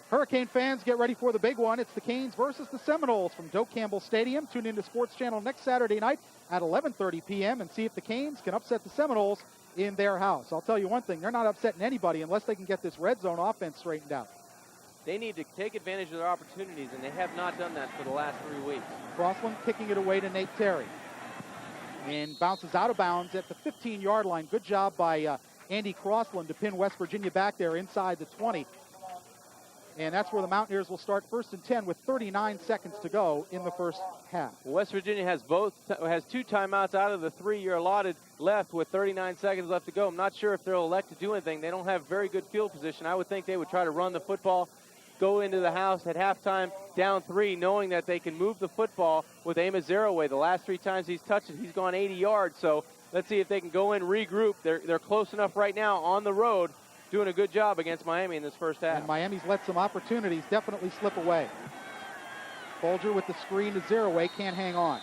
Hurricane fans, get ready for the big one. It's the Canes versus the Seminoles from Doak Campbell Stadium. Tune into Sports Channel next Saturday night at 11:30 p.m. and see if the Canes can upset the Seminoles in their house. I'll tell you one thing, they're not upsetting anybody unless they can get this red zone offense straightened out. They need to take advantage of their opportunities, and they have not done that for the last 3 weeks. Crossland kicking it away to Nate Terry. And bounces out of bounds at the 15-yard line. Good job by Andy Crossland to pin West Virginia back there inside the 20. And that's where the Mountaineers will start 1st and 10 with 39 seconds to go in the first half. West Virginia has 2 timeouts out of the 3 you're allotted left with 39 seconds left to go. I'm not sure if they'll elect to do anything. They don't have very good field position. I would think they would try to run the football, go into the house at halftime down 3, knowing that they can move the football with Amos Zeroaway. The last 3 times he's touched it, he's gone 80 yards. So Let's see if they can go in, regroup. They're close enough right now on the road, doing a good job against Miami in this first half. And Miami's let some opportunities definitely slip away. Folger with the screen to Zeraway, can't hang on.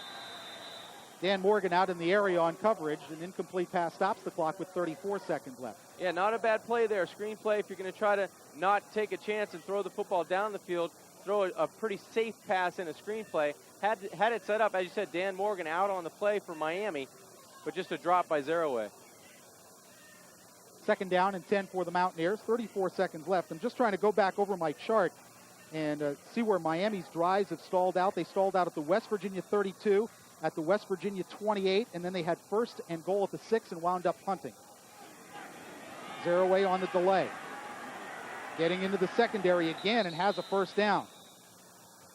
Dan Morgan out in the area on coverage. An incomplete pass stops the clock with 34 seconds left. Yeah, not a bad play there. Screen play, if you're going to try to not take a chance and throw the football down the field, throw a pretty safe pass in a screen play. Had it set up, as you said, Dan Morgan out on the play for Miami, but just a drop by Zeraway. Second down and 10 for the Mountaineers. 34 seconds left. I'm just trying to go back over my chart and see where Miami's drives have stalled out. They stalled out at the West Virginia 32, at the West Virginia 28, and then they had first and goal at the 6 and wound up punting. Zeraway on the delay. Getting into the secondary again and has a first down.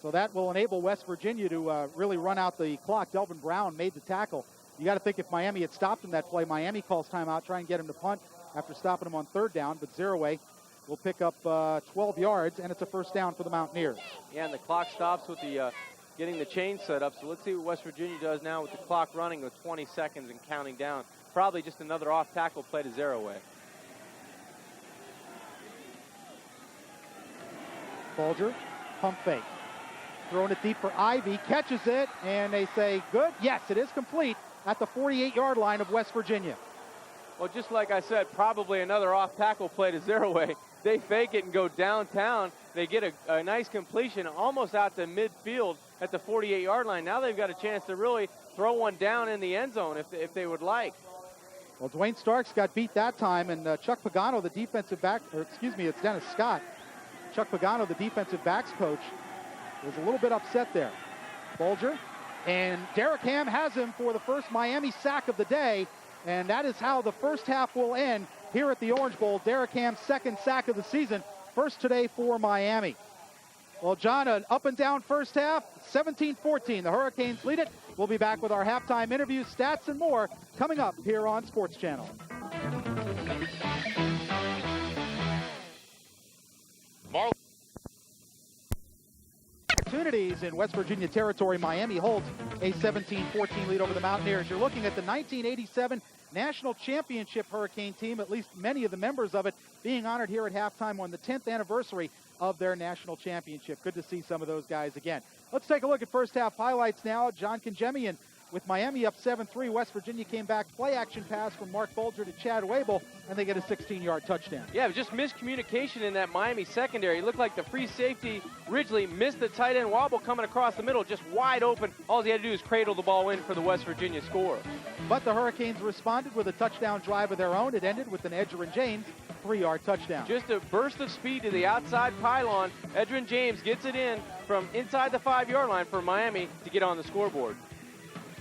So that will enable West Virginia to really run out the clock. Delvin Brown made the tackle. You got to think if Miami had stopped him that play, Miami calls timeout, try and get him to punt after stopping him on third down, but Zeraway will pick up 12 yards, and it's a first down for the Mountaineers. Yeah, and the clock stops with the getting the chain set up. So let's see what West Virginia does now with the clock running with 20 seconds and counting down. Probably just another off-tackle play to Zeraway. Folger, pump fake. Throwing it deep for Ivy, catches it, and they say good. Yes, it is complete at the 48-yard line of West Virginia. Well, just like I said, probably another off-tackle play to Zeraway. They fake it and go downtown. They get a nice completion almost out to midfield at the 48-yard line. Now they've got a chance to really throw one down in the end zone if they would like. Well, Dwayne Starks got beat that time, and Chuck Pagano, the defensive back, or excuse me, it's Dennis Scott. Chuck Pagano, the defensive backs coach, was a little bit upset there. Folger, and Derek Ham has him for the first Miami sack of the day, and that is how the first half will end here at the Orange Bowl. Derek Ham's second sack of the season, first today for Miami. Well, John, an up and down first half, 17-14. The Hurricanes lead it. We'll be back with our halftime interviews, stats, and more coming up here on Sports Channel. Opportunities in West Virginia territory. Miami holds a 17-14 lead over the Mountaineers. You're looking at the 1987 National Championship Hurricane team, at least many of the members of it being honored here at halftime on the 10th anniversary of their national championship. Good to see some of those guys again. Let's take a look at first half highlights now. John Congemian with Miami up 7-3. West Virginia came back. Play action pass from Mark Folger to Chad Wable, and they get a 16-yard touchdown. Yeah, it was just miscommunication in that Miami secondary. It looked like the free safety, Ridgely, missed the tight end wobble coming across the middle, just wide open. All he had to do is cradle the ball in for the West Virginia score. But the Hurricanes responded with a touchdown drive of their own. It ended with an Edgerrin James 3-yard touchdown. Just a burst of speed to the outside pylon. Edgerrin James gets it in from inside the 5-yard line for Miami to get on the scoreboard.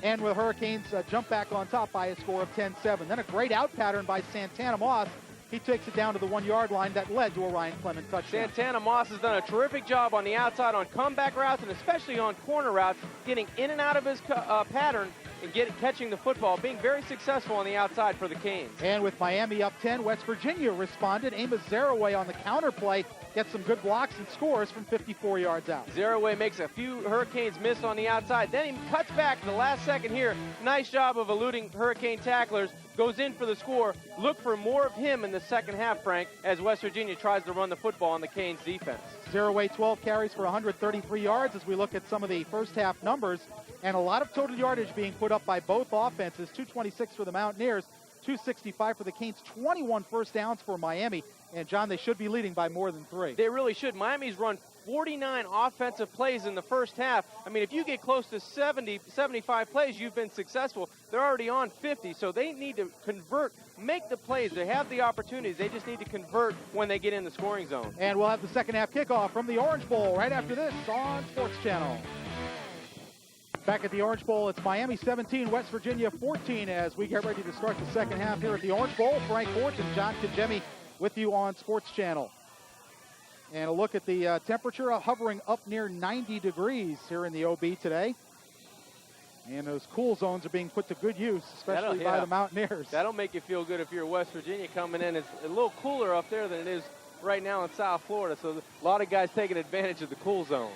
And with Hurricanes jump back on top by a score of 10-7. Then a great out pattern by Santana Moss. He takes it down to the 1-yard line. That led to a Ryan Clement touchdown. Santana Moss has done a terrific job on the outside on comeback routes and especially on corner routes, getting in and out of his pattern and catching the football, being very successful on the outside for the Canes. And with Miami up 10, West Virginia responded. Amos Zeraway on the counter play gets some good blocks and scores from 54 yards out. Zeraway makes a few Hurricanes miss on the outside. Then he cuts back to the last second here. Nice job of eluding Hurricane tacklers. Goes in for the score. Look for more of him in the second half, Frank, as West Virginia tries to run the football on the Canes defense. Zeraway 12 carries for 133 yards as we look at some of the first half numbers. And a lot of total yardage being put up by both offenses. 226 for the Mountaineers, 265 for the Canes, 21 first downs for Miami. And, John, they should be leading by more than 3. They really should. Miami's run 49 offensive plays in the first half. I mean, if you get close to 70, 75 plays, you've been successful. They're already on 50, so they need to convert, make the plays. They have the opportunities. They just need to convert when they get in the scoring zone. And we'll have the second half kickoff from the Orange Bowl right after this on Sports Channel. Back at the Orange Bowl, it's Miami 17, West Virginia 14 as we get ready to start the second half here at the Orange Bowl. Frank Forts and John Congemi with you on Sports Channel. And a look at the temperature hovering up near 90 degrees here in the OB today. And those cool zones are being put to good use, especially by the Mountaineers. That'll make you feel good if you're West Virginia coming in. It's a little cooler up there than it is right now in South Florida, so a lot of guys taking advantage of the cool zone.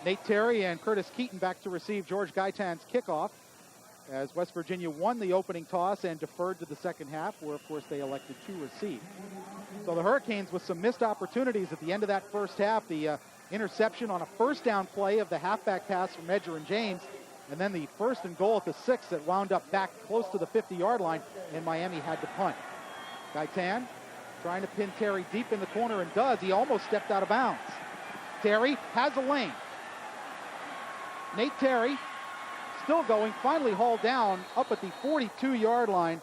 Nate Terry and Curtis Keaton back to receive George Gaitan's kickoff. as West Virginia won the opening toss and deferred to the second half, where, of course, they elected to receive. So the Hurricanes with some missed opportunities at the end of that first half. The interception on a first down play of the halfback pass from Edger and James, and then the 1st and goal at the 6 that wound up back close to the 50-yard line, and Miami had to punt. Gaitan trying to pin Terry deep in the corner, and does. He almost stepped out of bounds. Terry has a lane. Nate Terry still going, finally hauled down up at the 42-yard line.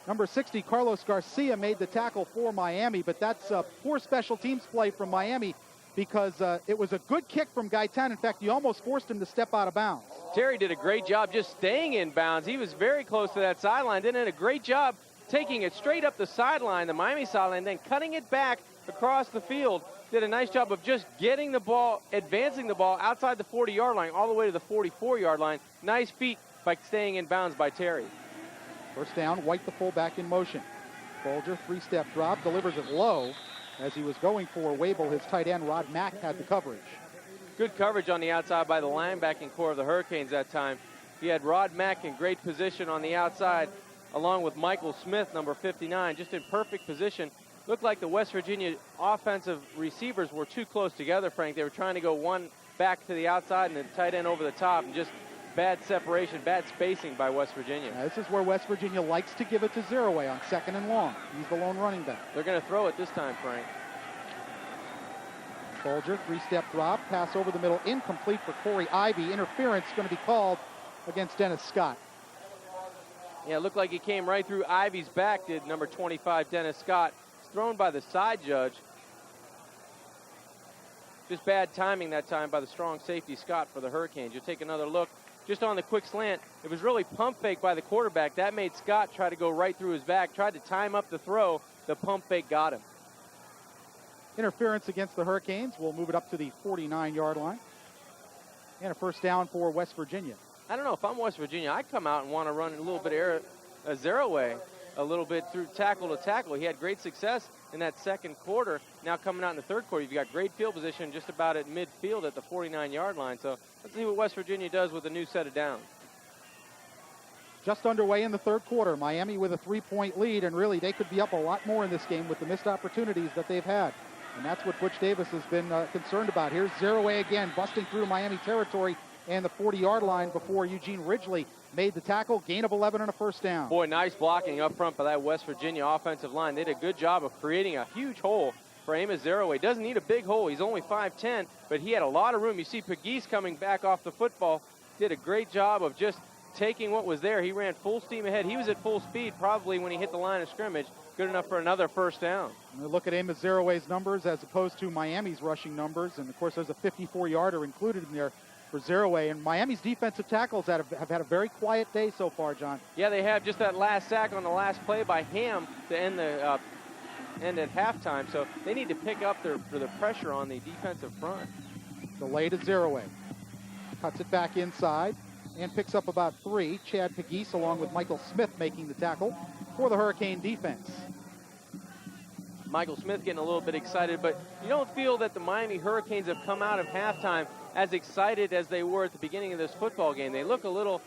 Number 60, Carlos Garcia, made the tackle for Miami, but that's poor special teams play from Miami, because it was a good kick from Gaitan. In fact, he almost forced him to step out of bounds. Terry did a great job just staying in bounds. He was very close to that sideline. Did a great job taking it straight up the sideline, the Miami sideline, then cutting it back across the field. Did a nice job of just getting the ball, advancing the ball outside the 40-yard line all the way to the 44-yard line. Nice feat by staying in bounds by Terry. First down, White the fullback in motion. Folger, 3-step drop, delivers it low. As he was going for Wabel, his tight end, Rod Mack, had the coverage. Good coverage on the outside by the linebacking core of the Hurricanes that time. He had Rod Mack in great position on the outside, along with Michael Smith, number 59, just in perfect position. Looked like the West Virginia offensive receivers were too close together, Frank. They were trying to go one back to the outside and the tight end over the top, and just bad separation, bad spacing by West Virginia. This is where West Virginia likes to give it to Zeraway on 2nd and long. He's the lone running back. They're going to throw it this time, Frank. Folger, 3-step drop, pass over the middle, incomplete for Corey Ivy. Interference going to be called against Dennis Scott. Yeah, it looked like he came right through Ivy's back, did number 25, Dennis Scott. It's thrown by the side judge. Just bad timing that time by the strong safety Scott for the Hurricanes. You'll take another look. Just on the quick slant, it was really pump fake by the quarterback. That made Scott try to go right through his back, tried to time up the throw. The pump fake got him. Interference against the Hurricanes. We'll move it up to the 49-yard line. And a first down for West Virginia. I don't know, if I'm West Virginia, I'd come out and want to run a little bit of Zeraway, a little bit through tackle to tackle. He had great success in that second quarter. Now coming out in the third quarter, you've got great field position just about at midfield at the 49-yard line. So let's see what West Virginia does with a new set of downs. Just underway in the third quarter. Miami with a 3-point lead, and really they could be up a lot more in this game with the missed opportunities that they've had. And that's what Butch Davis has been concerned about. Here's Zeraway again, busting through Miami territory and the 40-yard line before Eugene Ridgely made the tackle. Gain of 11 and a first down. Boy, nice blocking up front by that West Virginia offensive line. They did a good job of creating a huge hole for Amos Zeraway. Doesn't need a big hole. He's only 5'10", but he had a lot of room. You see Pegues coming back off the football. Did a great job of just taking what was there. He ran full steam ahead. He was at full speed probably when he hit the line of scrimmage. Good enough for another first down. And look at Amos Zeraway's numbers as opposed to Miami's rushing numbers. And, of course, there's a 54-yarder included in there for Zeraway. And Miami's defensive tackles have had a very quiet day so far, John. Yeah, they have. Just that last sack on the last play by Ham to end the end at halftime. So they need to pick up the pressure on the defensive front. Delay to Zeraway. Cuts it back inside and picks up about 3. Chad Pegues along with Michael Smith making the tackle for the Hurricane defense. Michael Smith getting a little bit excited, but you don't feel that the Miami Hurricanes have come out of halftime as excited as they were at the beginning of this football game. They look a little,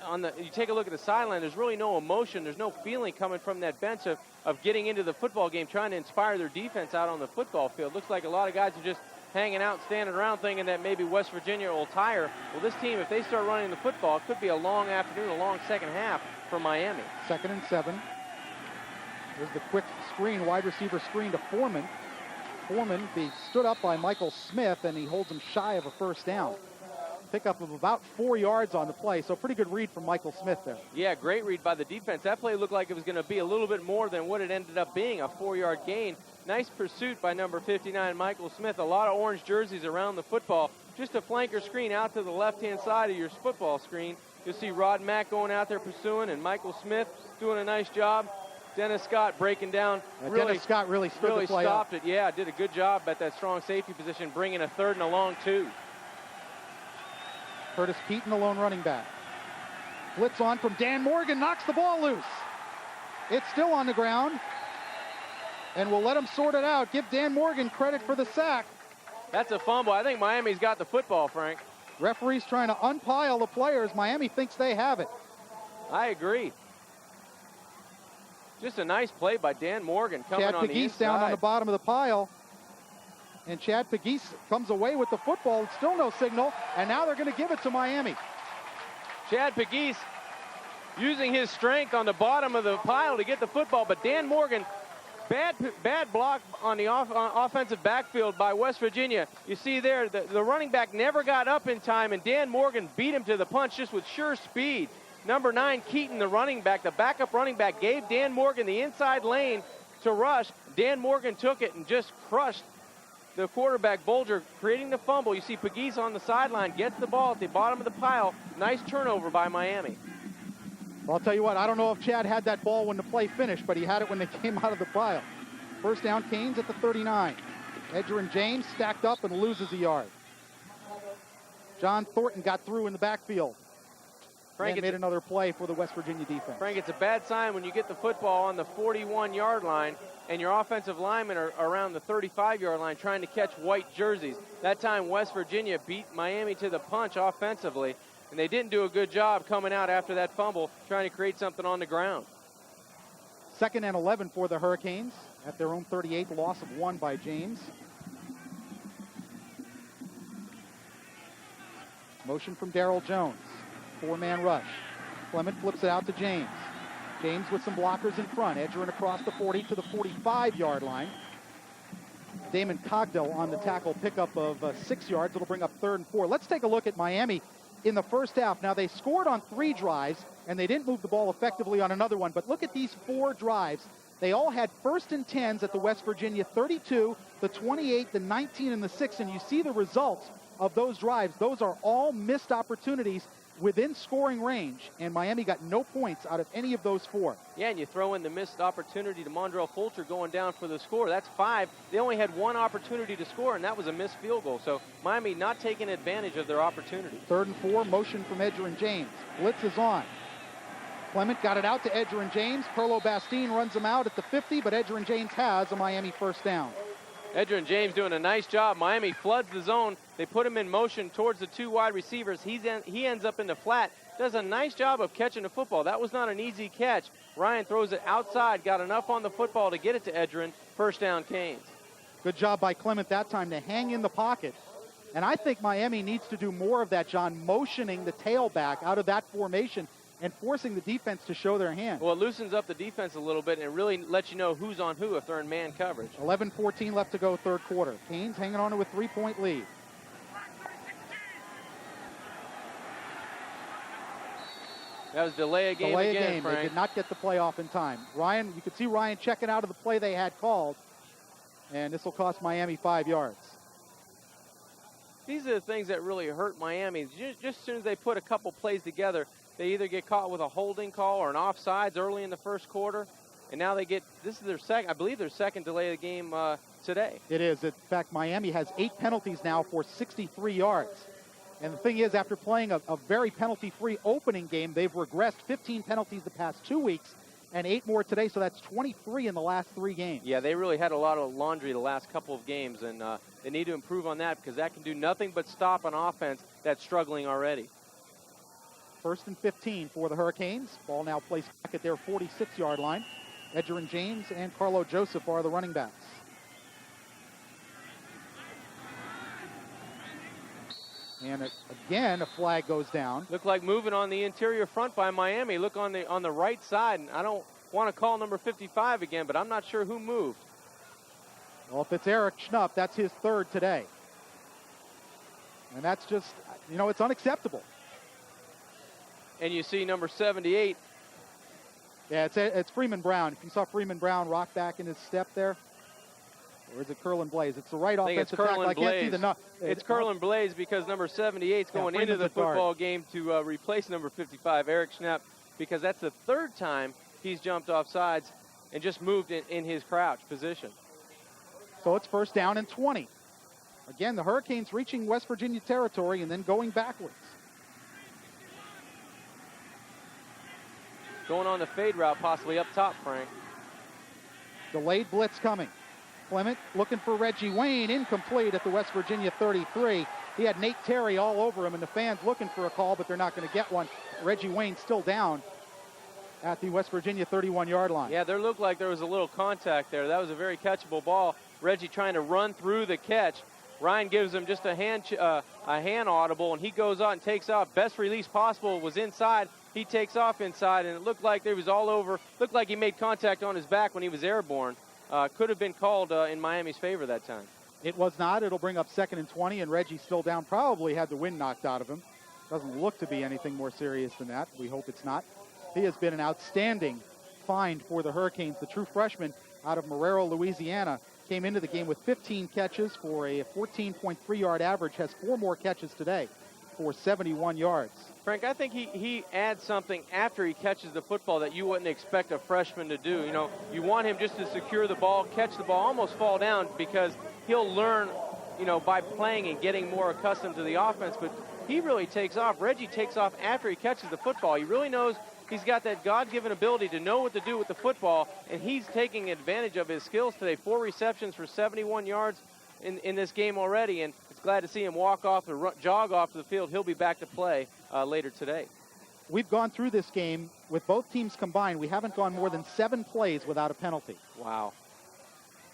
you take a look at the sideline, there's really no emotion, there's no feeling coming from that bench of getting into the football game, trying to inspire their defense out on the football field. Looks like a lot of guys are just hanging out, standing around thinking that maybe West Virginia will tire. Well, this team, if they start running the football, it could be a long afternoon, a long second half for Miami. 2nd and 7. There's the quick screen, wide receiver screen to Foreman. Foreman be stood up by Michael Smith, and he holds him shy of a first down. Pickup of about 4 yards on the play, so pretty good read from Michael Smith there. Yeah, great read by the defense. That play looked like it was going to be a little bit more than what it ended up being, a 4-yard gain. Nice pursuit by number 59, Michael Smith. A lot of orange jerseys around the football. Just a flanker screen out to the left-hand side of your football screen. You'll see Rod Mack going out there pursuing, and Michael Smith doing a nice job. Dennis Scott breaking down. Dennis Scott really stood the play stopped up. it. Yeah, did a good job at that strong safety position, bringing a 3rd and a long 2. Curtis Keaton, the lone running back. Blitz on from Dan Morgan, knocks the ball loose. It's still on the ground, and we'll let him sort it out. Give Dan Morgan credit for the sack. That's a fumble. I think Miami's got the football, Frank. Referee's trying to unpile the players. Miami thinks they have it. I agree. Just a nice play by Dan Morgan coming on the inside. Chad Pegues down on the bottom of the pile. And Chad Pegues comes away with the football. It's still no signal. And now they're going to give it to Miami. Chad Pegues using his strength on the bottom of the pile to get the football. But Dan Morgan, bad block on the offensive backfield by West Virginia. You see there, the running back never got up in time, and Dan Morgan beat him to the punch just with sure speed. Number 9, Keaton, the running back, the backup running back, gave Dan Morgan the inside lane to rush. Dan Morgan took it and just crushed the quarterback, Bolger, creating the fumble. You see Pegues on the sideline, gets the ball at the bottom of the pile. Nice turnover by Miami. Well, I'll tell you what, I don't know if Chad had that ball when the play finished, but he had it when they came out of the pile. First down, Canes at the 39. Edgerrin James stacked up and loses a yard. John Thornton got through in the backfield. Frank made another play for the West Virginia defense. Frank, it's a bad sign when you get the football on the 41-yard line and your offensive linemen are around the 35-yard line trying to catch white jerseys. That time, West Virginia beat Miami to the punch offensively, and they didn't do a good job coming out after that fumble, trying to create something on the ground. 2nd and 11 for the Hurricanes at their own 38, loss of 1 by James. Motion from Darryl Jones. 4-man rush. Clement flips it out to James. James with some blockers in front. Edgerrin across the 40 to the 45-yard line. Damon Cogdell on the tackle pickup of 6 yards. It'll bring up 3rd and 4. Let's take a look at Miami in the first half. Now, they scored on 3 drives, and they didn't move the ball effectively on another one. But look at these 4 drives. They all had 1st and 10s at the West Virginia 32, the 28, the 19, and the 6. And you see the results of those drives. Those are all missed opportunities within scoring range, and Miami got no points out of any of those 4. Yeah, and you throw in the missed opportunity to Mondrell Fulcher going down for the score. That's 5. They only had 1 opportunity to score, and that was a missed field goal. So Miami not taking advantage of their opportunity. 3rd and 4, motion from Edgerrin James. Blitz is on. Clement got it out to Edgerrin James. Perlo Bastine runs him out at the 50, but Edgerrin James has a Miami first down. Edgerrin James doing a nice job. Miami floods the zone. They put him in motion towards the 2 wide receivers. He ends up in the flat. Does a nice job of catching the football. That was not an easy catch. Ryan throws it outside, got enough on the football to get it to Edgerrin. First down, Canes. Good job by Clement that time to hang in the pocket. And I think Miami needs to do more of that, John, motioning the tailback out of that formation and forcing the defense to show their hand. Well, it loosens up the defense a little bit and really lets you know who's on who if they're in man coverage. 11-14 left to go, 3rd quarter. Canes hanging on to a 3-point lead. That was delay a game again, Frank. They did not get the play off in time. Ryan, you could see Ryan checking out of the play they had called, and this will cost Miami 5 yards. These are the things that really hurt Miami. Just as soon as they put a couple plays together, they either get caught with a holding call or an offsides early in the first quarter, and now they get, this is their second, I believe their second delay of the game today. It is. In fact, Miami has 8 penalties now for 63 yards. And the thing is, after playing a very penalty-free opening game, they've regressed 15 penalties the past 2 weeks and 8 more today, so that's 23 in the last 3 games. Yeah, they really had a lot of laundry the last couple of games, and they need to improve on that because that can do nothing but stop an offense that's struggling already. 1st and 15 for the Hurricanes. Ball now placed back at their 46-yard line. Edgerrin James and Carlo Joseph are the running backs. And again, a flag goes down. Looked like moving on the interior front by Miami. Look on the right side, and I don't want to call number 55 again, but I'm not sure who moved. Well, if it's Eric Schnupp, that's his 3rd today. And that's just, you know, it's unacceptable. And you see number 78. Yeah, it's Freeman Brown. If you saw Freeman Brown rock back in his step there. Or is it Curlin Blaze? It's the right offensive tackle. I can't see the It's Curlin Blaze because number 78 is going into the football game to replace number 55, Eric Schnupp, because that's the 3rd time he's jumped off sides and just moved in his crouch position. So it's 1st down and 20. Again, the Hurricanes reaching West Virginia territory and then going backwards. Going on the fade route, possibly up top, Frank. Delayed blitz coming. Clement looking for Reggie Wayne, incomplete at the West Virginia 33. He had Nate Terry all over him, and the fans looking for a call, but they're not going to get one. Reggie Wayne still down at the West Virginia 31-yard line. Yeah, there looked like there was a little contact there. That was a very catchable ball. Reggie trying to run through the catch. Ryan gives him just a hand audible, and he goes out and takes off. Best release possible was inside. He takes off inside, and it looked like it was all over. Looked like he made contact on his back when he was airborne. Could have been called in Miami's favor that time. It was not. It'll bring up 2nd and 20, and Reggie still down. Probably had the wind knocked out of him. Doesn't look to be anything more serious than that. We hope it's not. He has been an outstanding find for the Hurricanes. The true freshman out of Marrero, Louisiana, came into the game with 15 catches for a 14.3-yard average, has 4 more catches today for 71 yards. Frank, I think he adds something after he catches the football that you wouldn't expect a freshman to do. You know, you want him just to secure the ball, catch the ball, almost fall down, because he'll learn, you know, by playing and getting more accustomed to the offense. But he really takes off. Reggie takes off after he catches the football. He really knows he's got that God-given ability to know what to do with the football, and he's taking advantage of his skills today. 4 receptions for 71 yards in this game already, and it's glad to see him walk off or jog off to the field. He'll be back to play later today. We've gone through this game with both teams combined. We haven't gone more than 7 plays without a penalty. Wow.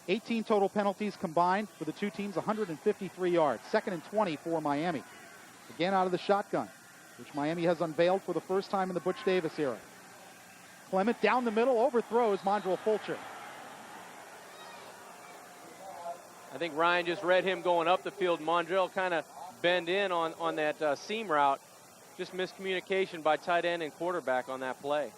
18 total penalties combined for the two teams, 153 yards. 2nd and 20 for Miami. Again out of the shotgun, which Miami has unveiled for the first time in the Butch Davis era. Clement down the middle, overthrows Mondrell Fulcher. I think Ryan just read him going up the field. Mondrell kind of bend in on that seam route. Just miscommunication by tight end and quarterback on that play.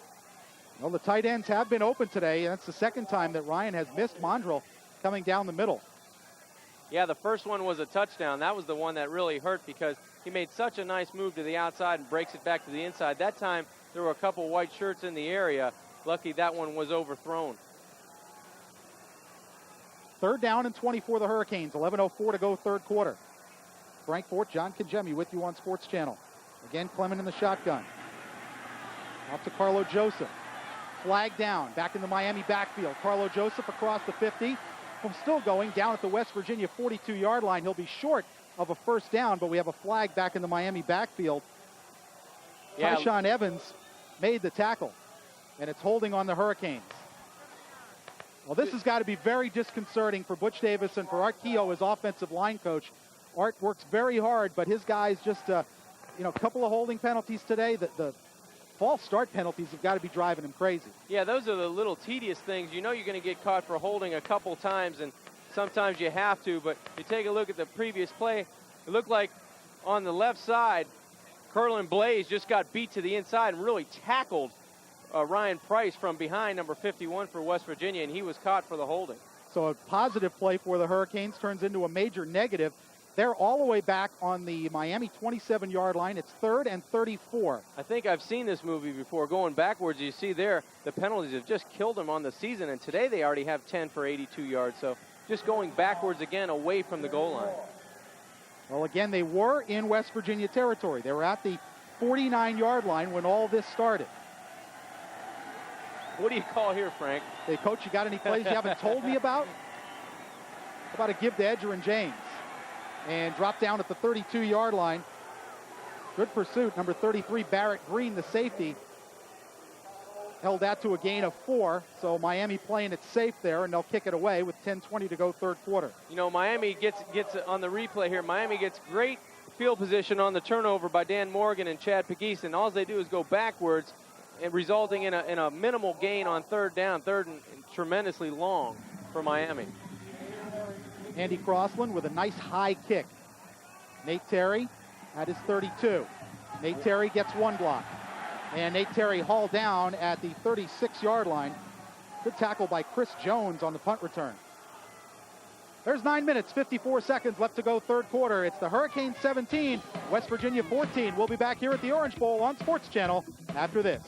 Well, the tight ends have been open today, and that's the second time that Ryan has missed Mondrell coming down the middle. Yeah, the first one was a touchdown. That was the one that really hurt because he made such a nice move to the outside and breaks it back to the inside. That time, there were a couple white shirts in the area. Lucky that one was overthrown. 3rd down and 20 for the Hurricanes. 11:04 to go, 3rd quarter. Frank Fort, John Kajemi with you on Sports Channel. Again, Clement in the shotgun. Off to Carlo Joseph. Flag down, back in the Miami backfield. Carlo Joseph across the 50. Still going down at the West Virginia 42-yard line. He'll be short of a 1st down, but we have a flag back in the Miami backfield. Yeah. Tyshawn Evans made the tackle, and it's holding on the Hurricanes. Well, this has got to be very disconcerting for Butch Davis and for Art Kehoe, his offensive line coach. Art works very hard, but his guys just, a couple of holding penalties today. The false start penalties have got to be driving him crazy. Yeah, those are the little tedious things. You know you're going to get caught for holding a couple times, and sometimes you have to, but you take a look at the previous play, it looked like on the left side, Curlin Blaze just got beat to the inside and really tackled Ryan Price from behind, number 51 for West Virginia, and he was caught for the holding. So a positive play for the Hurricanes turns into a major negative. They're all the way back on the Miami 27-yard line. It's 3rd and 34. I think I've seen this movie before. Going backwards, you see there, the penalties have just killed them on the season, and today they already have 10 for 82 yards. So just going backwards again away from the goal line. Well, again, they were in West Virginia territory. They were at the 49-yard line when all this started. What do you call here, Frank? Hey, Coach, you got any plays you haven't told me about? How about a give to Edger and James? And drop down at the 32-yard line. Good pursuit. Number 33, Barrett Green, the safety, held that to a gain of 4. So Miami playing it safe there, and they'll kick it away with 10:20 to go, 3rd quarter. You know, Miami gets on the replay here. Miami gets great field position on the turnover by Dan Morgan and Chad Pegues, and all they do is go backwards, and resulting in a minimal gain on 3rd down, 3rd and tremendously long for Miami. Andy Crossland with a nice high kick. Nate Terry at his 32. Nate Terry gets 1 block. And Nate Terry hauled down at the 36-yard line. Good tackle by Chris Jones on the punt return. There's 9 minutes, 54 seconds left to go, 3rd quarter. It's the Hurricanes 17, West Virginia 14. We'll be back here at the Orange Bowl on Sports Channel after this.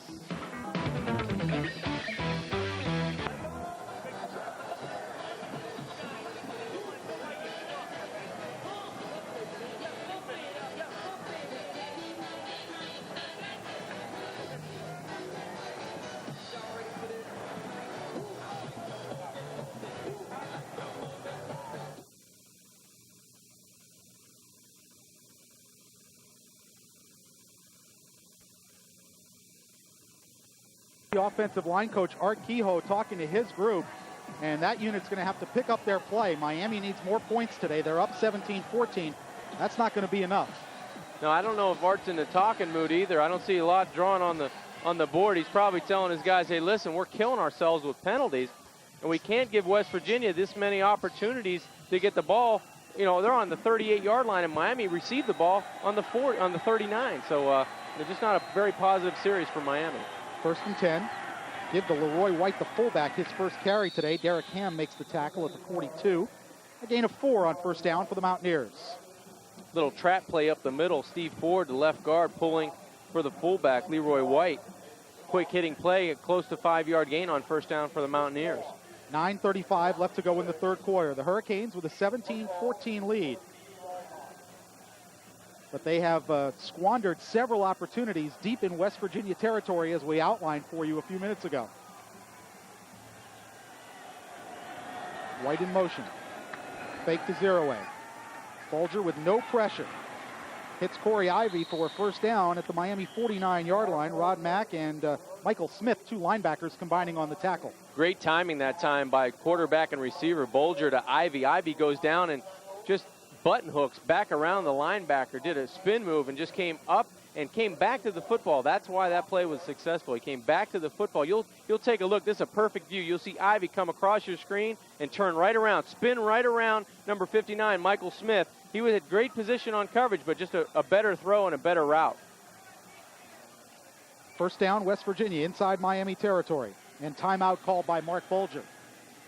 The offensive line coach, Art Kehoe, talking to his group, and that unit's going to have to pick up their play. Miami needs more points today. They're up 17-14. That's not going to be enough. No, I don't know if Art's in the talking mood either. I don't see a lot drawn on the board. He's probably telling his guys, hey, listen, we're killing ourselves with penalties, and we can't give West Virginia this many opportunities to get the ball. You know, they're on the 38-yard line, and Miami received the ball on the 39. So it's just not a very positive series for Miami. 1st and 10. Give to Leroy White, the fullback, his first carry today. Derek Ham makes the tackle at the 42. A gain of 4 on 1st down for the Mountaineers. Little trap play up the middle. Steve Ford, the left guard, pulling for the fullback, Leroy White. Quick hitting play, a close to 5-yard gain on 1st down for the Mountaineers. 9:35 left to go in the 3rd quarter. The Hurricanes with a 17-14 lead. But they have squandered several opportunities deep in West Virginia territory, as we outlined for you a few minutes ago. White in motion. Fake to zero-a. Bulger with no pressure. Hits Corey Ivy for a 1st down at the Miami 49-yard line. Rod Mack and Michael Smith, 2 linebackers, combining on the tackle. Great timing that time by quarterback and receiver. Bulger to Ivy. Ivy goes down and just button hooks back around the linebacker, did a spin move and just came up and came back to the football. That's why that play was successful. He came back to the football. You'll take a look. This is a perfect view. You'll see Ivy come across your screen and turn right around, spin right around number 59, Michael Smith. He was at great position on coverage, but just a better throw and a better route. 1st down, West Virginia, inside Miami territory. And timeout called by Mark Bulger.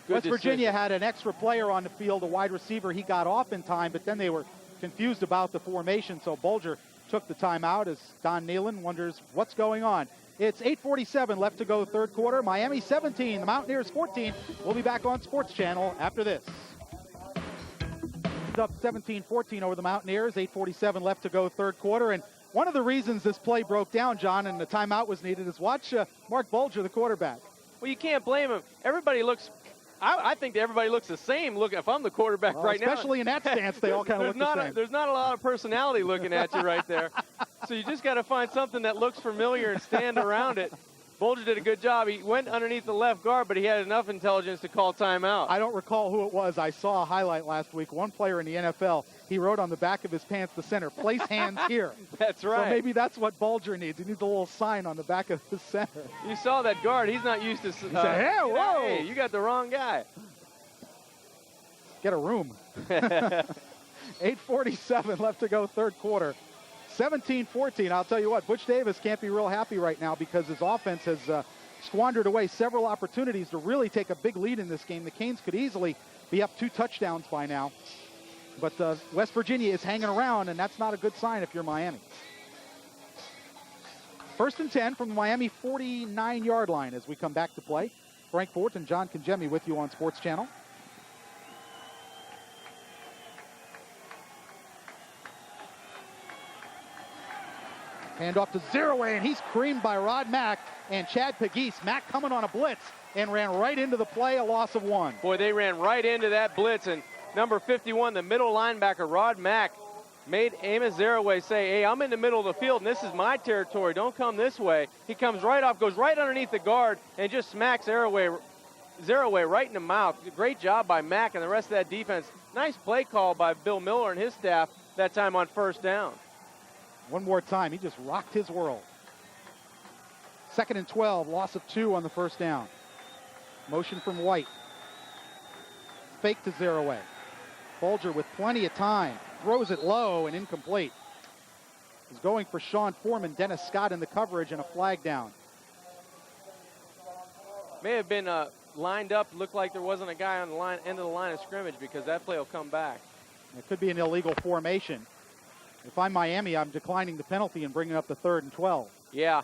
West Virginia had an extra player on the field, a wide receiver. He got off in time, but then they were confused about the formation, so Bulger took the timeout as Don Nealon wonders what's going on. It's 8:47 left to go, 3rd quarter. Miami 17, the Mountaineers 14. We'll be back on Sports Channel after this. It's up 17-14 over the Mountaineers. 8:47 left to go, 3rd quarter. And one of the reasons this play broke down, John, and the timeout was needed is watch Mark Bulger, the quarterback. Well, you can't blame him. Everybody looks... I think everybody looks the same. Look, if I'm the quarterback right now. Especially in that stance, they all kind of look the same. There's not a lot of personality looking at you right there. So you just got to find something that looks familiar and stand around it. Bulger did a good job. He went underneath the left guard, but he had enough intelligence to call timeout. I don't recall who it was. I saw a highlight last week. One player in the NFL, he wrote on the back of his pants, the center, place hands here. That's right. So maybe that's what Bulger needs. He needs a little sign on the back of the center. You saw that guard. He's not used to... He said, hey, whoa! Hey, you got the wrong guy. Get a room. 8:47 left to go, 3rd quarter. 17-14. I'll tell you what, Butch Davis can't be real happy right now because his offense has squandered away several opportunities to really take a big lead in this game. The Canes could easily be up 2 touchdowns by now. But West Virginia is hanging around, and that's not a good sign if you're Miami. 1st and 10 from the Miami 49-yard line as we come back to play. Frank Fort and John Congemi with you on Sports Channel. Hand off to zero-a, and he's creamed by Rod Mack and Chad Pegues. Mack coming on a blitz and ran right into the play, a loss of 1. Boy, they ran right into that blitz, and number 51, the middle linebacker, Rod Mack, made Amos Zeroway say, hey, I'm in the middle of the field, and this is my territory. Don't come this way. He comes right off, goes right underneath the guard, and just smacks Zeroway right in the mouth. Great job by Mack and the rest of that defense. Nice play call by Bill Miller and his staff that time on 1st down. One more time, he just rocked his world. 2nd and 12, loss of 2 on the 1st down. Motion from White. Fake to zero-a. Bulger with plenty of time. Throws it low and incomplete. He's going for Sean Foreman, Dennis Scott in the coverage, and a flag down. May have been lined up, looked like there wasn't a guy on the end of the line of scrimmage because that play will come back. It could be an illegal formation. If I'm Miami, I'm declining the penalty and bringing up the 3rd and 12. Yeah,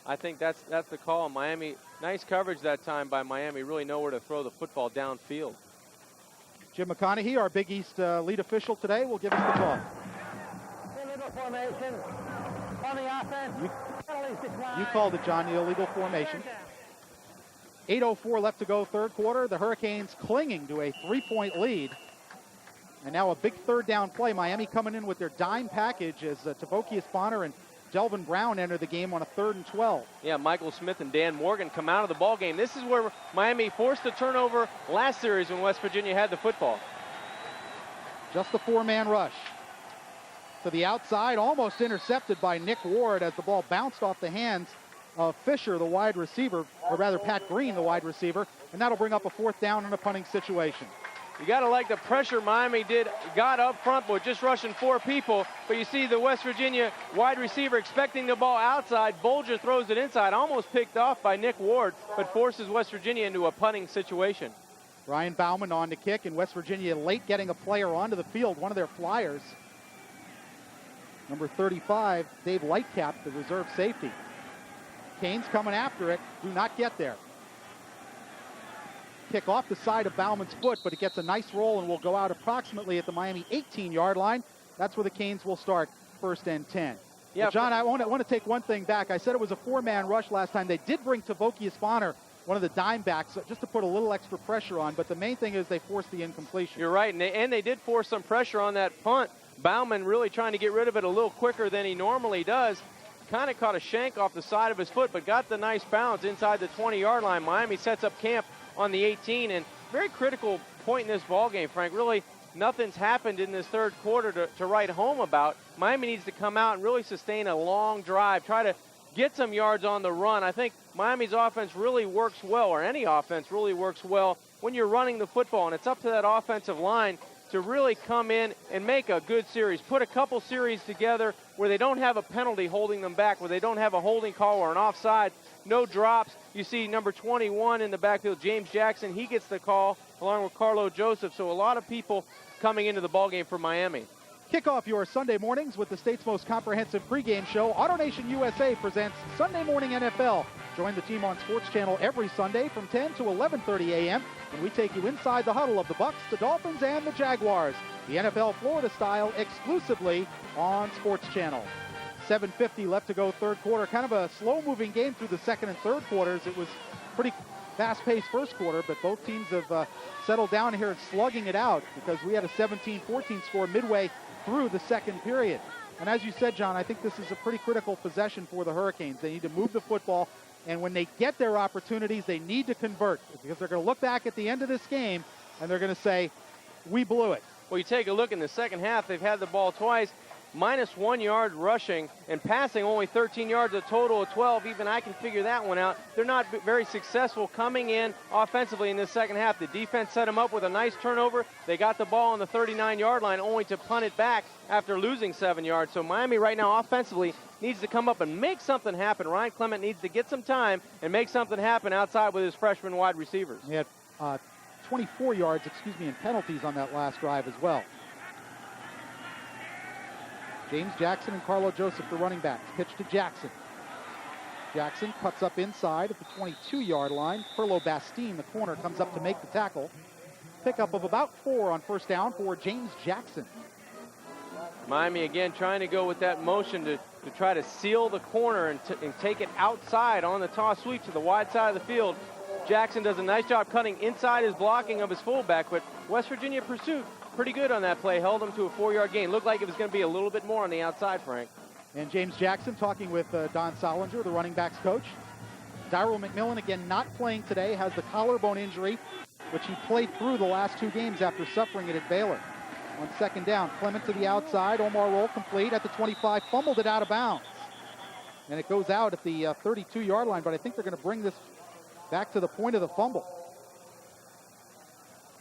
I think that's the call. Miami, nice coverage that time by Miami. Really know where to throw the football downfield. Jim McConaughey, our Big East lead official today, will give us the call. Illegal formation on the offense. You called it, John, the illegal formation. 8:04 left to go, 3rd quarter. The Hurricanes clinging to a 3-point lead. And now a big 3rd down play. Miami coming in with their dime package as Tavokius Bonner and Delvin Brown enter the game on a 3rd and 12. Yeah, Michael Smith and Dan Morgan come out of the ball game. This is where Miami forced a turnover last series when West Virginia had the football. Just the 4-man rush. To the outside, almost intercepted by Nick Ward as the ball bounced off the hands of Fisher, the wide receiver, or rather Pat Green, the wide receiver, and that'll bring up a 4th down in a punting situation. You got to like the pressure Miami got up front with just rushing 4 people, but you see the West Virginia wide receiver expecting the ball outside. Bolger throws it inside, almost picked off by Nick Ward, but forces West Virginia into a punting situation. Ryan Bauman on the kick, and West Virginia late getting a player onto the field, one of their flyers. Number 35, Dave Lightcap, the reserve safety. Canes coming after it, do not get there. Kick off the side of Bauman's foot, but it gets a nice roll and will go out approximately at the Miami 18-yard line. That's where the Canes will start, 1st and 10. Yeah, well, John, I want to take one thing back. I said it was a 4-man rush last time. They did bring Tavokius Bonner, one of the dime backs, just to put a little extra pressure on, but the main thing is they forced the incompletion. You're right, and they did force some pressure on that punt. Bauman really trying to get rid of it a little quicker than he normally does. Kind of caught a shank off the side of his foot, but got the nice bounce inside the 20-yard line. Miami sets up camp on the 18, and very critical point in this ball game, Frank. Really, nothing's happened in this 3rd quarter to write home about. Miami needs to come out and really sustain a long drive, try to get some yards on the run. I think Miami's offense really works well, or any offense really works well, when you're running the football, and it's up to that offensive line to really come in and make a good series. Put a couple series together where they don't have a penalty holding them back, where they don't have a holding call or an offside, no drops. You see number 21 in the backfield, James Jackson, he gets the call along with Carlo Joseph. So a lot of people coming into the ballgame for Miami. Kick off your Sunday mornings with the state's most comprehensive pregame show. AutoNation USA presents Sunday Morning NFL. Join the team on Sports Channel every Sunday from 10 to 11:30 a.m. when we take you inside the huddle of the Bucs, the Dolphins, and the Jaguars. The NFL Florida style exclusively on Sports Channel. 7:50 left to go, 3rd quarter. Kind of a slow-moving game through the 2nd and 3rd quarters. It was pretty fast-paced 1st quarter, but both teams have settled down here and slugging it out because we had a 17-14 score midway through the 2nd period. And as you said, John, I think this is a pretty critical possession for the Hurricanes. They need to move the football, and when they get their opportunities, they need to convert because they're going to look back at the end of this game and they're going to say, we blew it. Well, you take a look in the 2nd half, they've had the ball twice, -1 yard rushing and passing, only 13 yards, a total of 12. Even I can figure that one out. They're not very successful coming in offensively in the 2nd half. The defense set them up with a nice turnover. They got the ball on the 39-yard line only to punt it back after losing 7 yards. So Miami right now offensively needs to come up and make something happen. Ryan Clement needs to get some time and make something happen outside with his freshman wide receivers. He had 24 yards, in penalties on that last drive as well. James Jackson and Carlo Joseph, the running backs. Pitch to Jackson. Jackson cuts up inside at the 22-yard line. Perlo Bastine, the corner, comes up to make the tackle. Pickup of about 4 on 1st down for James Jackson. Miami again trying to go with that motion to try to seal the corner and take it outside on the toss sweep to the wide side of the field. Jackson does a nice job cutting inside his blocking of his fullback, but West Virginia pursued pretty good on that play, held him to a 4-yard gain. Looked like it was going to be a little bit more on the outside, Frank. And James Jackson talking with Don Solinger, the running backs coach. Daryl McMillan, again, not playing today, has the collarbone injury, which he played through the last 2 games after suffering it at Baylor. On 2nd down, Clement to the outside. Omar roll complete at the 25, fumbled it out of bounds. And it goes out at the 32-yard line, but I think they're going to bring this back to the point of the fumble.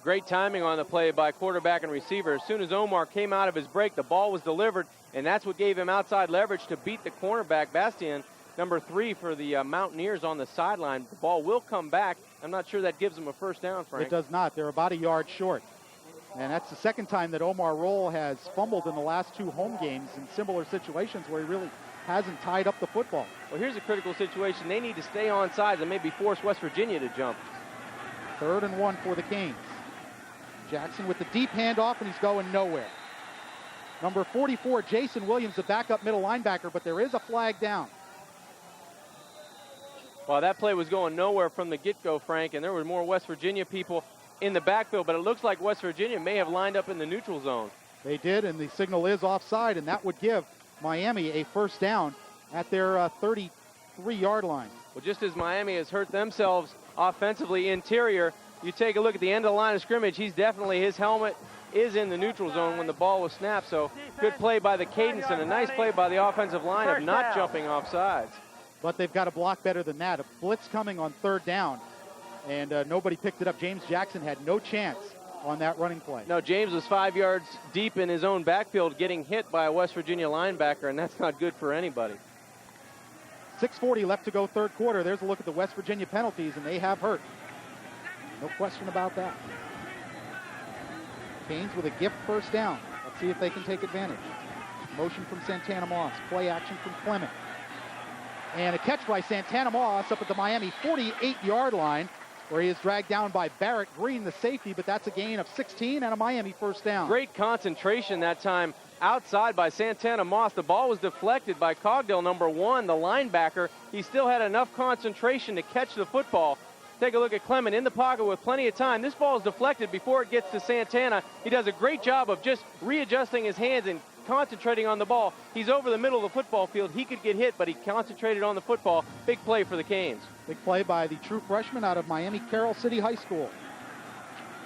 Great timing on the play by quarterback and receiver. As soon as Omar came out of his break, the ball was delivered, and that's what gave him outside leverage to beat the cornerback, Bastien, number 3 for the Mountaineers on the sideline. The ball will come back. I'm not sure that gives them a 1st down, Frank. It does not. They're about a yard short. And that's the 2nd time that Omar Roll has fumbled in the last 2 home games in similar situations where he really hasn't tied up the football. Well, here's a critical situation. They need to stay on sides and maybe force West Virginia to jump. 3rd and 1 for the Canes. Jackson with the deep handoff, and he's going nowhere. Number 44, Jason Williams, the backup middle linebacker, but there is a flag down. Well, that play was going nowhere from the get-go, Frank, and there were more West Virginia people in the backfield, but it looks like West Virginia may have lined up in the neutral zone. They did, and the signal is offside, and that would give Miami a 1st down at their 33-yard line. Well, just as Miami has hurt themselves offensively interior, you take a look at the end of the line of scrimmage. His helmet is in the neutral zone when the ball was snapped. So good play by the Cadence and a nice play by the offensive line of not jumping off sides. But they've got to block better than that. A blitz coming on third down, and nobody picked it up. James Jackson had no chance on that running play. No, James was 5 yards deep in his own backfield getting hit by a West Virginia linebacker, and that's not good for anybody. 6:40 left to go third quarter. There's a look at the West Virginia penalties, and they have hurt. No question about that. Canes with a gift first down. Let's see if they can take advantage. Motion from Santana Moss. Play action from Clement. And a catch by Santana Moss up at the Miami 48-yard line, where he is dragged down by Barrett Green, the safety, but that's a gain of 16 and a Miami first down. Great concentration that time outside by Santana Moss. The ball was deflected by Cogdell, number 1, the linebacker. He still had enough concentration to catch the football. Take a look at Clement in the pocket with plenty of time. This ball is deflected before it gets to Santana. He does a great job of just readjusting his hands and concentrating on the ball. He's over the middle of the football field. He could get hit, but he concentrated on the football. Big play for the Canes. Big play by the true freshman out of Miami Carroll City High School.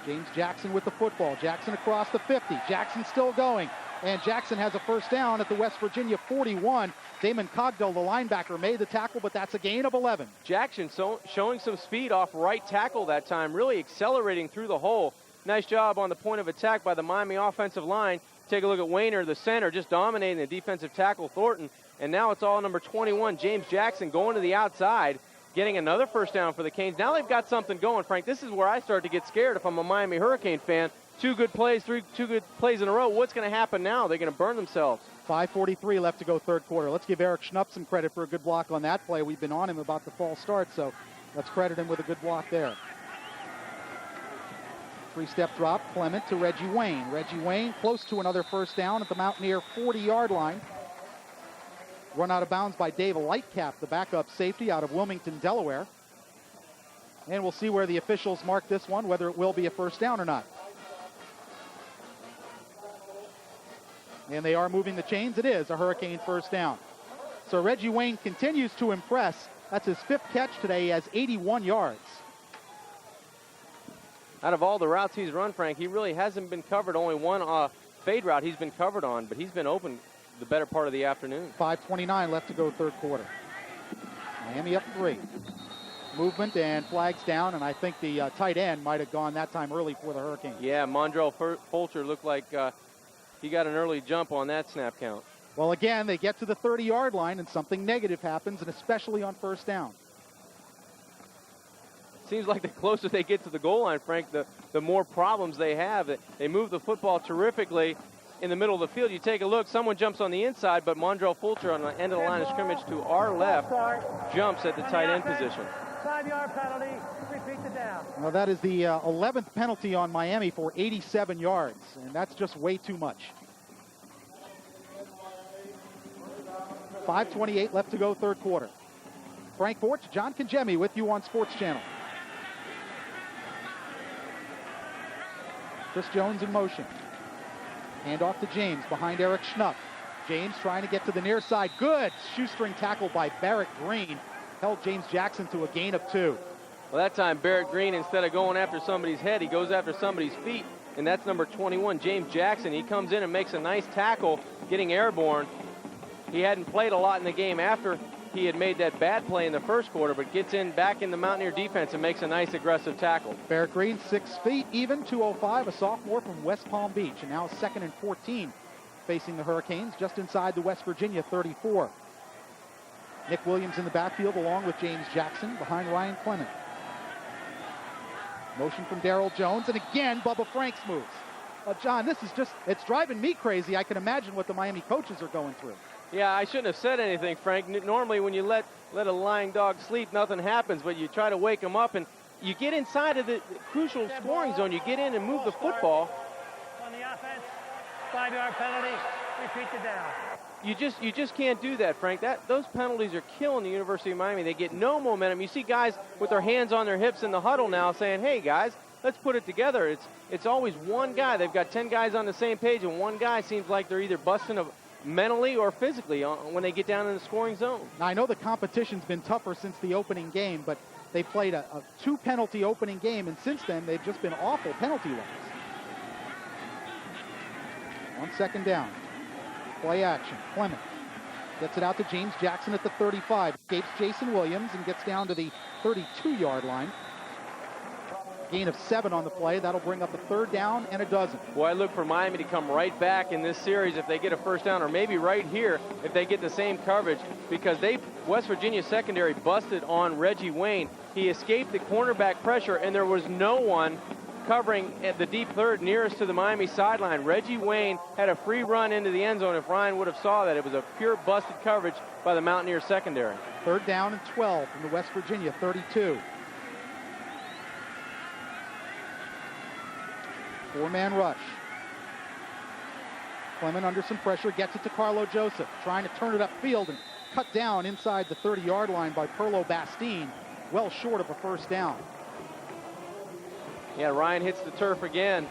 James Jackson with the football. Jackson across the 50. Jackson still going. And Jackson has a first down at the West Virginia 41. Damon Cogdell, the linebacker, made the tackle, but that's a gain of 11. Jackson showing some speed off right tackle that time, really accelerating through the hole. Nice job on the point of attack by the Miami offensive line. Take a look at Wayner, the center, just dominating the defensive tackle, Thornton. And now it's all number 21, James Jackson, going to the outside, getting another first down for the Canes. Now they've got something going, Frank. This is where I start to get scared if I'm a Miami Hurricane fan. Two good plays in a row. What's going to happen now? They're going to burn themselves. 5:43 left to go third quarter. Let's give Eric Schnupp some credit for a good block on that play. We've been on him about the false start, so let's credit him with a good block there. Three-step drop, Clement to Reggie Wayne. Reggie Wayne close to another first down at the Mountaineer 40-yard line. Run out of bounds by Dave Lightcap, the backup safety out of Wilmington, Delaware. And we'll see where the officials mark this one, whether it will be a first down or not. And they are moving the chains. It is a Hurricane first down. So Reggie Wayne continues to impress. That's his 5th catch today. He has 81 yards. Out of all the routes he's run, Frank, he really hasn't been covered. Only one fade route he's been covered on, but he's been open the better part of the afternoon. 5:29 left to go third quarter. Miami up 3. Movement and flags down, and I think the tight end might have gone that time early for the Hurricanes. Yeah, Mondrell Fulcher looked like he got an early jump on that snap count. Well, again, they get to the 30-yard line, and something negative happens, and especially on first down. Seems like the closer they get to the goal line, Frank, the more problems they have. They move the football terrifically in the middle of the field. You take a look, someone jumps on the inside, but Mondrell Fulcher on the end of the line of scrimmage to our left jumps at the tight end position. 5-yard penalty, repeat the down. Well, that is the 11th penalty on Miami for 87 yards, and that's just way too much. 5:28 left to go third quarter. Frank Forch, John Congemi with you on Sports Channel. Chris Jones in motion. Hand off to James behind Eric Schnupp. James trying to get to the near side. Good shoestring tackle by Barrett Green. Held James Jackson to a gain of 2. Well, that time Barrett Green, instead of going after somebody's head, he goes after somebody's feet, and that's number 21, James Jackson. He comes in and makes a nice tackle, getting airborne. He hadn't played a lot in the game after he had made that bad play in the first quarter, but gets in back in the Mountaineer defense and makes a nice aggressive tackle. Barrett Green, 6 feet, even, 205, a sophomore from West Palm Beach, and now 2nd and 14 facing the Hurricanes just inside the West Virginia 34. Nick Williams in the backfield along with James Jackson behind Ryan Clement. Motion from Darrell Jones, and again, Bubba Franks moves. John, this is just, it's driving me crazy. I can imagine what the Miami coaches are going through. Yeah, I shouldn't have said anything, Frank. Normally when you let a lying dog sleep, nothing happens, but you try to wake him up, and you get inside of the crucial scoring zone. You get in and move the football. On the offense, 5-yard penalty, repeat the down. You just can't do that, Frank. Those penalties are killing the University of Miami. They get no momentum. You see guys with their hands on their hips in the huddle now saying, hey, guys, let's put it together. It's always one guy. They've got 10 guys on the same page, and one guy seems like they're either busting mentally or physically when they get down in the scoring zone. Now, I know the competition's been tougher since the opening game, but they played a 2-penalty opening game, and since then they've just been awful penalty-wise. On second down, play action. Clement gets it out to James Jackson at the 35. Escapes Jason Williams and gets down to the 32-yard line. Gain of 7 on the play. That'll bring up a 3rd down and a dozen. Boy, I look for Miami to come right back in this series if they get a first down, or maybe right here if they get the same coverage, because West Virginia secondary busted on Reggie Wayne. He escaped the cornerback pressure, and there was no one covering at the deep third nearest to the Miami sideline. Reggie Wayne had a free run into the end zone. If Ryan would have saw that, it was a pure busted coverage by the Mountaineers secondary. 3rd down and 12 from the West Virginia 32. 4-man rush. Clement under some pressure, gets it to Carlo Joseph, trying to turn it upfield and cut down inside the 30-yard line by Perlo Bastine, well short of a first down. Yeah, Ryan hits the turf again.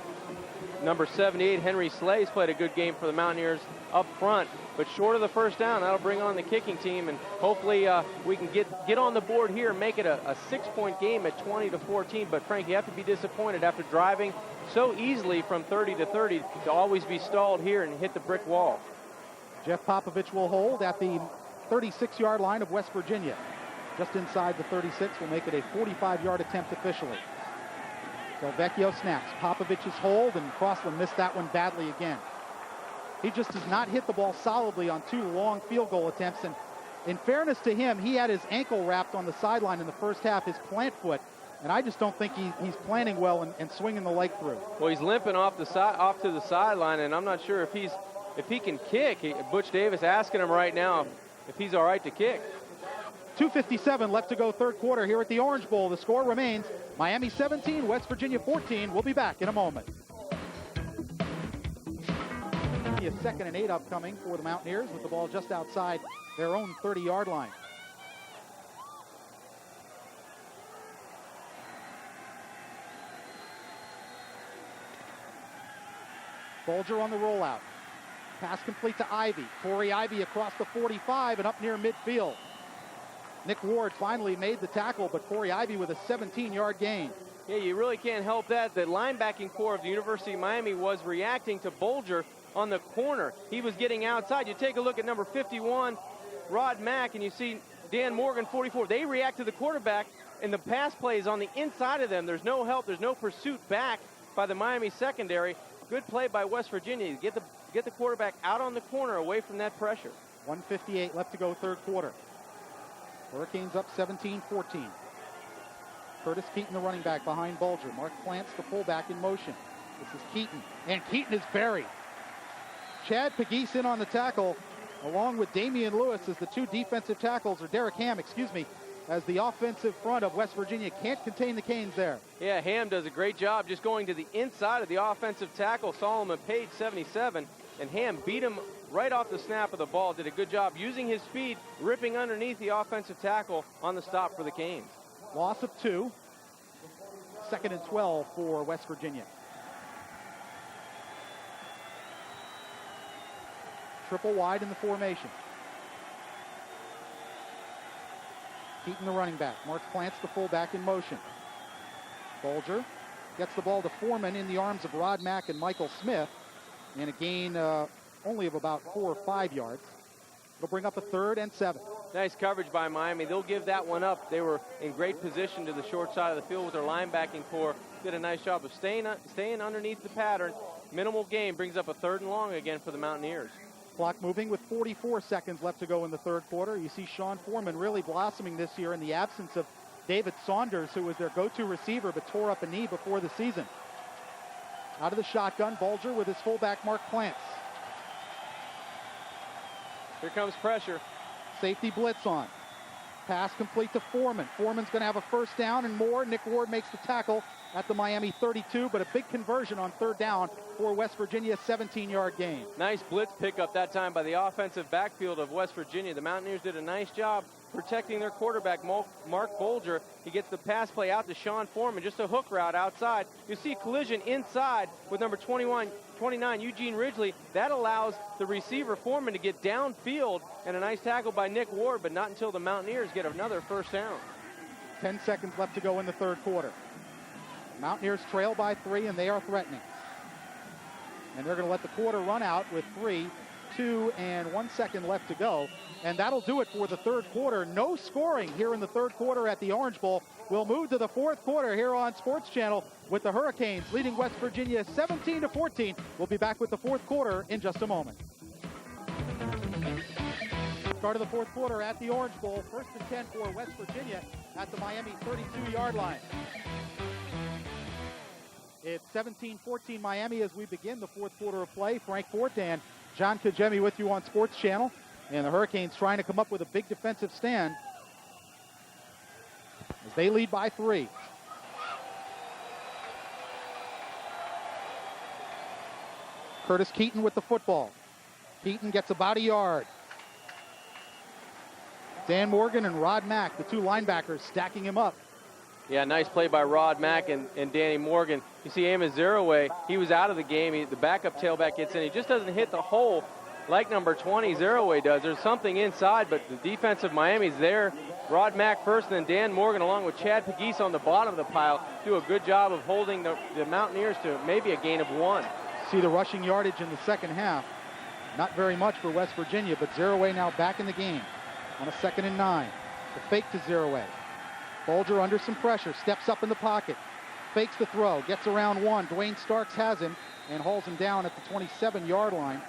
Number 78, Henry Slay's played a good game for the Mountaineers up front, but short of the first down. That'll bring on the kicking team, and hopefully we can get on the board here and make it a 6-point game at 20-14. But Frank, you have to be disappointed after driving so easily from 30 to 30 to always be stalled here and hit the brick wall. Jeff Popovich will hold at the 36-yard line of West Virginia. Just inside the 36 will make it a 45-yard attempt officially. Delvecchio snaps. Popovich's hold, and Crossland missed that one badly again. He just does not hit the ball solidly on 2 long field goal attempts. And in fairness to him, he had his ankle wrapped on the sideline in the first half, his plant foot. And I just don't think he's planning well and swinging the leg through. Well, he's limping off to the sideline, and I'm not sure if he can kick. Butch Davis asking him right now if he's all right to kick. 2:57 left to go, 3rd quarter here at the Orange Bowl. The score remains Miami 17, West Virginia 14. We'll be back in a moment. A 2nd and 8 upcoming for the Mountaineers with the ball just outside their own 30-yard line. Bulger on the rollout. Pass complete to Ivy. Corey Ivy across the 45 and up near midfield. Nick Ward finally made the tackle, but Corey Ivy with a 17-yard gain. Yeah, you really can't help that. The linebacking core of the University of Miami was reacting to Bulger on the corner. He was getting outside. You take a look at number 51, Rod Mack, and you see Dan Morgan, 44. They react to the quarterback, and the pass play is on the inside of them. There's no help. There's no pursuit back by the Miami secondary. Good play by West Virginia. Get the quarterback out on the corner away from that pressure. 1:58 left to go, 3rd quarter. Hurricanes up 17-14. Curtis Keaton, the running back, behind Bulger. Mark Plants, the fullback, in motion. This is Keaton, and Keaton is buried. Chad Pegues in on the tackle, along with Damian Lewis as the 2 defensive tackles, or Derek Ham, excuse me, as the offensive front of West Virginia can't contain the Canes there. Yeah, Ham does a great job just going to the inside of the offensive tackle, Solomon Page, 77, and Ham beat him right off the snap of the ball. Did a good job using his speed, ripping underneath the offensive tackle on the stop for the Canes. Loss of 2. 2nd and 12 for West Virginia. Triple wide in the formation. Keaton, the running back. Mark Plants, the fullback, in motion. Bulger gets the ball to Foreman in the arms of Rod Mack and Michael Smith. And a gain only of about 4 or 5 yards. It'll bring up a 3rd and 7. Nice coverage by Miami. They'll give that one up. They were in great position to the short side of the field with their linebacking core. Did a nice job of staying underneath the pattern. Minimal gain brings up a 3rd and long again for the Mountaineers. Clock moving with 44 seconds left to go in the 3rd quarter. You see Sean Foreman really blossoming this year in the absence of David Saunders, who was their go-to receiver but tore up a knee before the season. Out of the shotgun, Bulger with his fullback, Mark Plants. Here comes pressure. Safety blitz on. Pass complete to Foreman. Foreman's going to have a first down and more. Nick Ward makes the tackle at the Miami 32, but a big conversion on 3rd down for West Virginia, 17-yard gain. Nice blitz pickup that time by the offensive backfield of West Virginia. The Mountaineers did a nice job protecting their quarterback, Mark Bolger. He gets the pass play out to Sean Foreman, just a hook route outside. You see collision inside with number 29, Eugene Ridgely. That allows the receiver, Foreman, to get downfield, and a nice tackle by Nick Ward, but not until the Mountaineers get another first down. 10 seconds left to go in the third quarter. Mountaineers trail by 3, and they are threatening. And they're going to let the quarter run out with 3, 2, and 1 second left to go. And that'll do it for the third quarter. No scoring here in the third quarter at the Orange Bowl. We'll move to the fourth quarter here on Sports Channel with the Hurricanes leading West Virginia 17-14. We'll be back with the fourth quarter in just a moment. Start of the fourth quarter at the Orange Bowl. 1st and 10 for West Virginia at the Miami 32-yard line. It's 17-14 Miami as we begin the fourth quarter of play. Frank Forte and John Kajemi with you on Sports Channel. And the Hurricanes trying to come up with a big defensive stand as they lead by 3. Curtis Keaton with the football. Keaton gets about a yard. Dan Morgan and Rod Mack, the 2 linebackers, stacking him up. Yeah, nice play by Rod Mack and Danny Morgan. You see Amos Zeraway, he was out of the game. The backup tailback gets in. He just doesn't hit the hole like number 20 Zeraway does. There's something inside, but the defense of Miami's there. Rod Mack first, and then Dan Morgan along with Chad Pegues on the bottom of the pile do a good job of holding the Mountaineers to maybe a gain of 1. See the rushing yardage in the second half. Not very much for West Virginia, but Zeraway now back in the game on a 2nd and 9. The fake to Zeraway. Bolger under some pressure, steps up in the pocket, fakes the throw, gets around 1. Dwayne Starks has him and hauls him down at the 27-yard line.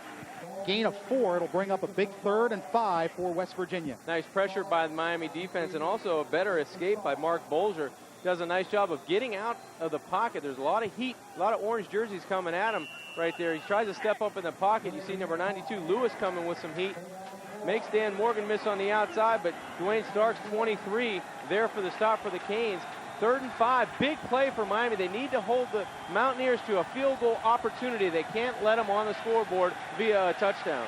Gain of 4. It'll bring up a big 3rd and 5 for West Virginia. Nice pressure by the Miami defense, and also a better escape by Mark Bolger. Does a nice job of getting out of the pocket. There's a lot of heat, a lot of orange jerseys coming at him right there. He tries to step up in the pocket. You see number 92 Lewis coming with some heat. Makes Dan Morgan miss on the outside, but Dwayne Starks, 23, there for the stop for the Canes. 3rd and 5, big play for Miami. They need to hold the Mountaineers to a field goal opportunity. They can't let them on the scoreboard via a touchdown.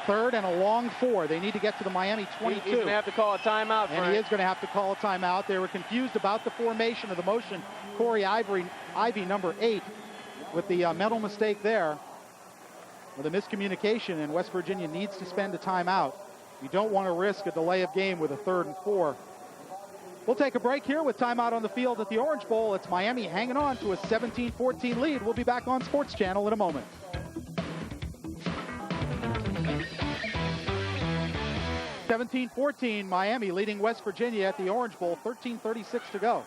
3rd and a long 4. They need to get to the Miami 22. He's going to have to call a timeout, Frank. And he is going to have to call a timeout. They were confused about the formation of the motion. Corey Ivy, number 8, with the mental mistake there. With a miscommunication, and West Virginia needs to spend a timeout. You don't want to risk a delay of game with a 3rd and 4. We'll take a break here with timeout on the field at the Orange Bowl. It's Miami hanging on to a 17-14 lead. We'll be back on Sports Channel in a moment. (17-14) Miami leading West Virginia at the Orange Bowl. 13:36 to go.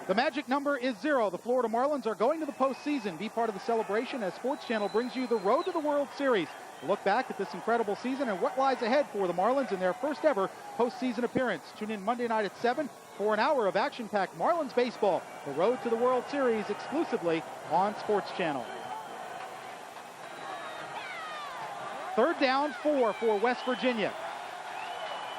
The magic number is 0. The Florida Marlins are going to the postseason. Be part of the celebration as Sports Channel brings you the road to the World Series. Look back at this incredible season and what lies ahead for the Marlins in their first ever postseason appearance. Tune in Monday night at 7 for an hour of action-packed Marlins baseball. The road to the World Series exclusively on Sports Channel. 3rd down 4 for West Virginia.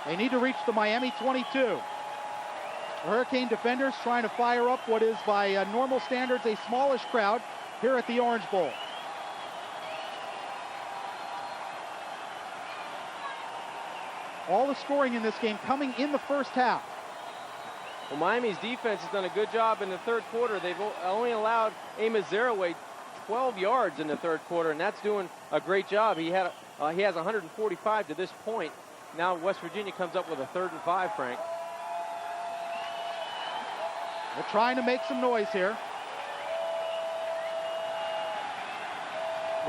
They need to reach the Miami 22. The Hurricane defenders trying to fire up what is, by normal standards, a smallish crowd here at the Orange Bowl. All the scoring in this game coming in the first half. Well, Miami's defense has done a good job in the third quarter. They've only allowed Amos Zeraway 12 yards in the third quarter, and that's doing a great job. He has 145 to this point. Now West Virginia comes up with a 3rd and 5, Frank. They're trying to make some noise here.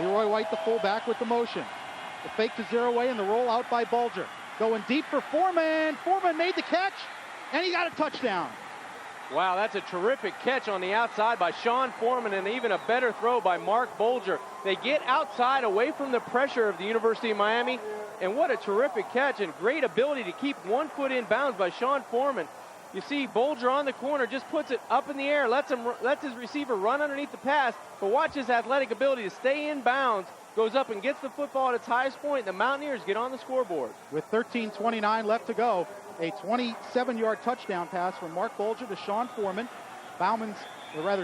Leroy White, the fullback, with the motion. The fake to Zeraway and the roll out by Bolger. Going deep for Foreman. Foreman made the catch, and he got a touchdown. Wow, that's a terrific catch on the outside by Sean Foreman, and even a better throw by Mark Bolger. They get outside away from the pressure of the University of Miami, and what a terrific catch and great ability to keep 1 foot in bounds by Sean Foreman. You see Bolger on the corner, just puts it up in the air, lets his receiver run underneath the pass, but watch his athletic ability to stay in bounds, goes up and gets the football at its highest point. The Mountaineers get on the scoreboard. With 13:29 left to go, a 27-yard touchdown pass from Mark Bolger to Sean Foreman.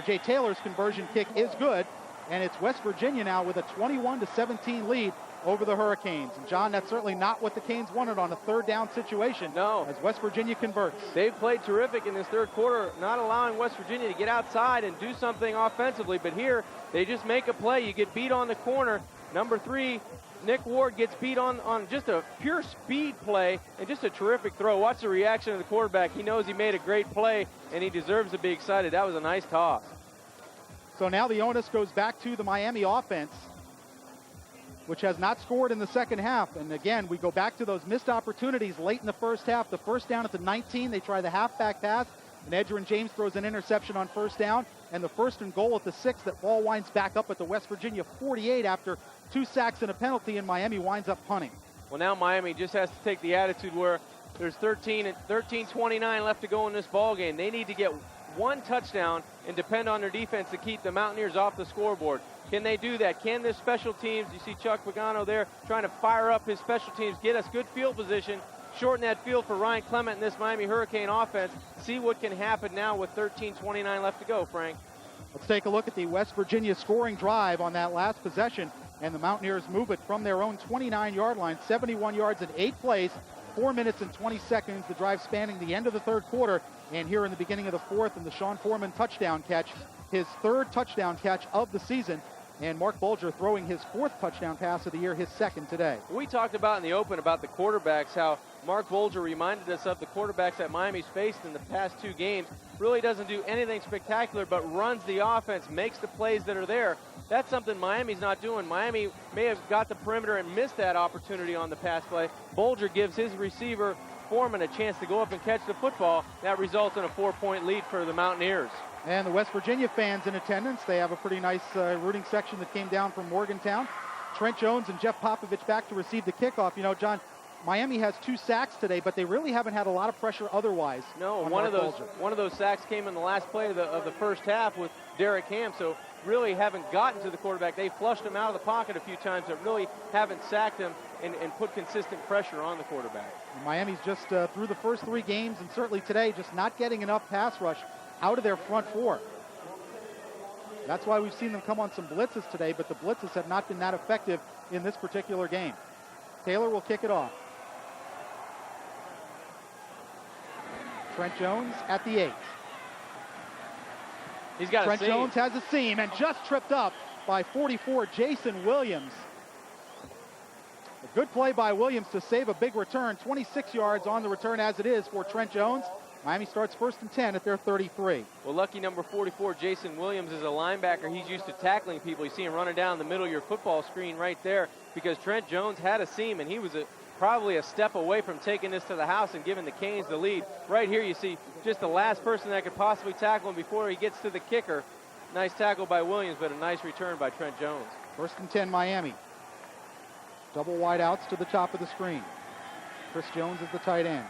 Jay Taylor's conversion kick is good, and it's West Virginia now with a 21-17 lead over the Hurricanes. And, John, that's certainly not what the Canes wanted on a third down situation. No. As West Virginia converts. They've played terrific in this third quarter, not allowing West Virginia to get outside and do something offensively. But here, they just make a play. You get beat on the corner. Number 3, Nick Ward gets beat on just a pure speed play and just a terrific throw. Watch the reaction of the quarterback. He knows he made a great play, and he deserves to be excited. That was a nice toss. So now the onus goes back to the Miami offense, which has not scored in the second half. And again, we go back to those missed opportunities late in the first half. The first down at the 19, they try the halfback pass, and Edgerrin James throws an interception on first down. And the first and goal at the 6, that ball winds back up at the West Virginia 48 after 2 sacks and a penalty, and Miami winds up punting. Well, now Miami just has to take the attitude where there's 13:29 left to go in this ball game. They need to get 1 touchdown and depend on their defense to keep the Mountaineers off the scoreboard. Can they do that? Can this special teams, you see Chuck Pagano there trying to fire up his special teams, get us good field position, shorten that field for Ryan Clement and this Miami Hurricane offense. See what can happen now with 13:29 left to go, Frank. Let's take a look at the West Virginia scoring drive on that last possession. And the Mountaineers move it from their own 29-yard line, 71 yards in 8 plays, 4 minutes and 20 seconds. The drive spanning the end of the third quarter. And here in the beginning of the fourth, and the Sean Foreman touchdown catch, his 3rd touchdown catch of the season. And Mark Bulger throwing his 4th touchdown pass of the year, his 2nd today. We talked about in the open about the quarterbacks, how Mark Bulger reminded us of the quarterbacks that Miami's faced in the past 2 games. Really doesn't do anything spectacular, but runs the offense, makes the plays that are there. That's something Miami's not doing. Miami may have got the perimeter and missed that opportunity on the pass play. Bulger gives his receiver, Foreman, a chance to go up and catch the football. That results in a 4-point lead for the Mountaineers. And the West Virginia fans in attendance, they have a pretty nice rooting section that came down from Morgantown. Trent Jones and Jeff Popovich back to receive the kickoff. You know, John, Miami has 2 sacks today, but they really haven't had a lot of pressure otherwise. No, one of those sacks came in the last play of the first half with Derek Ham, so really haven't gotten to the quarterback. They flushed him out of the pocket a few times, but really haven't sacked him and put consistent pressure on the quarterback. And Miami's just through the first 3 games, and certainly today, just not getting enough pass rush out of their front 4. That's why we've seen them come on some blitzes today, but the blitzes have not been that effective in this particular game. Taylor will kick it off. Trent Jones at the 8. He's got Trent Jones has a seam and just tripped up by 44 Jason Williams. A good play by Williams to save a big return. 26 yards on the return as it is for Trent Jones. Miami starts 1st and 10 at their 33. Well, lucky number 44, Jason Williams, is a linebacker. He's used to tackling people. You see him running down the middle of your football screen right there because Trent Jones had a seam, and he was probably a step away from taking this to the house and giving the Canes the lead. Right here you see just the last person that could possibly tackle him before he gets to the kicker. Nice tackle by Williams, but a nice return by Trent Jones. 1st and 10 Miami. Double wide outs to the top of the screen. Chris Jones is the tight end.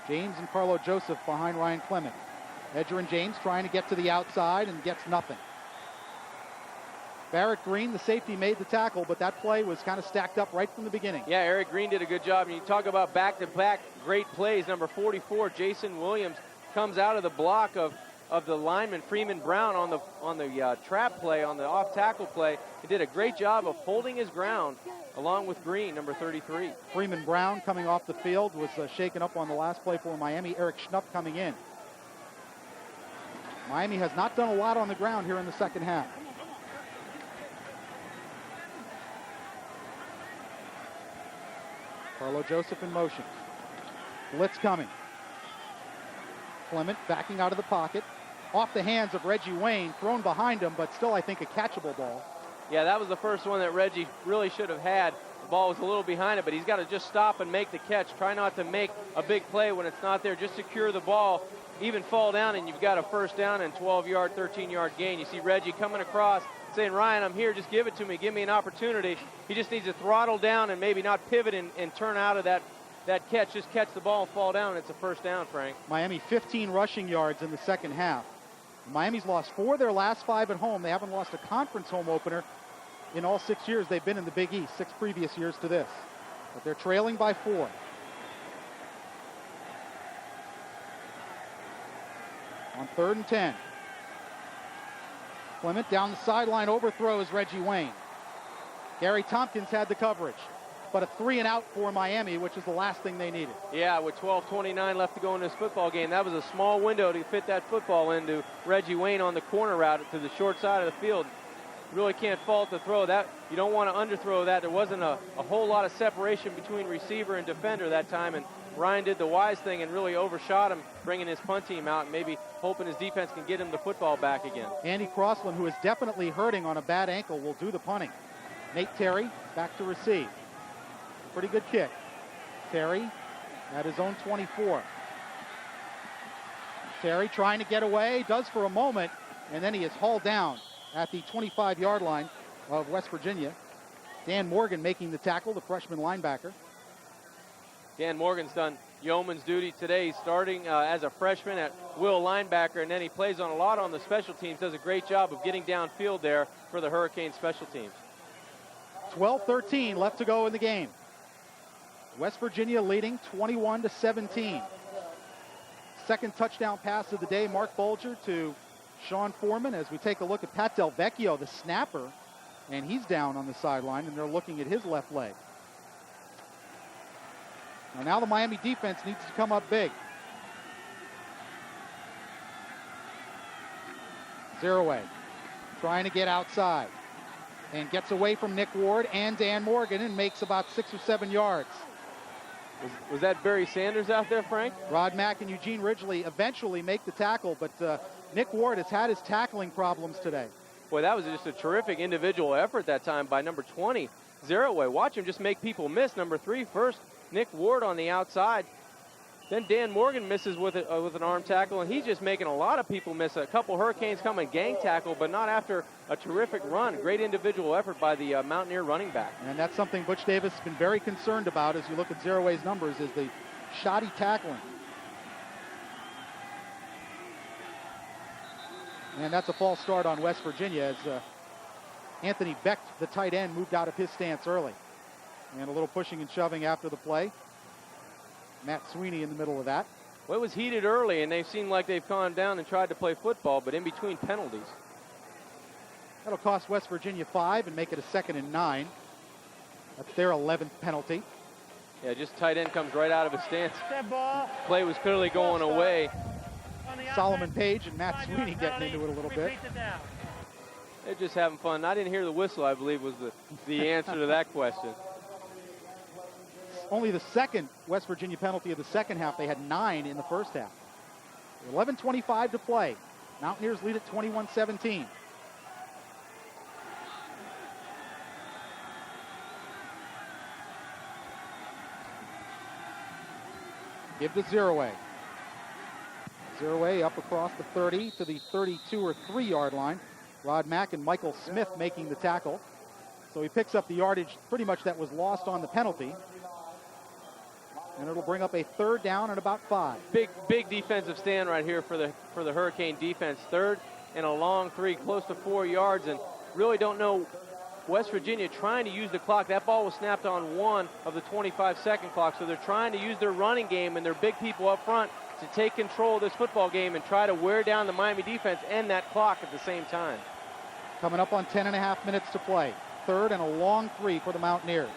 James and Carlo Joseph behind Ryan Clement. Edgerrin James trying to get to the outside and gets nothing. Barrett Green, the safety, made the tackle, but that play was kind of stacked up right from the beginning. Yeah, Eric Green did a good job. And you talk about back-to-back great plays. Number 44, Jason Williams, comes out of the block of the lineman Freeman Brown on the trap play, on the off-tackle play. He did a great job of holding his ground along with Green, number 33. Freeman Brown coming off the field was shaken up on the last play for Miami. Eric Schnupp coming in. Miami has not done a lot on the ground here in the second half. Carlo Joseph in motion. Blitz coming. Clement backing out of the pocket. Off the hands of Reggie Wayne, thrown behind him, but still I think a catchable ball. Yeah, that was the first one that Reggie really should have had. The ball was a little behind it, but he's got to just stop and make the catch. Try not to make a big play when it's not there. Just secure the ball, even fall down, and you've got a first down and 12-yard, 13-yard gain. You see Reggie coming across, saying, Ryan, I'm here, just give it to me, give me an opportunity. He just needs to throttle down and maybe not pivot and turn out of that catch. Just catch the ball and fall down, and it's a first down, Frank. Miami 15 rushing yards in the second half. Miami's lost 4 of their last 5 at home. They haven't lost a conference home opener in all 6 years they've been in the Big East, 6 previous years to this. But they're trailing by 4. On 3rd and 10. Clement down the sideline, overthrows Reggie Wayne. Gary Tompkins had the coverage, but a 3-and-out for Miami, which is the last thing they needed. Yeah, with 12:29 left to go in this football game, that was a small window to fit that football into Reggie Wayne on the corner route to the short side of the field. Really can't fault the throw. That you don't want to underthrow that. There wasn't a whole lot of separation between receiver and defender that time, and Ryan did the wise thing and really overshot him, bringing his punt team out and maybe hoping his defense can get him the football back again. Andy Crossland, who is definitely hurting on a bad ankle, will do the punting. Nate Terry back to receive. Pretty good kick. Terry at his own 24. Terry trying to get away, does for a moment, and then he is hauled down at the 25-yard line of West Virginia. Dan Morgan making the tackle, the freshman linebacker. Dan Morgan's done yeoman's duty today. He's starting as a freshman at will linebacker, and then he plays on a lot on the special teams, does a great job of getting downfield there for the Hurricane special teams. 12-13 left to go in the game. West Virginia leading 21-17. Second touchdown pass of the day, Mark Bulger to Sean Foreman, as we take a look at Pat Del Vecchio, the snapper, and he's down on the sideline, and they're looking at his left leg. Now the Miami defense needs to come up big. Zeroay trying to get outside and gets away from Nick Ward and Dan Morgan and makes about 6 or 7 yards. Was that Barry Sanders out there, Frank? Rod Mack and Eugene Ridgely eventually make the tackle, but Nick Ward has had his tackling problems today. Boy, that was just a terrific individual effort that time by number 20, Zeroay. Watch him just make people miss. Number 3 first, Nick Ward on the outside. Then Dan Morgan misses with an arm tackle, and he's just making a lot of people miss. A couple Hurricanes come and gang tackle, but not after a terrific run. Great individual effort by the Mountaineer running back. And that's something Butch Davis has been very concerned about as you look at Zeroay's numbers, is the shoddy tackling. And that's a false start on West Virginia as Anthony Beck, the tight end, moved out of his stance early. And a little pushing and shoving after the play. Matt Sweeney in the middle of that. Well, it was heated early, and they seem like they've calmed down and tried to play football, but in between penalties. That'll cost West Virginia 5 and make it a 2nd and 9. That's their 11th penalty. Yeah, just tight end comes right out of his stance. Ball. Play was clearly going away. Solomon Page and Matt Sweeney getting into it a little bit. They're just having fun. I didn't hear the whistle, I believe, was the answer to that question. Only the second West Virginia penalty of the second half. They had 9 in the first half. 11:25 to play. Mountaineers lead at 21-17. Give to Zeroay. Zeroay up across the 30 to the 32 or 3-yard line. Rod Mack and Michael Smith making the tackle. So he picks up the yardage pretty much that was lost on the penalty. And it'll bring up a 3rd down and about 5. Big defensive stand right here for the Hurricane defense. 3rd and a long 3, close to 4 yards, and really don't know West Virginia trying to use the clock. That ball was snapped on 1 of the 25-second clock, so they're trying to use their running game and their big people up front to take control of this football game and try to wear down the Miami defense and that clock at the same time. Coming up on 10.5 minutes to play. 3rd and a long 3 for the Mountaineers.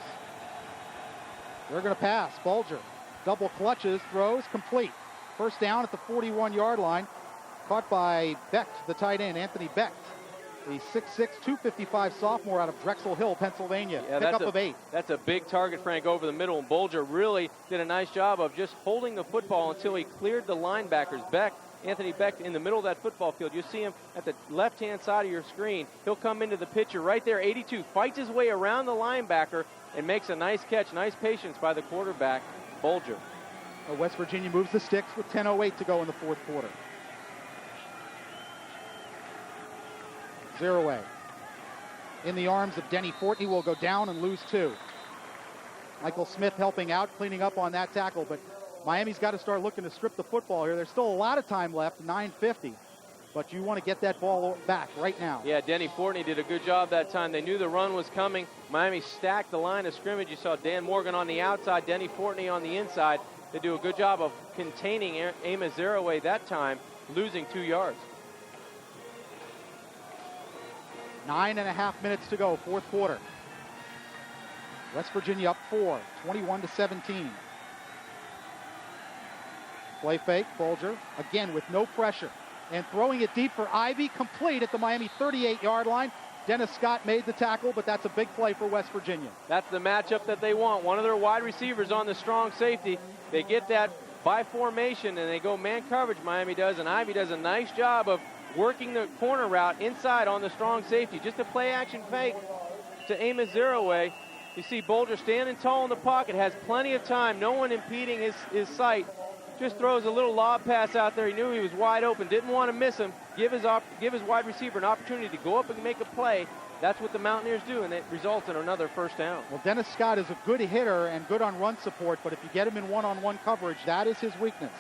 They're going to pass. Bulger double clutches, throws, complete. First down at the 41-yard line. Caught by Becht, the tight end, Anthony Becht, the 6'6", 255 sophomore out of Drexel Hill, Pennsylvania. Yeah, Pickup of 8. That's a big target, Frank, over the middle, and Bulger really did a nice job of just holding the football until he cleared the linebackers. Anthony Becht in the middle of that football field. You see him at the left-hand side of your screen. He'll come into the picture right there, 82, fights his way around the linebacker and makes a nice catch, nice patience by the quarterback, Bulger. West Virginia moves the sticks with 10:08 to go in the 4th quarter. Zeroay in the arms of Denny Fortney will go down and lose 2. Michael Smith helping out, cleaning up on that tackle, but Miami's got to start looking to strip the football here. There's still a lot of time left, 9:50, but you want to get that ball back right now. Yeah, Denny Fortney did a good job that time. They knew the run was coming. Miami stacked the line of scrimmage. You saw Dan Morgan on the outside, Denny Fortney on the inside. They do a good job of containing Amos Zeroay that time, losing 2 yards. 9.5 minutes to go, 4th quarter. West Virginia up 4, 21-17. Play fake, Bulger, again with no pressure. And throwing it deep for Ivy, complete at the Miami 38-yard line. Dennis Scott made the tackle, but that's a big play for West Virginia. That's the matchup that they want. One of their wide receivers on the strong safety. They get that by formation, and they go man coverage, Miami does, and Ivy does a nice job of working the corner route inside on the strong safety. Just a play-action fake to Amos Zeraway. You see Bulger standing tall in the pocket, has plenty of time, no one impeding his sight. Just throws a little lob pass out there. He knew he was wide open, didn't want to miss him. Give his wide receiver an opportunity to go up and make a play. That's what the Mountaineers do, and it results in another first down. Well, Dennis Scott is a good hitter and good on run support, but if you get him in one-on-one coverage, that is his weakness.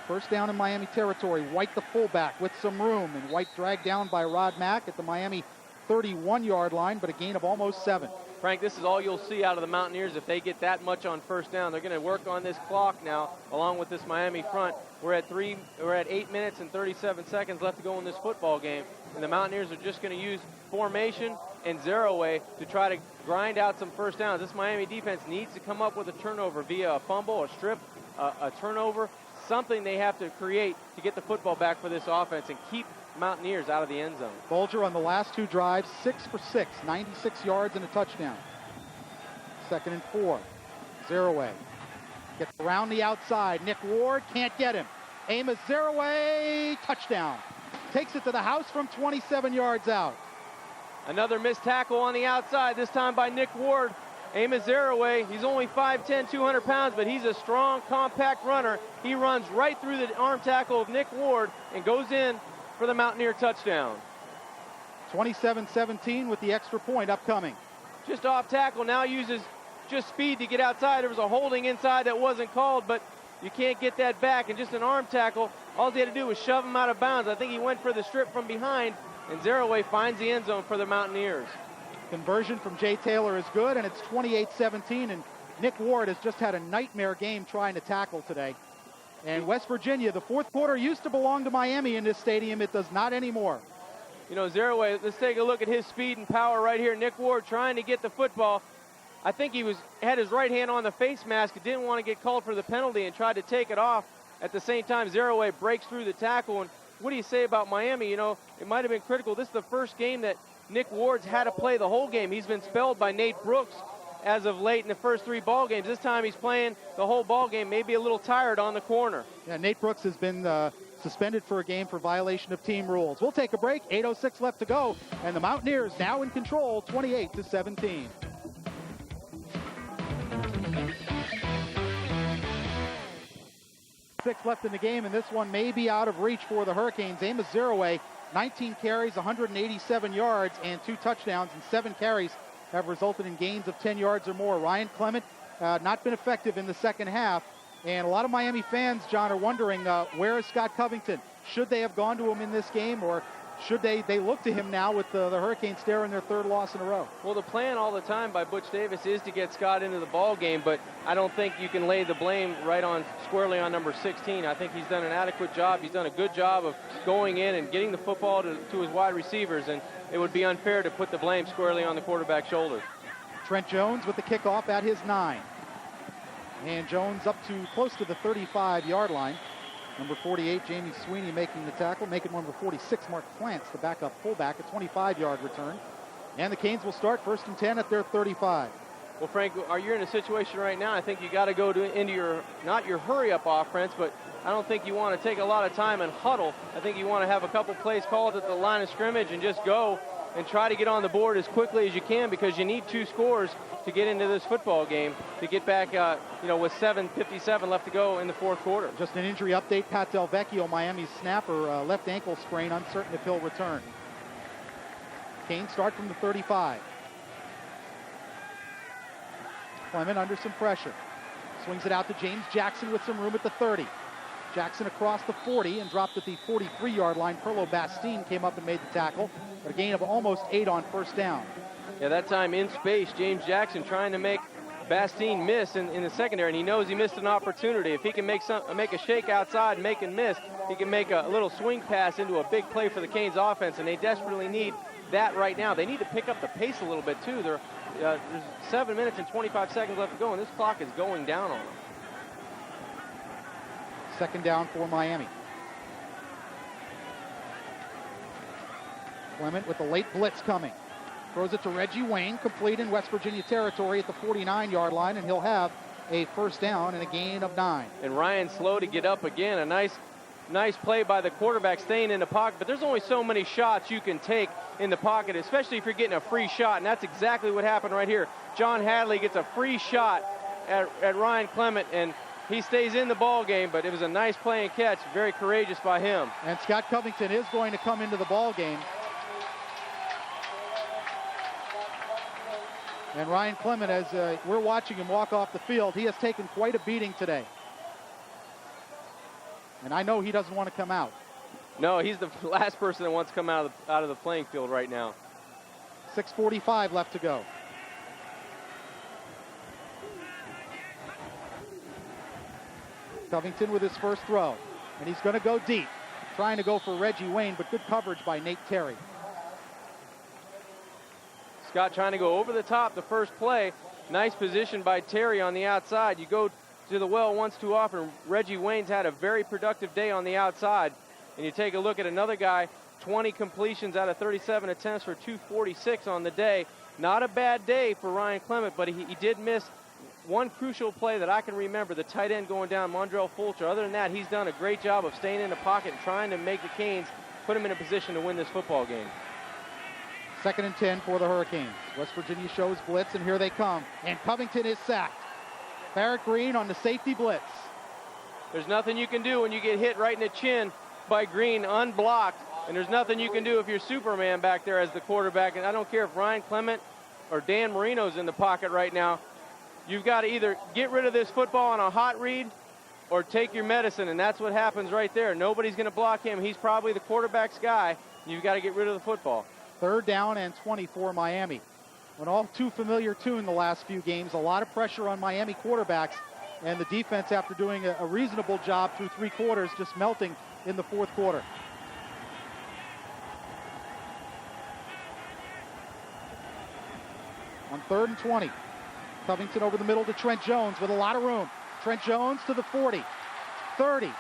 First down in Miami territory. White the fullback with some room, and White dragged down by Rod Mack at the Miami 31-yard line, but a gain of almost 7. Frank, this is all you'll see out of the Mountaineers if they get that much on first down. They're going to work on this clock now, along with this Miami front. We're at 8 minutes and 37 seconds left to go in this football game, and the Mountaineers are just going to use formation and Zeraway to try to grind out some first downs. This Miami defense needs to come up with a turnover via a fumble, a strip, a turnover, something they have to create to get the football back for this offense and keep Mountaineers out of the end zone. Bulger on the last 2 drives, 6 for 6, 96 yards and a touchdown. 2nd and 4. Zeraway gets around the outside. Nick Ward can't get him. Amos Zeraway, touchdown. Takes it to the house from 27 yards out. Another missed tackle on the outside, this time by Nick Ward. Amos Zeraway, he's only 5'10", 200 pounds, but he's a strong, compact runner. He runs right through the arm tackle of Nick Ward and goes in for the Mountaineer touchdown. 27-17 with the extra point upcoming. Just off tackle, now uses just speed to get outside. There was a holding inside that wasn't called, but you can't get that back. And just an arm tackle, all he had to do was shove him out of bounds. I think he went for the strip from behind, and Zeraway finds the end zone for the Mountaineers. Conversion from Jay Taylor is good, and it's 28-17, and Nick Ward has just had a nightmare game trying to tackle today. And West Virginia, the fourth quarter used to belong to Miami in this stadium. It does not anymore. You know, Zeraway, let's take a look at his speed and power right here. Nick Ward trying to get the football. I think he had his right hand on the face mask, didn't want to get called for the penalty and tried to take it off. At the same time, Zeraway breaks through the tackle. And what do you say about Miami? You know, it might have been critical. This is the first game that Nick Ward's had to play the whole game. He's been spelled by Nate Brooks as of late in the first 3 ball games. This time he's playing the whole ball game, maybe a little tired on the corner. Yeah, Nate Brooks has been suspended for a game for violation of team rules. We'll take a break. 8:06 left to go, and the Mountaineers now in control, 28-17. Six left in the game, and this one may be out of reach for the Hurricanes. Amos Zeraway, 19 carries, 187 yards, and 2 touchdowns, and 7 carries have resulted in gains of 10 yards or more. Ryan Clement not been effective in the second half, and a lot of Miami fans, John, are wondering where is Scott Covington? Should they have gone to him in this game, or should they look to him now with the Hurricanes staring their 3rd loss in a row? Well, the plan all the time by Butch Davis is to get Scott into the ball game, but I don't think you can lay the blame squarely on number 16. I think he's done an adequate job. He's done a good job of going in and getting the football to his wide receivers, and it would be unfair to put the blame squarely on the quarterback's shoulders. Trent Jones with the kickoff at his 9. And Jones up to close to the 35-yard line. Number 48, Jamie Sweeney making the tackle, making number 46, Mark Plants, the backup fullback, a 25-yard return. And the Canes will start 1st and 10 at their 35. Well, Frank, you're in a situation right now, I think you got to go into your, not your hurry-up offense, but I don't think you want to take a lot of time and huddle. I think you want to have a couple plays called at the line of scrimmage and just go and try to get on the board as quickly as you can, because you need 2 scores to get into this football game, to get back, with 7:57 left to go in the 4th quarter. Just an injury update. Pat Del Vecchio, Miami's snapper, left ankle sprain, uncertain if he'll return. Canes start from the 35. Clement under some pressure. Swings it out to James Jackson with some room at the 30. Jackson across the 40 and dropped at the 43-yard line. Perlo Bastine came up and made the tackle, but a gain of almost 8 on first down. Yeah, that time in space, James Jackson trying to make Bastine miss in the secondary, and he knows he missed an opportunity. If he can make a shake outside and make him miss, he can make a little swing pass into a big play for the Canes offense, and they desperately need that right now. They need to pick up the pace a little bit, too. There's 7 minutes and 25 seconds left to go, and this clock is going down on them. Second down for Miami. Clement with the late blitz coming. Throws it to Reggie Wayne, complete in West Virginia territory at the 49-yard line, and he'll have a first down and a gain of 9. And Ryan slow to get up again. A nice play by the quarterback staying in the pocket, but there's only so many shots you can take in the pocket, especially if you're getting a free shot, and that's exactly what happened right here. John Hadley gets a free shot at Ryan Clement, and he stays in the ball game, but it was a nice play and catch, very courageous by him. And Scott Covington is going to come into the ball game. And Ryan Clement, as we're watching him walk off the field, he has taken quite a beating today. And I know he doesn't want to come out. No, he's the last person that wants to come out of the playing field right now. 6:45 left to go. Covington with his first throw. And he's going to go deep. Trying to go for Reggie Wayne, but good coverage by Nate Terry. Scott trying to go over the top the first play. Nice position by Terry on the outside. You go to the well once too often. Reggie Wayne's had a very productive day on the outside. And you take a look at another guy, 20 completions out of 37 attempts for 246 on the day. Not a bad day for Ryan Clement, but he did miss one crucial play that I can remember, the tight end going down, Mondrell Fulcher. Other than that, he's done a great job of staying in the pocket and trying to make the Canes put him in a position to win this football game. 2nd and 10 for the Hurricanes. West Virginia shows blitz, and here they come. And Covington is sacked. Barrett Green on the safety blitz. There's nothing you can do when you get hit right in the chin by Green unblocked, and there's nothing you can do if you're Superman back there as the quarterback. And I don't care if Ryan Clement or Dan Marino's in the pocket right now. You've got to either get rid of this football on a hot read or take your medicine, and that's what happens right there. Nobody's going to block him. He's probably the quarterback's guy. You've got to get rid of the football. 3rd down and 20 for Miami. An all too familiar tune the last few games. A lot of pressure on Miami quarterbacks, and the defense, after doing a reasonable job through 3 quarters, just melting in the 4th quarter. On 3rd and 20. Covington over the middle to Trent Jones with a lot of room. Trent Jones to the 40, 30.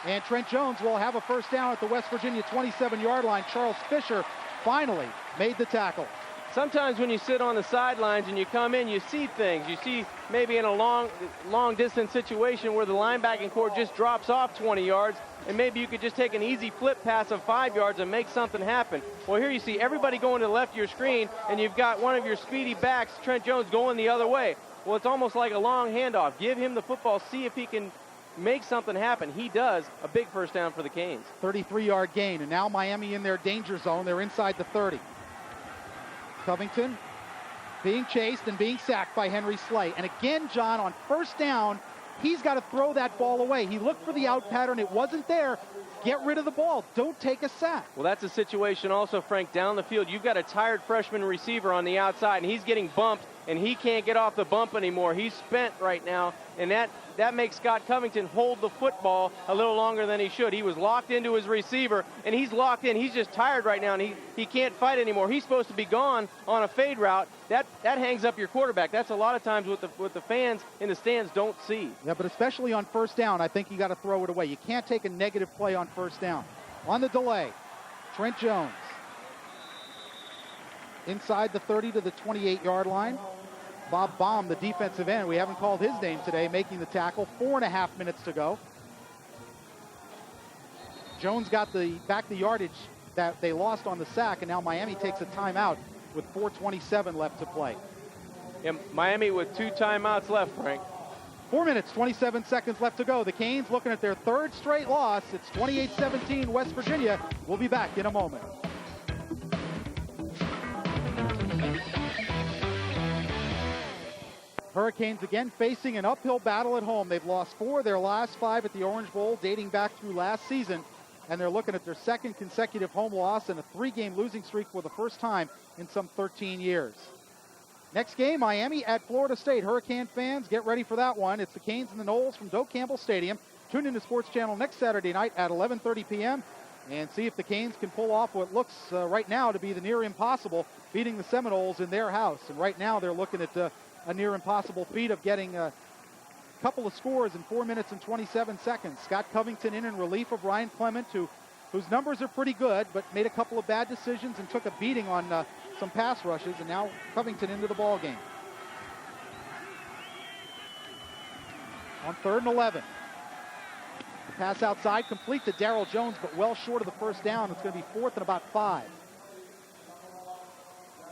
And Trent Jones will have a first down at the West Virginia 27-yard line. Charles Fisher finally made the tackle. Sometimes when you sit on the sidelines and you come in, you see things. You see maybe in a long distance situation where the linebacking core just drops off 20 yards, and maybe you could just take an easy flip pass of 5 yards and make something happen. Well, here you see everybody going to the left of your screen, and you've got one of your speedy backs, Trent Jones, going the other way. Well, it's almost like a long handoff. Give him the football, see if he can make something happen. He does. A big first down for the Canes. 33-yard gain, and now Miami in their danger zone. They're inside the 30. Covington being chased and being sacked by Henry Slay. And again, John, on first down, he's got to throw that ball away. He looked for the out pattern. It wasn't there. Get rid of the ball. Don't take a sack. Well, that's a situation also, Frank, down the field. You've got a tired freshman receiver on the outside, and he's getting bumped, and he can't get off the bump anymore. He's spent right now, and that makes Scott Covington hold the football a little longer than he should. He was locked into his receiver, and he's locked in. He's just tired right now, and he can't fight anymore. He's supposed to be gone on a fade route. That hangs up your quarterback. That's a lot of times what the fans in the stands don't see. Yeah, but especially on first down, I think you got to throw it away. You can't take a negative play on first down. On the delay, Trent Jones inside the 30 to the 28-yard line. Bob Baum, the defensive end, we haven't called his name today, making the tackle. 4.5 minutes to go. Jones got back the yardage that they lost on the sack, and now Miami takes a timeout with 4:27 left to play. And Miami with 2 timeouts left, Frank. 4 minutes, 27 seconds left to go. The Canes looking at their 3rd straight loss. It's 28-17 West Virginia. We'll be back in a moment. Hurricanes again facing an uphill battle at home. They've lost 4 of their last 5 at the Orange Bowl, dating back through last season. And they're looking at their 2nd consecutive home loss and a 3-game losing streak for the first time in some 13 years. Next game, Miami at Florida State. Hurricane fans, get ready for that one. It's the Canes and the Noles from Doak Campbell Stadium. Tune in to Sports Channel next Saturday night at 11:30 p.m. and see if the Canes can pull off what looks right now to be the near impossible, beating the Seminoles in their house. And right now they're looking at a near impossible feat of getting a couple of scores in 4 minutes and 27 seconds. Scott Covington in relief of Ryan Clement, whose numbers are pretty good, but made a couple of bad decisions and took a beating on some pass rushes, and now Covington into the ball game. On 3rd and 11. The pass outside, complete to Darrell Jones, but well short of the first down. It's going to be 4th and about 5.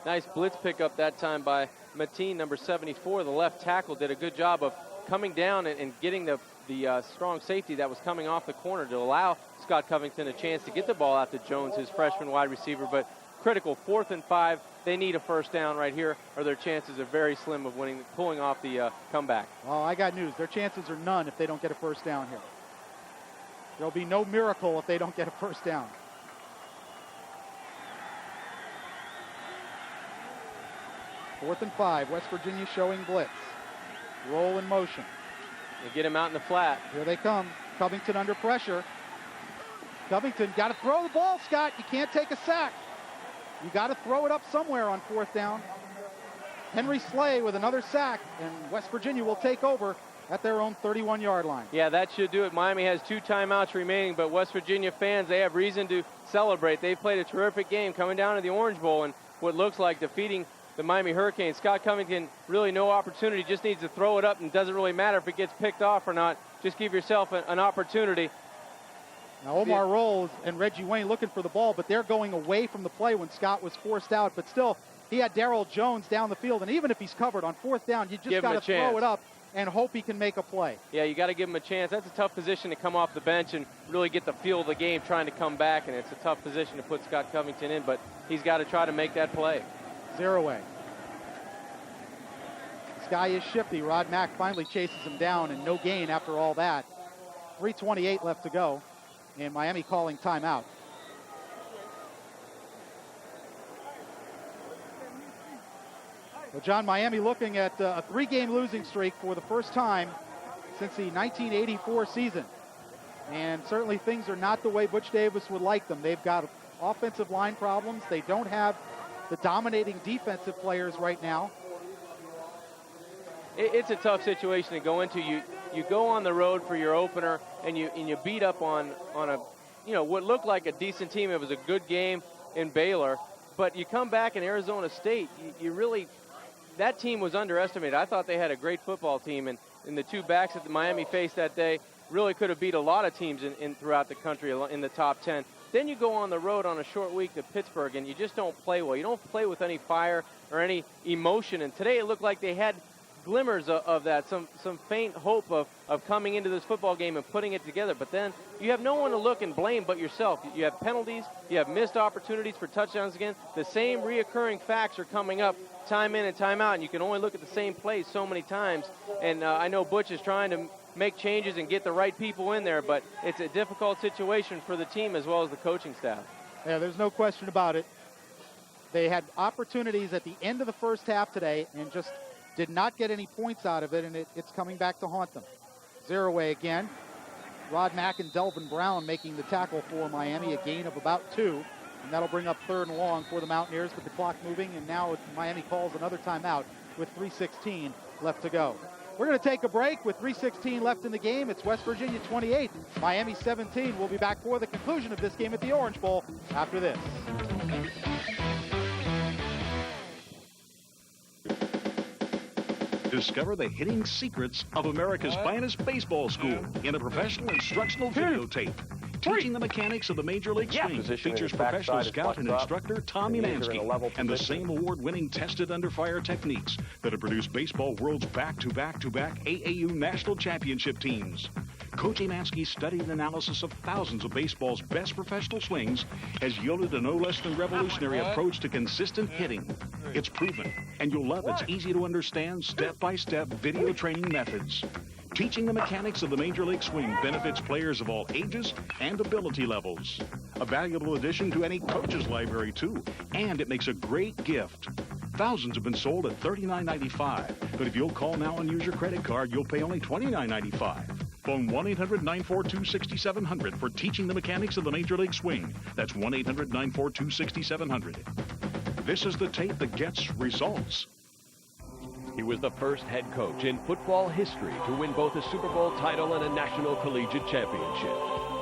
Nice blitz pickup that time by Mateen, number 74. The left tackle did a good job of coming down and getting the strong safety that was coming off the corner to allow Scott Covington a chance to get the ball out to Jones, his freshman wide receiver. But critical, 4th and 5. They need a first down right here, or their chances are very slim of pulling off the comeback. Well, I got news. Their chances are none if they don't get a first down here. There'll be no miracle if they don't get a first down. Fourth and 5. West Virginia showing blitz. Roll in motion. They get him out in the flat. Here they come. Covington under pressure. Covington got to throw the ball, Scott. You can't take a sack. You got to throw it up somewhere on 4th down. Henry Slay with another sack, and West Virginia will take over at their own 31-yard line. Yeah, that should do it. Miami has 2 timeouts remaining, but West Virginia fans, they have reason to celebrate. They've played a terrific game coming down to the Orange Bowl and what looks like defeating the Miami Hurricanes. Scott Covington, really no opportunity, just needs to throw it up, and doesn't really matter if it gets picked off or not. Just give yourself an opportunity. Now Omar Rolls and Reggie Wayne looking for the ball, but they're going away from the play when Scott was forced out. But still, he had Darrell Jones down the field, and even if he's covered on 4th down, you just got to throw it up and hope he can make a play. Yeah, you got to give him a chance. That's a tough position to come off the bench and really get the feel of the game trying to come back, and it's a tough position to put Scott Covington in, but he's got to try to make that play. 0 away. Sky is shifty. Rod Mack finally chases him down, and no gain after all that. 3:28 left to go, and Miami calling timeout. Well, John, Miami looking at a 3-game losing streak for the first time since the 1984 season. And certainly things are not the way Butch Davis would like them. They've got offensive line problems. They don't have the dominating defensive players right now. It's a tough situation to go into. You go on the road for your opener, and you beat up on a what looked like a decent team. It was a good game in Baylor, but you come back in Arizona State, you really, that team was underestimated. I thought they had a great football team, and the 2 backs that Miami faced that day really could have beat a lot of teams in throughout the country in the top 10. Then you go on the road on a short week to Pittsburgh, and you just don't play well. You don't play with any fire or any emotion, and today it looked like they had glimmers of that, some faint hope of coming into this football game and putting it together. But then you have no one to look and blame but yourself. You have penalties, you have missed opportunities for touchdowns again. The same reoccurring facts are coming up time in and time out, and you can only look at the same plays so many times. And I know Butch is trying to make changes and get the right people in there, but it's a difficult situation for the team as well as the coaching staff. Yeah, there's no question about it. They had opportunities at the end of the first half today and just did not get any points out of it, and it's coming back to haunt them. 0 away again. Rod Mack and Delvin Brown making the tackle for Miami, a gain of about 2, and that'll bring up 3rd and long for the Mountaineers with the clock moving, and now Miami calls another timeout with 3:16 left to go. We're going to take a break with 3:16 left in the game. It's West Virginia 28, Miami 17. We'll be back for the conclusion of this game at the Orange Bowl after this. Discover the hidden secrets of America's finest baseball school in a professional instructional videotape. Teaching the mechanics of the Major League Swing features professional scout and instructor Tom Umansky and the same award-winning tested under fire techniques that have produced baseball world's back-to-back-to-back AAU national championship teams. Coach Umansky's study and analysis of thousands of baseball's best professional swings has yielded a no less than revolutionary approach to consistent hitting. It's proven, and you'll love its easy-to-understand, step-by-step video training methods. Teaching the mechanics of the Major League Swing benefits players of all ages and ability levels. A valuable addition to any coach's library, too, and it makes a great gift. Thousands have been sold at $39.95, but if you'll call now and use your credit card, you'll pay only $29.95. Phone 1-800-942-6700 for Teaching the Mechanics of the Major League Swing. That's 1-800-942-6700. This is the tape that gets results. He was the first head coach in football history to win both a Super Bowl title and a National Collegiate Championship.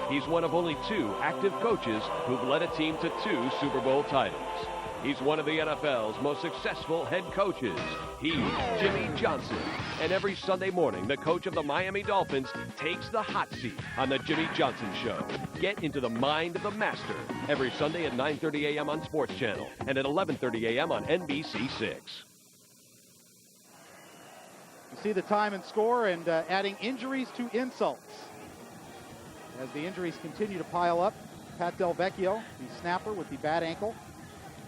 He's one of only 2 active coaches who've led a team to 2 Super Bowl titles. He's one of the NFL's most successful head coaches. He's Jimmy Johnson. And every Sunday morning, the coach of the Miami Dolphins takes the hot seat on the Jimmy Johnson Show. Get into the mind of the master every Sunday at 9:30 a.m. on Sports Channel and at 11:30 a.m. on NBC6. You see the time and score, and adding injuries to insults. As the injuries continue to pile up, Pat Del Vecchio, the snapper with the bad ankle.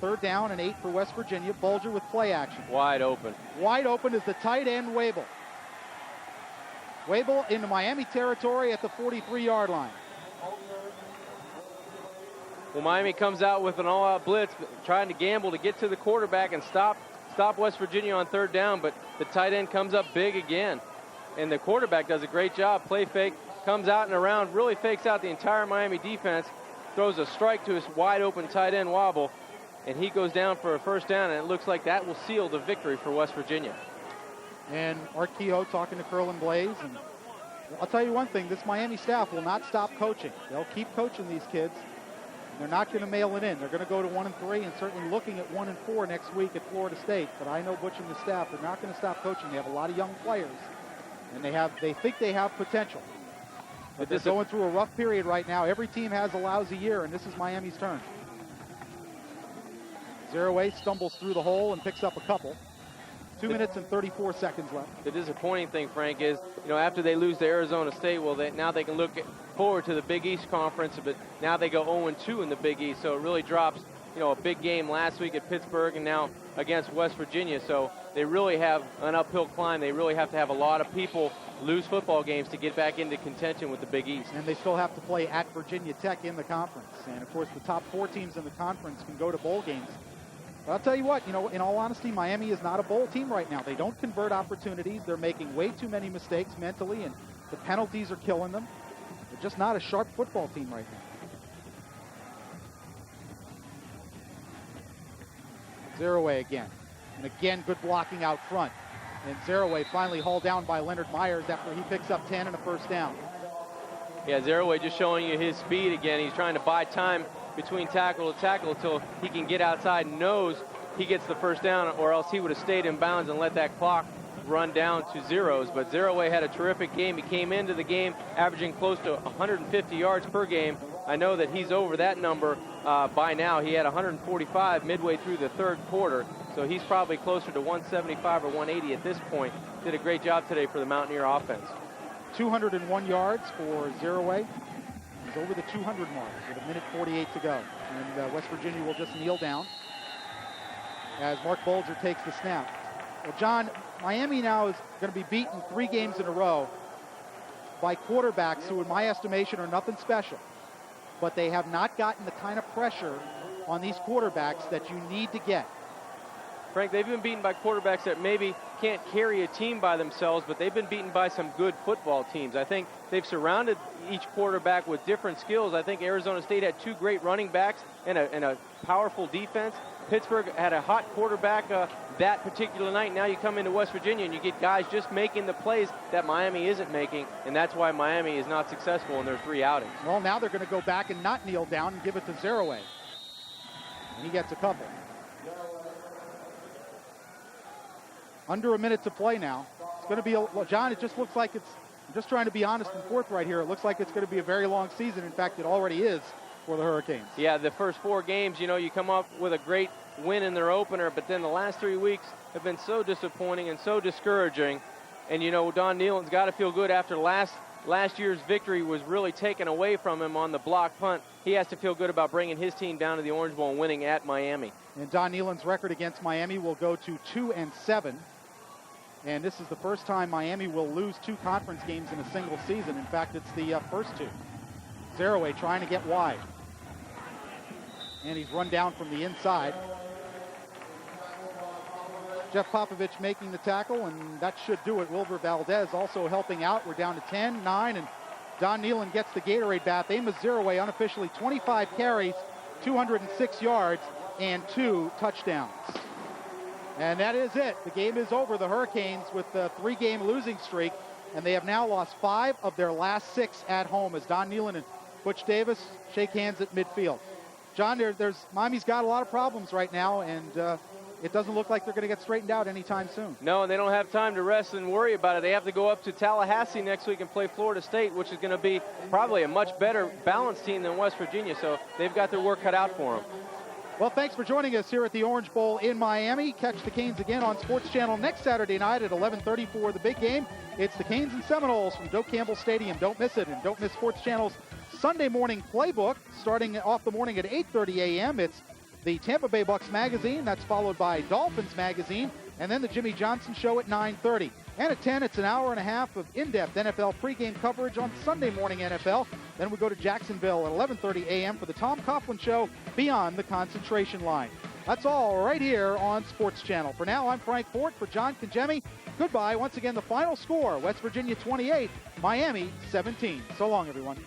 3rd down and 8 for West Virginia. Bulger with play action. Wide open. Wide open is the tight end, Wabel. Wabel into Miami territory at the 43-yard line. Well, Miami comes out with an all-out blitz, trying to gamble to get to the quarterback and stop West Virginia on 3rd down, but the tight end comes up big again. And the quarterback does a great job. Play fake, comes out and around, really fakes out the entire Miami defense, throws a strike to his wide-open tight end, Wabel, and he goes down for a 1st down, and it looks like that will seal the victory for West Virginia. And Art Kehoe talking to Curlin Blaze. And I'll tell you one thing, this Miami staff will not stop coaching. They'll keep coaching these kids. They're not going to mail it in. They're going to go to 1-3 and certainly looking at 1-4 next week at Florida State. But I know Butch and the staff, they're not going to stop coaching. They have a lot of young players, and they think they have potential. But they're going through a rough period right now. Every team has a lousy year, and this is Miami's turn. 0-8 stumbles through the hole and picks up a couple. 2 minutes and 34 seconds left. The disappointing thing, Frank, is, after they lose to Arizona State, now they can look forward to the Big East Conference, but now they go 0-2 in the Big East, so it really drops, a big game last week at Pittsburgh and now against West Virginia, so they really have an uphill climb. They really have to have a lot of people lose football games to get back into contention with the Big East. And they still have to play at Virginia Tech in the conference, and of course the top 4 teams in the conference can go to bowl games. But I'll tell you what, in all honesty, Miami is not a bowl team right now. They don't convert opportunities. They're making way too many mistakes mentally, and the penalties are killing them. They're just not a sharp football team right now. Zeraway again. And again, good blocking out front. And Zeraway finally hauled down by Leonard Myers after he picks up 10 and a 1st down. Yeah, Zeraway just showing you his speed again. He's trying to buy time between tackle to tackle until he can get outside and knows he gets the 1st down, or else he would have stayed in bounds and let that clock run down to zeros. But Zeraway had a terrific game. He came into the game averaging close to 150 yards per game. I know that he's over that number by now. He had 145 midway through the 3rd quarter, so he's probably closer to 175 or 180 at this point. Did a great job today for the Mountaineer offense. 201 yards for Zeraway. He's over the 200 mark with 1:48 to go. And West Virginia will just kneel down as Mark Bulger takes the snap. Well, John, Miami now is going to be beaten 3 games in a row by quarterbacks who, in my estimation, are nothing special. But they have not gotten the kind of pressure on these quarterbacks that you need to get. Frank, they've been beaten by quarterbacks that maybe can't carry a team by themselves, but they've been beaten by some good football teams. I think they've surrounded each quarterback with different skills. I think Arizona State had 2 great running backs and a powerful defense. Pittsburgh had a hot quarterback that particular night. Now you come into West Virginia and you get guys just making the plays that Miami isn't making, and that's why Miami is not successful in their 3 outings. Well, now they're going to go back and not kneel down and give it to Zeraway. And he gets a couple. Under a minute to play now. It's going to be, John, it just looks like it's, I'm just trying to be honest and forthright here. It looks like it's going to be a very long season. In fact, it already is for the Hurricanes. Yeah, the first 4 games, you come up with a great win in their opener, but then the last 3 weeks have been so disappointing and so discouraging. And, Don Nealon's got to feel good after last year's victory was really taken away from him on the block punt. He has to feel good about bringing his team down to the Orange Bowl and winning at Miami. And Don Nealon's record against Miami will go to 2-7. And this is the first time Miami will lose 2 conference games in a single season. In fact, it's the first 2. Zeraway trying to get wide. And he's run down from the inside. Jeff Popovich making the tackle, and that should do it. Wilbur Valdez also helping out. We're down to 10, 9, and Don Nealon gets the Gatorade bath. Amos Ziraway unofficially 25 carries, 206 yards, and 2 touchdowns. And that is it. The game is over. The Hurricanes with the 3-game losing streak, and they have now lost 5 of their last 6 at home as Don Nealon and Butch Davis shake hands at midfield. John, Miami's got a lot of problems right now, and it doesn't look like they're going to get straightened out anytime soon. No, and they don't have time to rest and worry about it. They have to go up to Tallahassee next week and play Florida State, which is going to be probably a much better balanced team than West Virginia, so they've got their work cut out for them. Well, thanks for joining us here at the Orange Bowl in Miami. Catch the Canes again on Sports Channel next Saturday night at 11:30 for the big game. It's the Canes and Seminoles from Doak Campbell Stadium. Don't miss it, and don't miss Sports Channel's Sunday morning playbook starting off the morning at 8:30 a.m. It's the Tampa Bay Bucks magazine. That's followed by Dolphins magazine, and then the Jimmy Johnson Show at 9:30. And at 10, it's an hour and a half of in-depth NFL pregame coverage on Sunday morning NFL. Then we go to Jacksonville at 11:30 a.m. for the Tom Coughlin Show, Beyond the Concentration Line. That's all right here on Sports Channel. For now, I'm Frank Fort for John Congemi. Goodbye. Once again, the final score, West Virginia 28, Miami 17. So long, everyone.